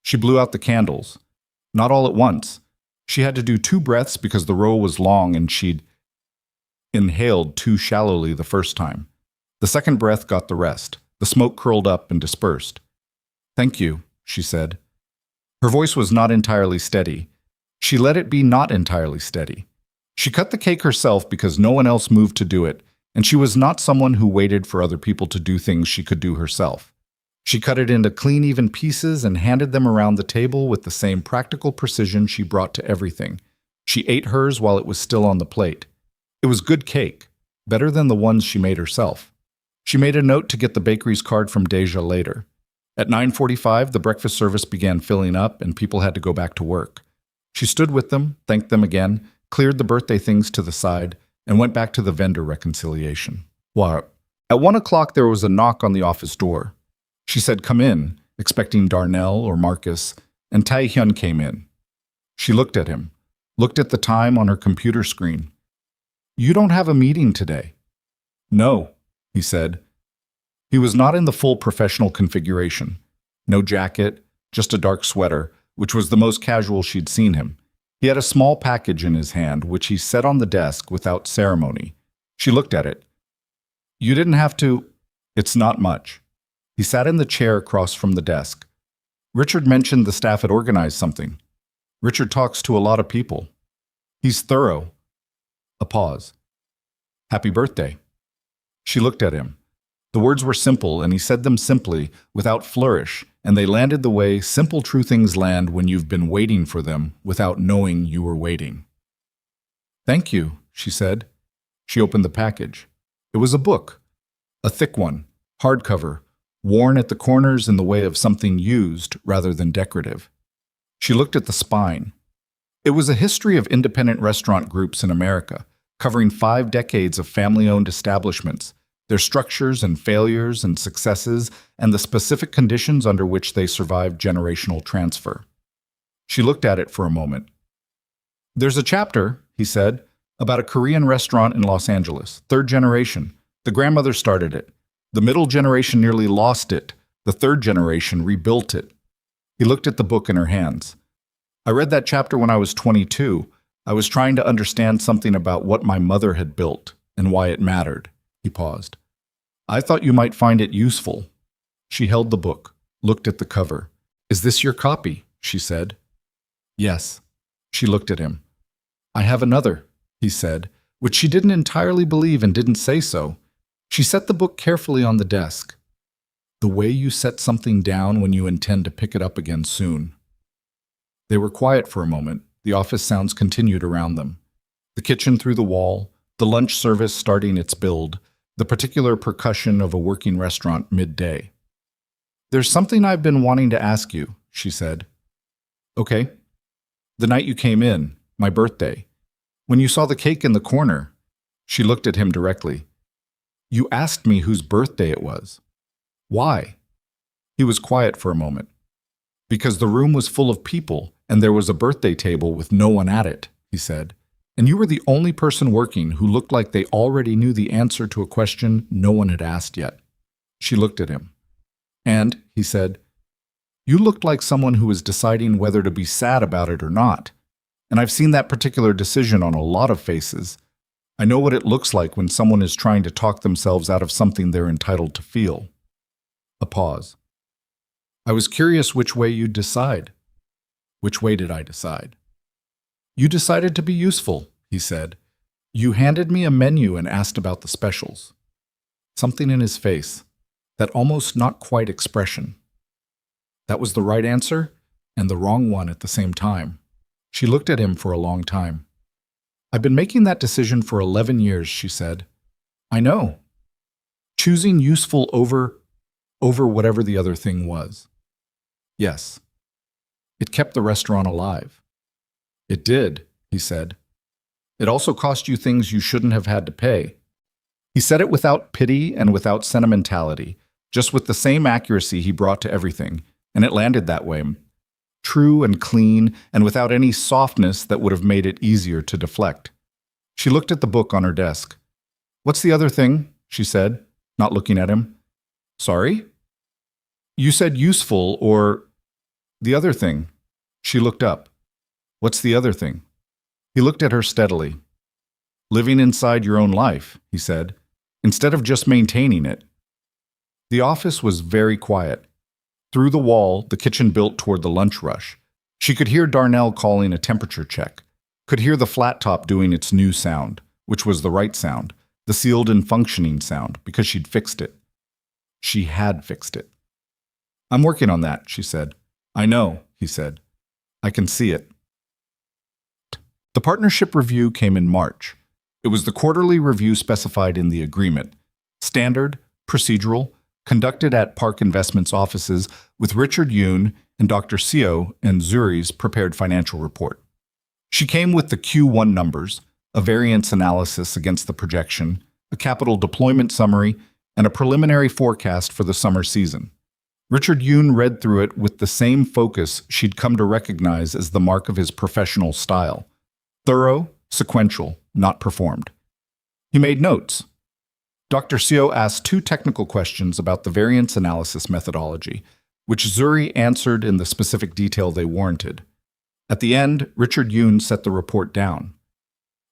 S1: She blew out the candles. Not all at once. She had to do 2 breaths because the row was long and she'd inhaled too shallowly the first time. The second breath got the rest. The smoke curled up and dispersed. "Thank you," she said. Her voice was not entirely steady. She let it be not entirely steady. She cut the cake herself because no one else moved to do it, and she was not someone who waited for other people to do things she could do herself. She cut it into clean, even pieces and handed them around the table with the same practical precision she brought to everything. She ate hers while it was still on the plate. It was good cake, better than the ones she made herself. She made a note to get the bakery's card from Deja later. At 9:45, the breakfast service began filling up and people had to go back to work. She stood with them, thanked them again, cleared the birthday things to the side, and went back to the vendor reconciliation. At 1 o'clock, there was a knock on the office door. She said, "Come in," expecting Darnell or Marcus, and Tae-hyun came in. She looked at him, looked at the time on her computer screen. "You don't have a meeting today." "No," he said. He was not in the full professional configuration. No jacket, just a dark sweater, which was the most casual she'd seen him. He had a small package in his hand, which he set on the desk without ceremony. She looked at it. "You didn't have to." "It's not much." He sat in the chair across from the desk. "Richard mentioned the staff had organized something. Richard talks to a lot of people. He's thorough." A pause. "Happy birthday." She looked at him. The words were simple, and he said them simply, without flourish, and they landed the way simple true things land when you've been waiting for them without knowing you were waiting. "Thank you," she said. She opened the package. It was a book, a thick one, hardcover, worn at the corners in the way of something used rather than decorative. She looked at the spine. It was a history of independent restaurant groups in America, covering 5 decades of family-owned establishments, their structures and failures and successes, and the specific conditions under which they survived generational transfer. She looked at it for a moment. "There's a chapter," he said, "about a Korean restaurant in Los Angeles, 3rd generation. The grandmother started it. The middle generation nearly lost it. The 3rd generation rebuilt it." He looked at the book in her hands. "I read that chapter when I was 22. I was trying to understand something about what my mother had built and why it mattered." He paused. "I thought you might find it useful." She held the book, looked at the cover. "Is this your copy?" she said. "Yes." She looked at him. "I have another," he said, which she didn't entirely believe and didn't say so. She set the book carefully on the desk. "The way you set something down when you intend to pick it up again soon." They were quiet for a moment. The office sounds continued around them. The kitchen through the wall, the lunch service starting its build, the particular percussion of a working restaurant midday. "There's something I've been wanting to ask you," she said. "Okay." "The night you came in, my birthday, when you saw the cake in the corner," she looked at him directly. You asked me whose birthday it was. Why? He was quiet for a moment. Because the room was full of people and there was a birthday table with no one at it, he said. And you were the only person working who looked like they already knew the answer to a question no one had asked yet. She looked at him. And, he said, you looked like someone who was deciding whether to be sad about it or not. And I've seen that particular decision on a lot of faces. I know what it looks like when someone is trying to talk themselves out of something they're entitled to feel. A pause. I was curious which way you'd decide. Which way did I decide? You decided to be useful, he said. You handed me a menu and asked about the specials. Something in his face, that almost not quite expression. That was the right answer and the wrong one at the same time. She looked at him for a long time. I've been making that decision for 11 years, she said. I know. Choosing useful over whatever the other thing was. Yes. It kept the restaurant alive. It did, he said. It also cost you things you shouldn't have had to pay. He said it without pity and without sentimentality, just with the same accuracy he brought to everything, and it landed that way. True and clean, and without any softness that would have made it easier to deflect. She looked at the book on her desk. What's the other thing? She said, not looking at him. Sorry? You said useful or the other thing. She looked up. What's the other thing? He looked at her steadily. Living inside your own life, he said, instead of just maintaining it. The office was very quiet. Through the wall, the kitchen built toward the lunch rush. She could hear Darnell calling a temperature check, could hear the flat top doing its new sound, which was the right sound, the sealed and functioning sound, because she'd fixed it. She had fixed it. I'm working on that, she said. I know, he said. I can see it. The partnership review came in March. It was the quarterly review specified in the agreement. Standard, procedural, conducted at Park Investments offices with Richard Yoon and Dr. Seo and Zuri's prepared financial report. She came with the Q1 numbers, a variance analysis against the projection, a capital deployment summary, and a preliminary forecast for the summer season. Richard Yoon read through it with the same focus she'd come to recognize as the mark of his professional style. Thorough, sequential, not performed. He made notes. Dr. Seo asked 2 technical questions about the variance analysis methodology, which Zuri answered in the specific detail they warranted. At the end, Richard Yoon set the report down.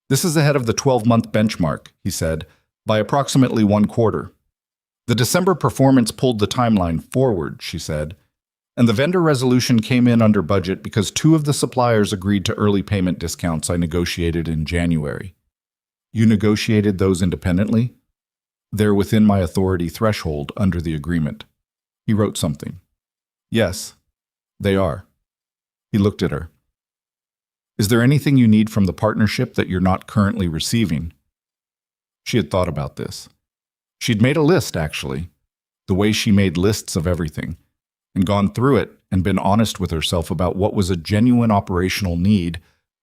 S1: This is ahead of the 12-month benchmark, he said, by approximately 1 quarter. The December performance pulled the timeline forward, she said, and the vendor resolution came in under budget because 2 of the suppliers agreed to early payment discounts I negotiated in January. You negotiated those independently? They're within my authority threshold under the agreement. He wrote something. Yes, they are. He looked at her. Is there anything you need from the partnership that you're not currently receiving? She had thought about this. She'd made a list, actually, the way she made lists of everything, and gone through it and been honest with herself about what was a genuine operational need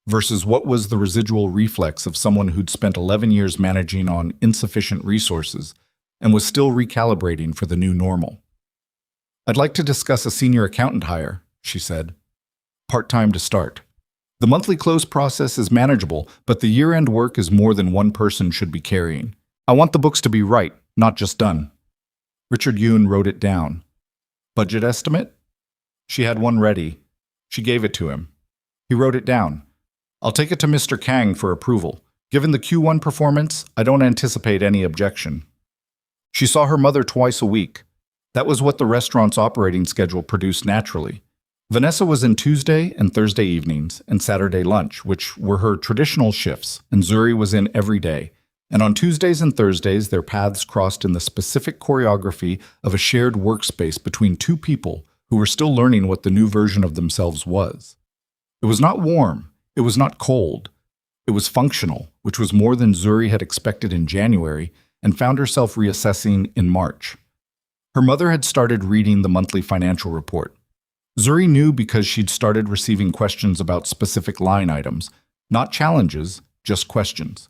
S1: versus what was the residual reflex of someone who'd spent 11 years managing on insufficient resources and was still recalibrating for the new normal. I'd like to discuss a senior accountant hire, she said. Part-time to start. The monthly close process is manageable, but the year-end work is more than one person should be carrying. I want the books to be right, not just done. Richard Yoon wrote it down. Budget estimate? She had one ready. She gave it to him. He wrote it down. I'll take it to Mr. Kang for approval. Given the Q1 performance, I don't anticipate any objection. She saw her mother twice a week. That was what the restaurant's operating schedule produced naturally. Vanessa was in Tuesday and Thursday evenings and Saturday lunch, which were her traditional shifts, and Zuri was in every day. And on Tuesdays and Thursdays, their paths crossed in the specific choreography of a shared workspace between 2 people who were still learning what the new version of themselves was. It was not warm. It was not cold. It was functional, which was more than Zuri had expected in January and found herself reassessing in March. Her mother had started reading the monthly financial report. Zuri knew because she'd started receiving questions about specific line items, not challenges, just questions.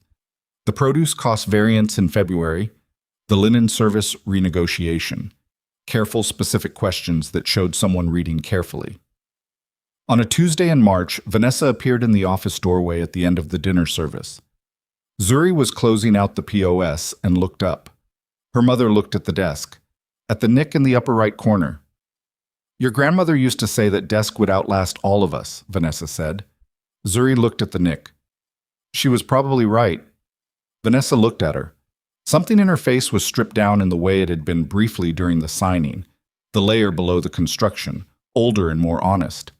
S1: The produce cost variance in February, The linen service renegotiation. Careful, specific questions that showed someone reading carefully. On a Tuesday in March, Vanessa appeared in the office doorway at the end of the dinner service. Zuri was closing out the POS and looked up. Her mother looked at the desk, at the nick in the upper right corner. "Your grandmother used to say that desk would outlast all of us," Vanessa said. Zuri looked at the nick. She was probably right. Vanessa looked at her. Something in her face was stripped down in the way it had been briefly during the signing, the layer below the construction, older and more honest.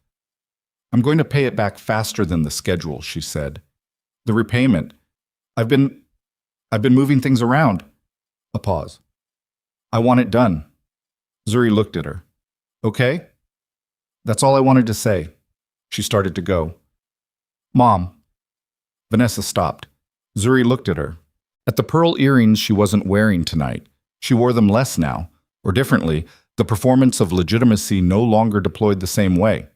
S1: "I'm going to pay it back faster than the schedule," she said. "The repayment. I've been moving things around." A pause. "I want it done." Zuri looked at her. "Okay?" "That's all I wanted to say." She started to go. "Mom." Vanessa stopped. Zuri looked at her. At the pearl earrings she wasn't wearing tonight. She wore them less now, or differently, the performance of legitimacy no longer deployed the same way.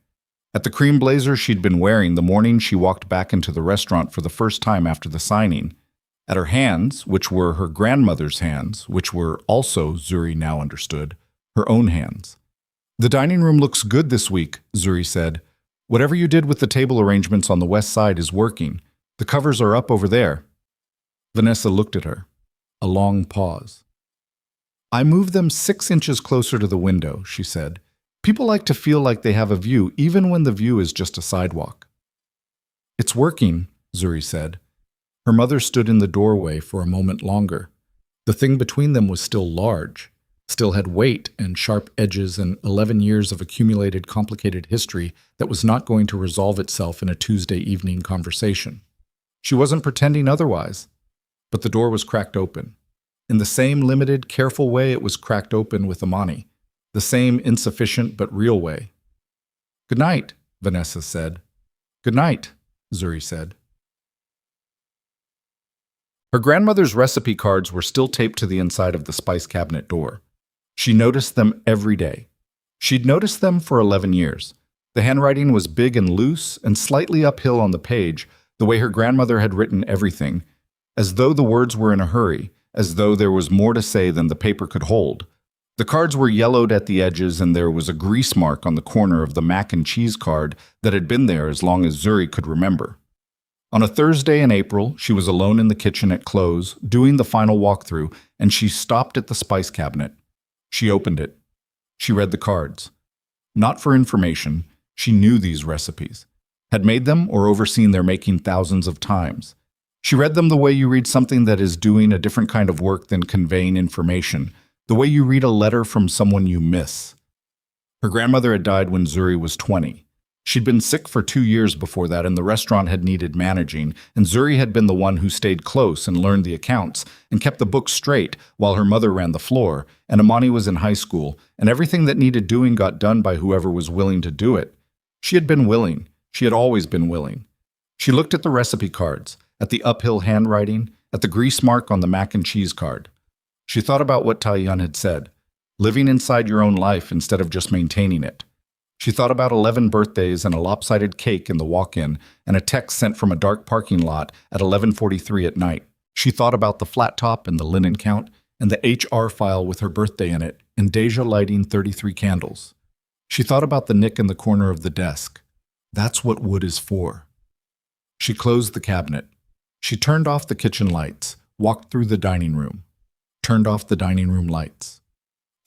S1: At the cream blazer she'd been wearing the morning she walked back into the restaurant for the first time after the signing. At her hands, which were her grandmother's hands, which were also, Zuri now understood, her own hands. "The dining room looks good this week," Zuri said. "Whatever you did with the table arrangements on the west side is working. The covers are up over there." Vanessa looked at her. A long pause. "I moved them 6 inches closer to the window," she said. "People like to feel like they have a view, even when the view is just a sidewalk." "It's working," Zuri said. Her mother stood in the doorway for a moment longer. The thing between them was still large, still had weight and sharp edges and 11 years of accumulated complicated history that was not going to resolve itself in a Tuesday evening conversation. She wasn't pretending otherwise, but the door was cracked open. In the same limited, careful way it was cracked open with Amani, the same insufficient but real way. "Good night," Vanessa said. "Good night," Zuri said. Her grandmother's recipe cards were still taped to the inside of the spice cabinet door. She noticed them every day. She'd noticed them for 11 years. The handwriting was big and loose and slightly uphill on the page, the way her grandmother had written everything, as though the words were in a hurry, as though there was more to say than the paper could hold. The cards were yellowed at the edges, and there was a grease mark on the corner of the mac and cheese card that had been there as long as Zuri could remember. On a Thursday in April, she was alone in the kitchen at close, doing the final walkthrough, and she stopped at the spice cabinet. She opened it. She read the cards. Not for information, she knew these recipes, had made them or overseen their making thousands of times. She read them the way you read something that is doing a different kind of work than conveying information, the way you read a letter from someone you miss. Her grandmother had died when Zuri was 20. She'd been sick for 2 years before that, and the restaurant had needed managing, and Zuri had been the one who stayed close and learned the accounts and kept the books straight while her mother ran the floor, and Amani was in high school, and everything that needed doing got done by whoever was willing to do it. She had been willing. She had always been willing. She looked at the recipe cards, at the uphill handwriting, at the grease mark on the mac and cheese card. She thought about what Taiyun had said, living inside your own life instead of just maintaining it. She thought about 11 birthdays and a lopsided cake in the walk-in and a text sent from a dark parking lot at 11:43 at night. She thought about the flat top and the linen count and the HR file with her birthday in it and Deja lighting 33 candles. She thought about the nick in the corner of the desk. That's what wood is for. She closed the cabinet. She turned off the kitchen lights, walked through the dining room, turned off the dining room lights,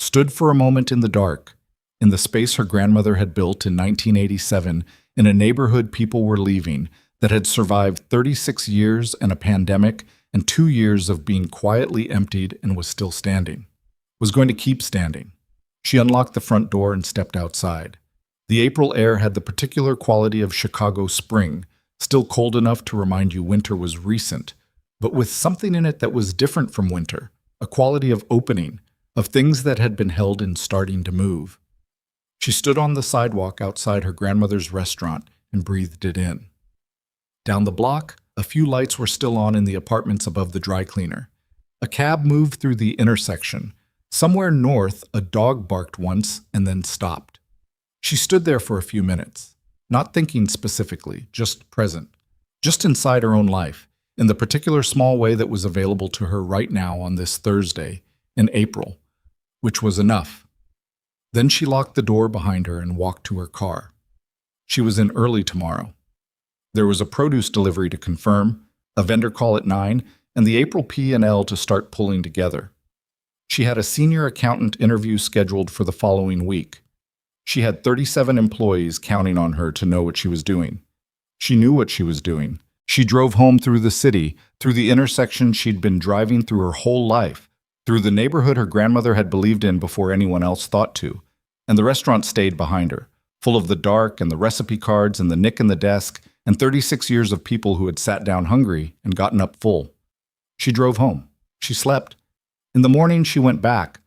S1: stood for a moment in the dark, in the space her grandmother had built in 1987 in a neighborhood people were leaving that had survived 36 years and a pandemic and 2 years of being quietly emptied and was still standing, was going to keep standing. She unlocked the front door and stepped outside. The April air had the particular quality of Chicago spring, still cold enough to remind you winter was recent, but with something in it that was different from winter, a quality of opening, of things that had been held in starting to move. She stood on the sidewalk outside her grandmother's restaurant and breathed it in. Down the block, a few lights were still on in the apartments above the dry cleaner. A cab moved through the intersection. Somewhere north, a dog barked once and then stopped. She stood there for a few minutes, not thinking specifically, just present, just inside her own life, in the particular small way that was available to her right now on this Thursday, in April, which was enough. Then she locked the door behind her and walked to her car. She was in early tomorrow. There was a produce delivery to confirm, a vendor call at 9, and the April P&L to start pulling together. She had a senior accountant interview scheduled for the following week. She had 37 employees counting on her to know what she was doing. She knew what she was doing. She drove home through the city, through the intersection she'd been driving through her whole life, through the neighborhood her grandmother had believed in before anyone else thought to, and the restaurant stayed behind her, full of the dark and the recipe cards and the nick in the desk and 36 years of people who had sat down hungry and gotten up full. She drove home. She slept. In the morning, she went back,